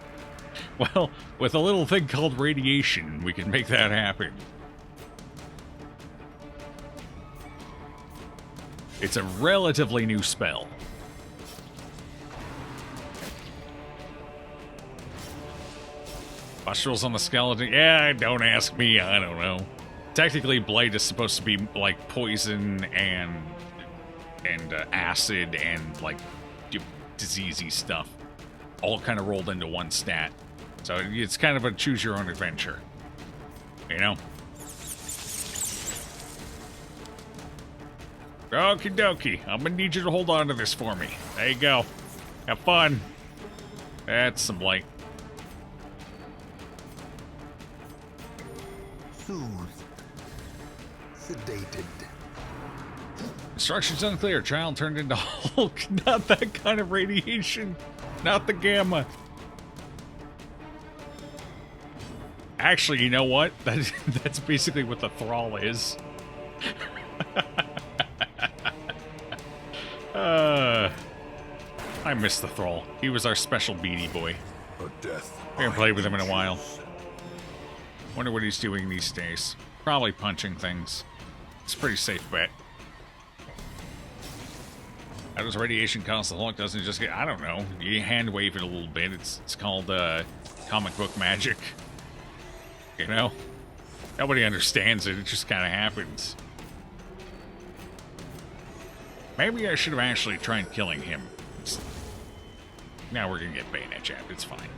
Well, with a little thing called radiation, we can make that happen. It's a relatively new spell. Pustules on the skeleton? Yeah, don't ask me, I don't know. Technically, blight is supposed to be like poison and acid and like diseasey stuff, all kind of rolled into one stat. So it's kind of a choose your own adventure, you know. Okie dokie, I'm gonna need you to hold on to this for me. There you go. Have fun. That's some blight. Soothed. Sedated. Instructions unclear. Child turned into Hulk. Not that kind of radiation. Not the gamma. Actually, you know what? That's basically what the thrall is. I miss the thrall. He was our special beanie boy. A death. I haven't played with him in a while. Wonder what he's doing these days. Probably punching things. It's a pretty safe bet. How does radiation cause the Hulk? Doesn't it just get... I don't know. You hand wave it a little bit. It's called comic book magic. You know? Nobody understands it. It just kind of happens. Maybe I should have actually tried killing him. Now we're gonna get bayonet jabbed. It's fine.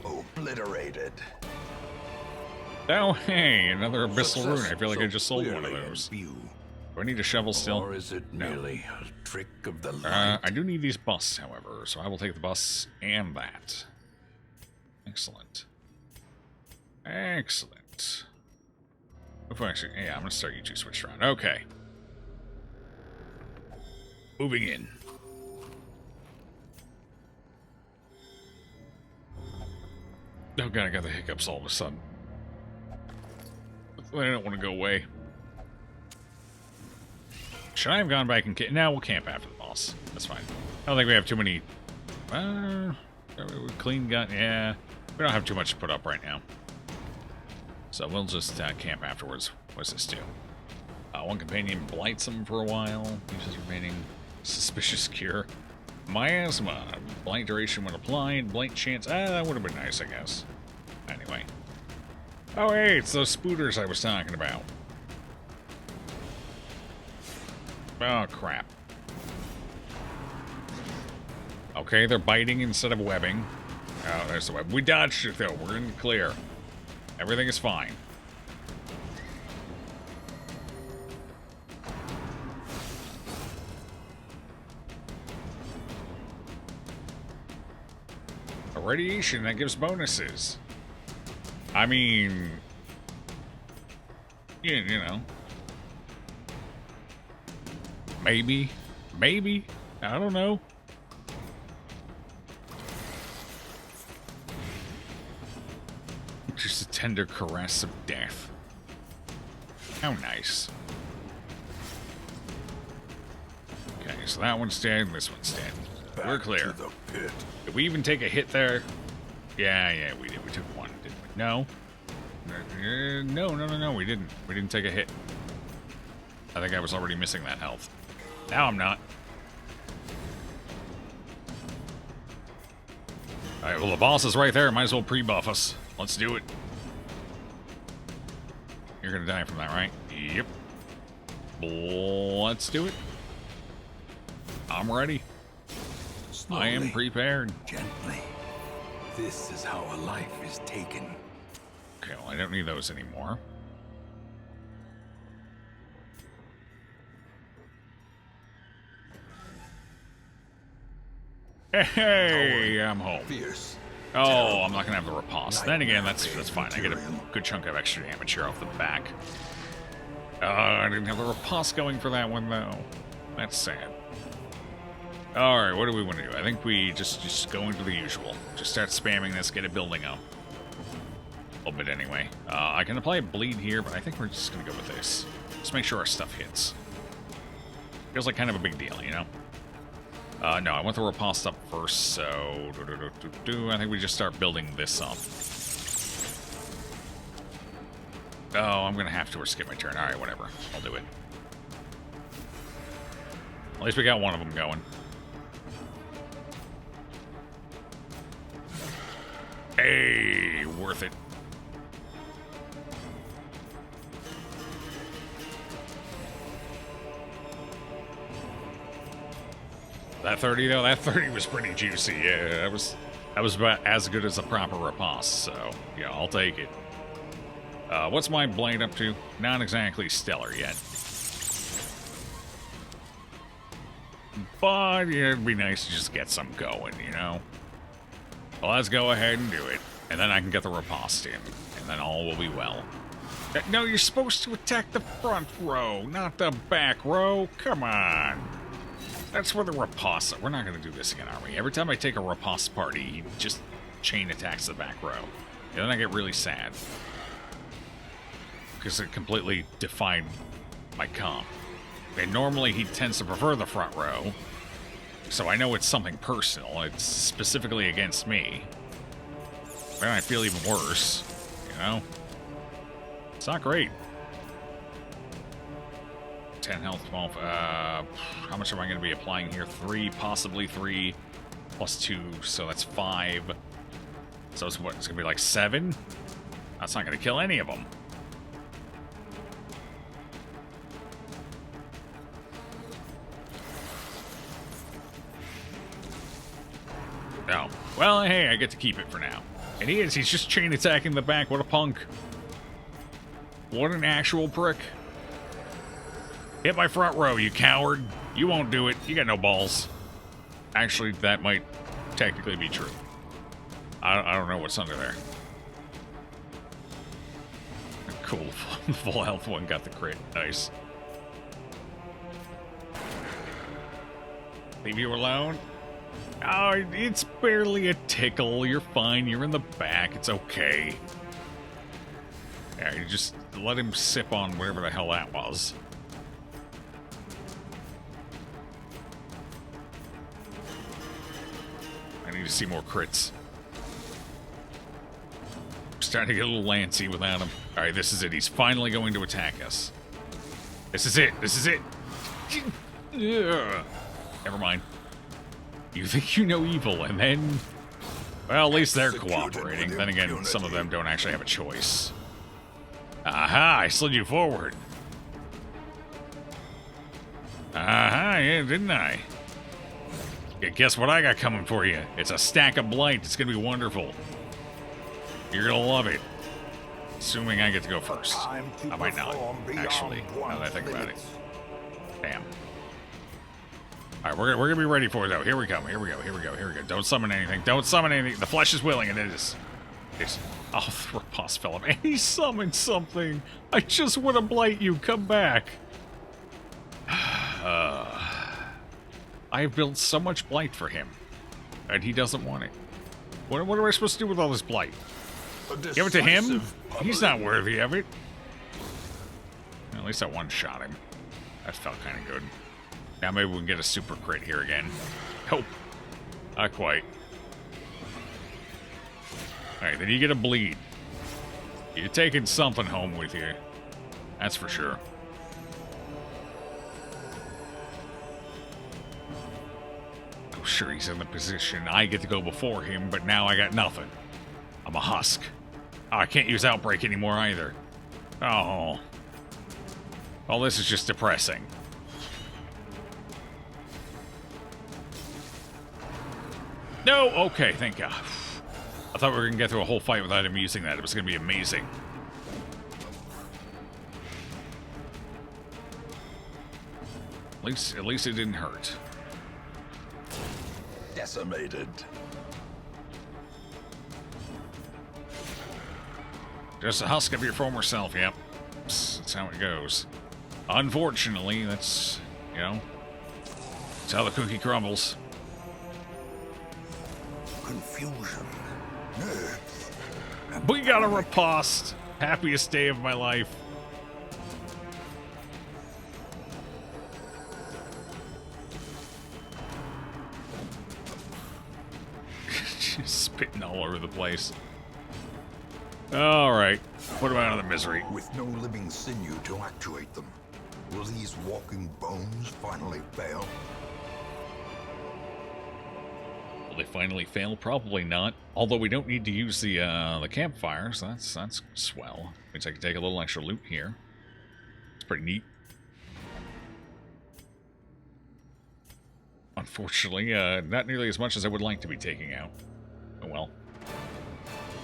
Obliterated. Oh, hey, another abyssal rune. I feel like I just sold one of those. Do I need a shovel still? Or is it merely a trick of the light? I do need these busts, however, so I will take the bus and that. Excellent. Excellent. Oh, actually, yeah, I'm gonna start you two switched around. Okay. Moving in. Oh god, I got the hiccups all of a sudden. I don't want to go away. Should I have gone back and camp? No, we'll camp after the boss. That's fine. I don't think we have too many... clean gun. Yeah. We don't have too much to put up right now. So we'll just camp afterwards. What's this do? One companion blights him for a while. Uses remaining suspicious cure. Miasma. Blight duration when applied. Blight chance. That would have been nice, I guess. Anyway. Oh, hey, it's those spooters I was talking about. Oh, crap. Okay, they're biting instead of webbing. Oh, there's the web. We dodged it, though. We're in the clear. Everything is fine. A radiation that gives bonuses. I mean... you know. Maybe. Maybe. I don't know. Just a tender caress of death. How nice. Okay, so that one's dead, and this one's dead. We're clear. To the pit. Did we even take a hit there? Yeah, we did. We took one, didn't we? No. No, we didn't. We didn't take a hit. I think I was already missing that health. Now I'm not. Alright, well, the boss is right there. Might as well pre-buff us. Let's do it. You're gonna die from that, right? Yep. Let's do it. I'm ready. Slowly, I am prepared. Gently. This is how a life is taken. Okay, well, I don't need those anymore. Hey, I'm home. Fierce. Oh, I'm not gonna have the riposte. Then again, that's fine. I get a good chunk of extra damage here off the back. I didn't have the riposte going for that one, though. That's sad. Alright, what do we want to do? I think we just go into the usual. Just start spamming this, get it building up. A little bit anyway. I can apply a bleed here, but I think we're just going to go with this. Just make sure our stuff hits. Feels like kind of a big deal, you know? No, I want the riposte up first, so... I think we just start building this up. Oh, I'm going to have to or skip my turn. Alright, whatever. I'll do it. At least we got one of them going. Hey, worth it. That 30 though, that 30 was pretty juicy. Yeah, that was about as good as a proper riposte. So yeah, I'll take it. What's my blight up to? Not exactly stellar yet. But yeah, it'd be nice to just get some going, you know? Well, let's go ahead and do it. And then I can get the riposte in. And then all will be well. No, you're supposed to attack the front row, not the back row. Come on. That's where the riposte... We're not going to do this again, are we? Every time I take a riposte party, he just chain attacks the back row. And then I get really sad. Because it completely defied my comp. And normally he tends to prefer the front row. So I know it's something personal. It's specifically against me. Then I feel even worse. You know? It's not great. 10 health, 12. How much am I going to be applying here? 3, possibly 3. Plus 2, so that's 5. So it's what? It's going to be like 7? That's not going to kill any of them. No. Well, hey, I get to keep it for now. And he's just chain attacking the back. What a punk. What an actual prick. Hit my front row, you coward. You won't do it. You got no balls. Actually, that might technically be true. I don't know what's under there. Cool. The full health one got the crit. Nice. Leave you alone? Oh, it's barely a tickle. You're fine. You're in the back. It's okay. Yeah, you just let him sip on whatever the hell that was. I need to see more crits. I'm starting to get a little lancy without him. Alright, this is it. He's finally going to attack us. This is it. This is it. Never mind. You think you know evil, and then... Well, at least they're cooperating. Then again, some of them don't actually have a choice. Aha! I slid you forward. Aha! Yeah, didn't I? Yeah, guess what I got coming for you? It's a stack of blight. It's gonna be wonderful. You're gonna love it. Assuming I get to go first. I might not, actually, now that I think about it. Damn. Alright, we're gonna be ready for it, though. Here we go, here we go, here we go, here we go. Don't summon anything. Don't summon anything. The flesh is willing, and it is. Oh, the riposte fell up. And he summoned something. I just want to blight you. Come back. I have built so much blight for him, and he doesn't want it. What am I supposed to do with all this blight? Give it to him? He's not worthy of it. At least I one-shot him. That felt kind of good. Now maybe we can get a super crit here again. Nope. Not quite. Alright, then you get a bleed. You're taking something home with you. That's for sure. Oh, sure, he's in the position. I get to go before him, but now I got nothing. I'm a husk. Oh, I can't use Outbreak anymore either. Oh. Well, this is just depressing. No! Okay, thank God. I thought we were going to get through a whole fight without him using that. It was going to be amazing. At least it didn't hurt. Decimated. Just a husk of your former self, yep. That's how it goes. Unfortunately, that's, you know, that's how the cookie crumbles. Confusion. We got a riposte. Happiest day of my life. Just spitting all over the place. Alright, put them out of the misery. With no living sinew to actuate them, will these walking bones finally fail? Will they finally fail? Probably not. Although we don't need to use the campfire, so that's swell. Means I can take a little extra loot here. It's pretty neat. Unfortunately, not nearly as much as I would like to be taking out. Oh well.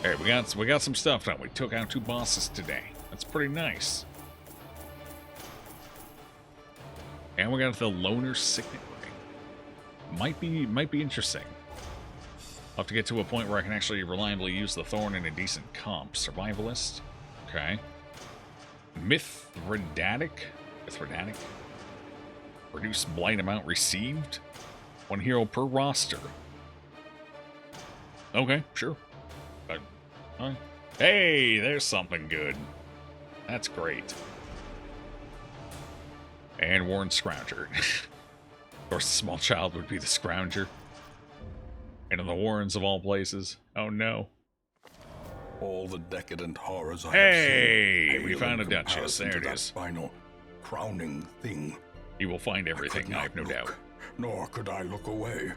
Alright, we got some stuff done. We took out 2 bosses today. That's pretty nice. And we got the Loner Signet Ring. Might be interesting. I'll have to get to a point where I can actually reliably use the Thorn in a decent comp. Survivalist. Okay. Mithridatic. Reduce blight amount received. 1 hero per roster. Okay, sure. But, hey, there's something good. That's great. And Warren Scrounger. Of course, the small child would be the Scrounger. And in the Warrens of all places. Oh no. All the decadent horrors I hey, have seen. We found a in Duchess. There comparison it to is. that final, crowning thing. You will find everything, I have no doubt. Nor could I look away.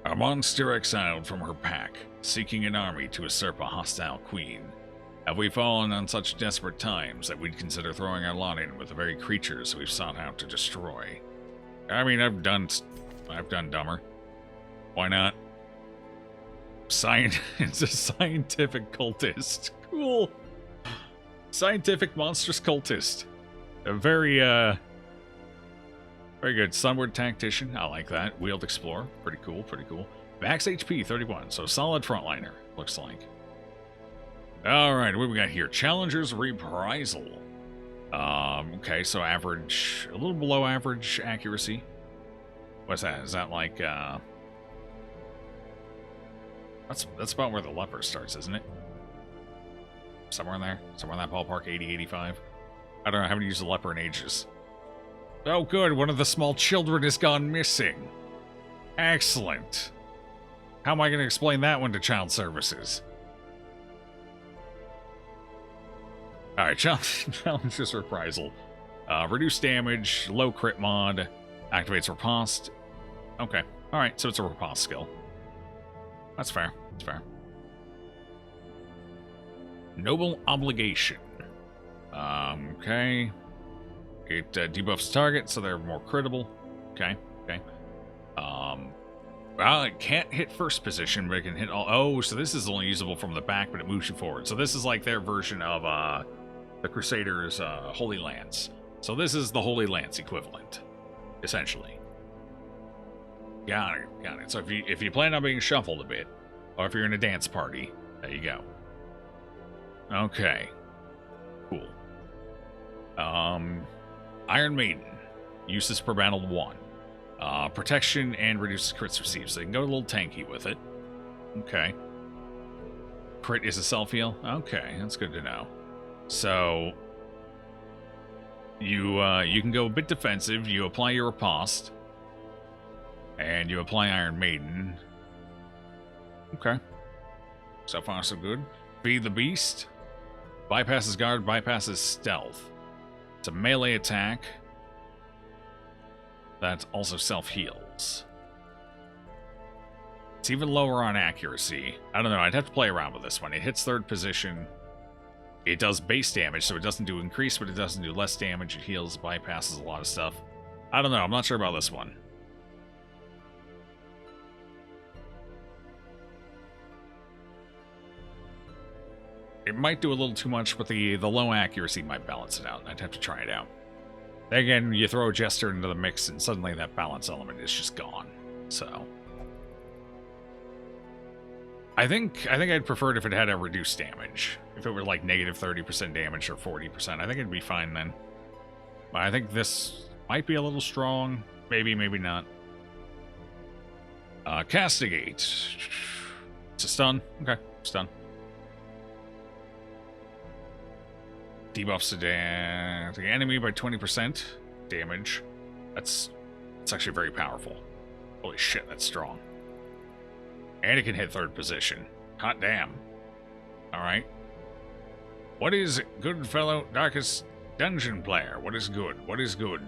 A monster exiled from her pack, seeking an army to usurp a hostile queen. Have we fallen on such desperate times that we'd consider throwing our lot in with the very creatures we've sought out to destroy? I mean, I've done dumber. Why not? It's a scientific cultist. Cool. Scientific monstrous cultist. A very good. Sunward Tactician. I like that. Wheeled Explorer. Pretty cool, pretty cool. Max HP 31, so solid frontliner, looks like. Alright, what we got here? Challenger's Reprisal. Okay, so average, a little below average accuracy. What's that? Is that like, That's about where the leper starts, isn't it? Somewhere in there? Somewhere in that ballpark, 80, 85? I don't know, I haven't used the leper in ages. Oh good, one of the small children has gone missing. Excellent. How am I going to explain that one to child services? Alright, Challenger's Reprisal. Reduce damage, low crit mod, activates Riposte. Okay, alright, so it's a Riposte skill. That's fair, that's fair. Noble Obligation. Okay. It debuffs target, so they're more critable. Okay, okay. Well, it can't hit first position, but it can hit all... Oh, so this is only usable from the back, but it moves you forward. So this is like their version of the Crusaders' Holy Lance. So this is the Holy Lance equivalent, essentially. Got it, got it. So if you plan on being shuffled a bit, or if you're in a dance party, there you go. Okay. Cool. Iron Maiden. Uses per battle 1. Protection and reduces crits received, so you can go a little tanky with it. Okay. Crit is a self-heal? Okay, that's good to know. So, you can go a bit defensive, you apply your Riposte, and you apply Iron Maiden. Okay. So far, so good. Feed the Beast. Bypasses guard, bypasses stealth. It's a melee attack that also self-heals. It's even lower on accuracy. I don't know, I'd have to play around with this one. It hits third position. It does base damage, so it doesn't do increase, but it doesn't do less damage. It heals, bypasses a lot of stuff. I don't know, I'm not sure about this one. It might do a little too much, but the low accuracy might balance it out. I'd have to try it out. Then again, you throw a Jester into the mix, and suddenly that balance element is just gone. So, I think I'd prefer it if it had a reduced damage. If it were like negative 30% damage or 40%, I think it'd be fine then. But I think this might be a little strong. Maybe, maybe not. Castigate. It's a stun. Okay, stun. Debuffs the enemy by 20% damage. That's actually very powerful. Holy shit, that's strong. And it can hit third position. Hot damn. Alright. What is good, fellow Darkest Dungeon player? What is good? What is good?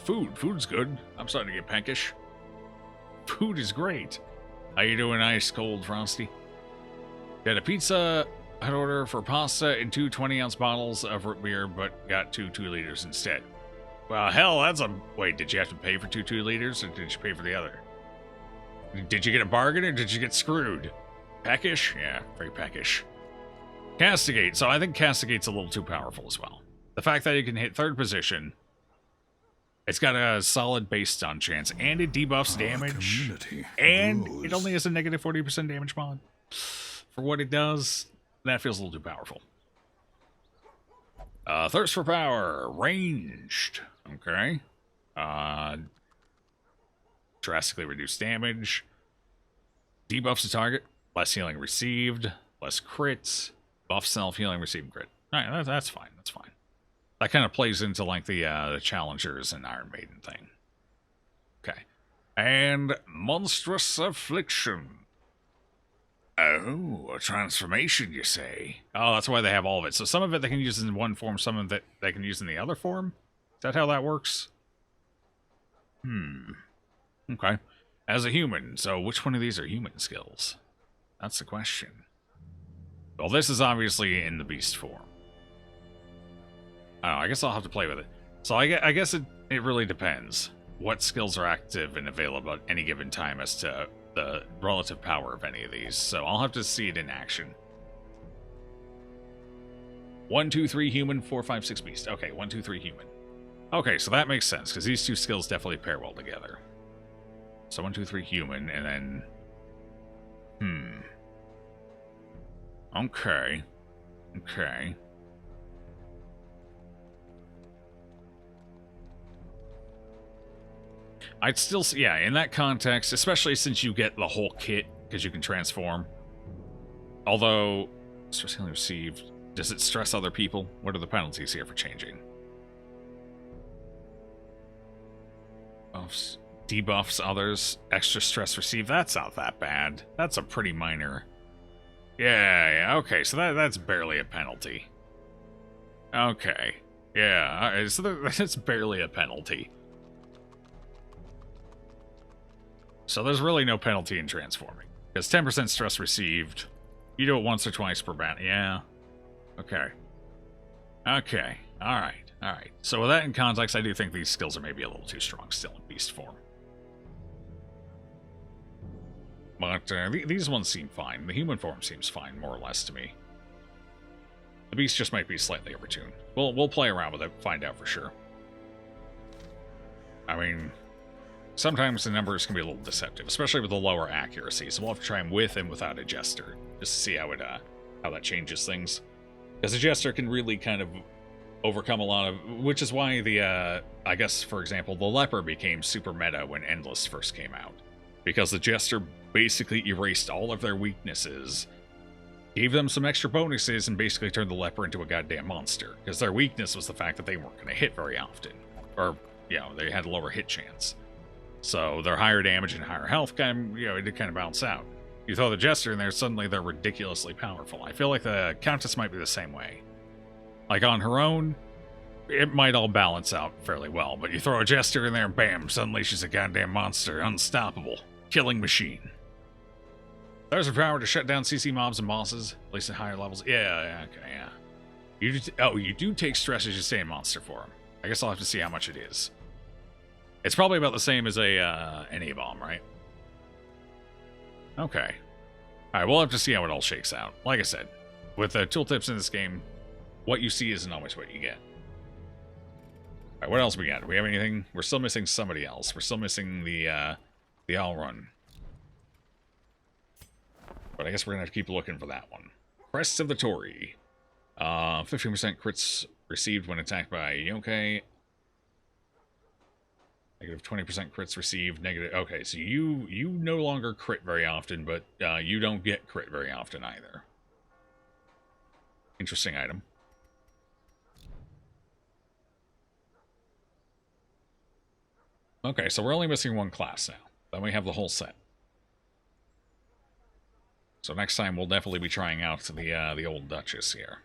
Food. Food's good. I'm starting to get peckish. Food is great. How you doing, Ice Cold Frosty? Got a pizza Hut order for pasta in 2 20-ounce bottles of root beer, but got 2 2-liters instead. Well, hell, that's a... Wait, did you have to pay for 2 2-liters, or did you pay for the other? Did you get a bargain, or did you get screwed? Peckish? Yeah, very peckish. Castigate. So I think Castigate's a little too powerful as well. The fact that it can hit third position, it's got a solid base stun chance, and it debuffs damage, and grows. it only has a negative 40% damage mod. For what it does, that feels a little too powerful. Thirst for power, ranged. Okay. Drastically reduced damage. Debuffs the target, less healing received, less crits, buff self-healing received crit. Alright, that's fine, that's fine. That kind of plays into like the Challengers and Iron Maiden thing. Okay. And Monstrous Affliction. Oh, a transformation, you say? Oh, that's why they have all of it. So some of it they can use in one form, some of it they can use in the other form? Is that how that works? Okay. As a human, so which one of these are human skills? That's the question. Well, this is obviously in the beast form. I don't know, I guess I'll have to play with it. So I guess it really depends what skills are active and available at any given time as to the relative power of any of these. So I'll have to see it in action. 1, 2, 3 human, 4, 5, 6 beast. Okay, 1, 2, 3 human. Okay, so that makes sense, because these two skills definitely pair well together. So 1, 2, 3 human, and then... Okay. Okay. I'd still... Yeah, in that context, especially since you get the whole kit, because you can transform. Although, stress healing received... Does it stress other people? What are the penalties here for changing? Buffs, debuffs others, extra stress received. That's not that bad. That's a pretty minor... Yeah, okay, so that's barely a penalty. Okay. Yeah, so that's barely a penalty. So there's really no penalty in transforming. Because 10% stress received. You do it once or twice per battle. Yeah. Okay. Okay. Alright. Alright. So with that in context, I do think these skills are maybe a little too strong still in beast form. But these ones seem fine. The human form seems fine, more or less, to me. The beast just might be slightly overtuned. We'll play around with it, find out for sure. I mean, sometimes the numbers can be a little deceptive, especially with the lower accuracy. So we'll have to try them with and without a jester, just to see how that changes things. Because a jester can really kind of overcome a lot of... Which is why the, I guess, for example, the leper became super meta when Endless first came out. Because the jester basically erased all of their weaknesses, gave them some extra bonuses, and basically turned the leper into a goddamn monster. Because their weakness was the fact that they weren't going to hit very often. Or, you know, they had a lower hit chance. So their higher damage and higher health kind of, you know, it did kind of balance out. You throw the jester in there, suddenly they're ridiculously powerful. I feel like the countess might be the same way. Like on her own, it might all balance out fairly well, but you throw a jester in there and bam, suddenly she's a goddamn monster, unstoppable, killing machine. There's her power to shut down CC mobs and bosses, at least at higher levels. Yeah, okay, yeah. You do take stress as you stay in monster form. I guess I'll have to see how much it is. It's probably about the same as an A-bomb, right? Okay. Alright, we'll have to see how it all shakes out. Like I said, with the tooltips in this game, what you see isn't always what you get. Alright, what else we got? Do we have anything? We're still missing somebody else. We're still missing the All Run. But I guess we're gonna have to keep looking for that one. Crest of the Torii. 15% crits received when attacked by yokai Negative 20% crits received. Negative. Okay, so you no longer crit very often, but you don't get crit very often either. Interesting item. Okay, so we're only missing one class now. Then we have the whole set. So next time we'll definitely be trying out the old Duchess here.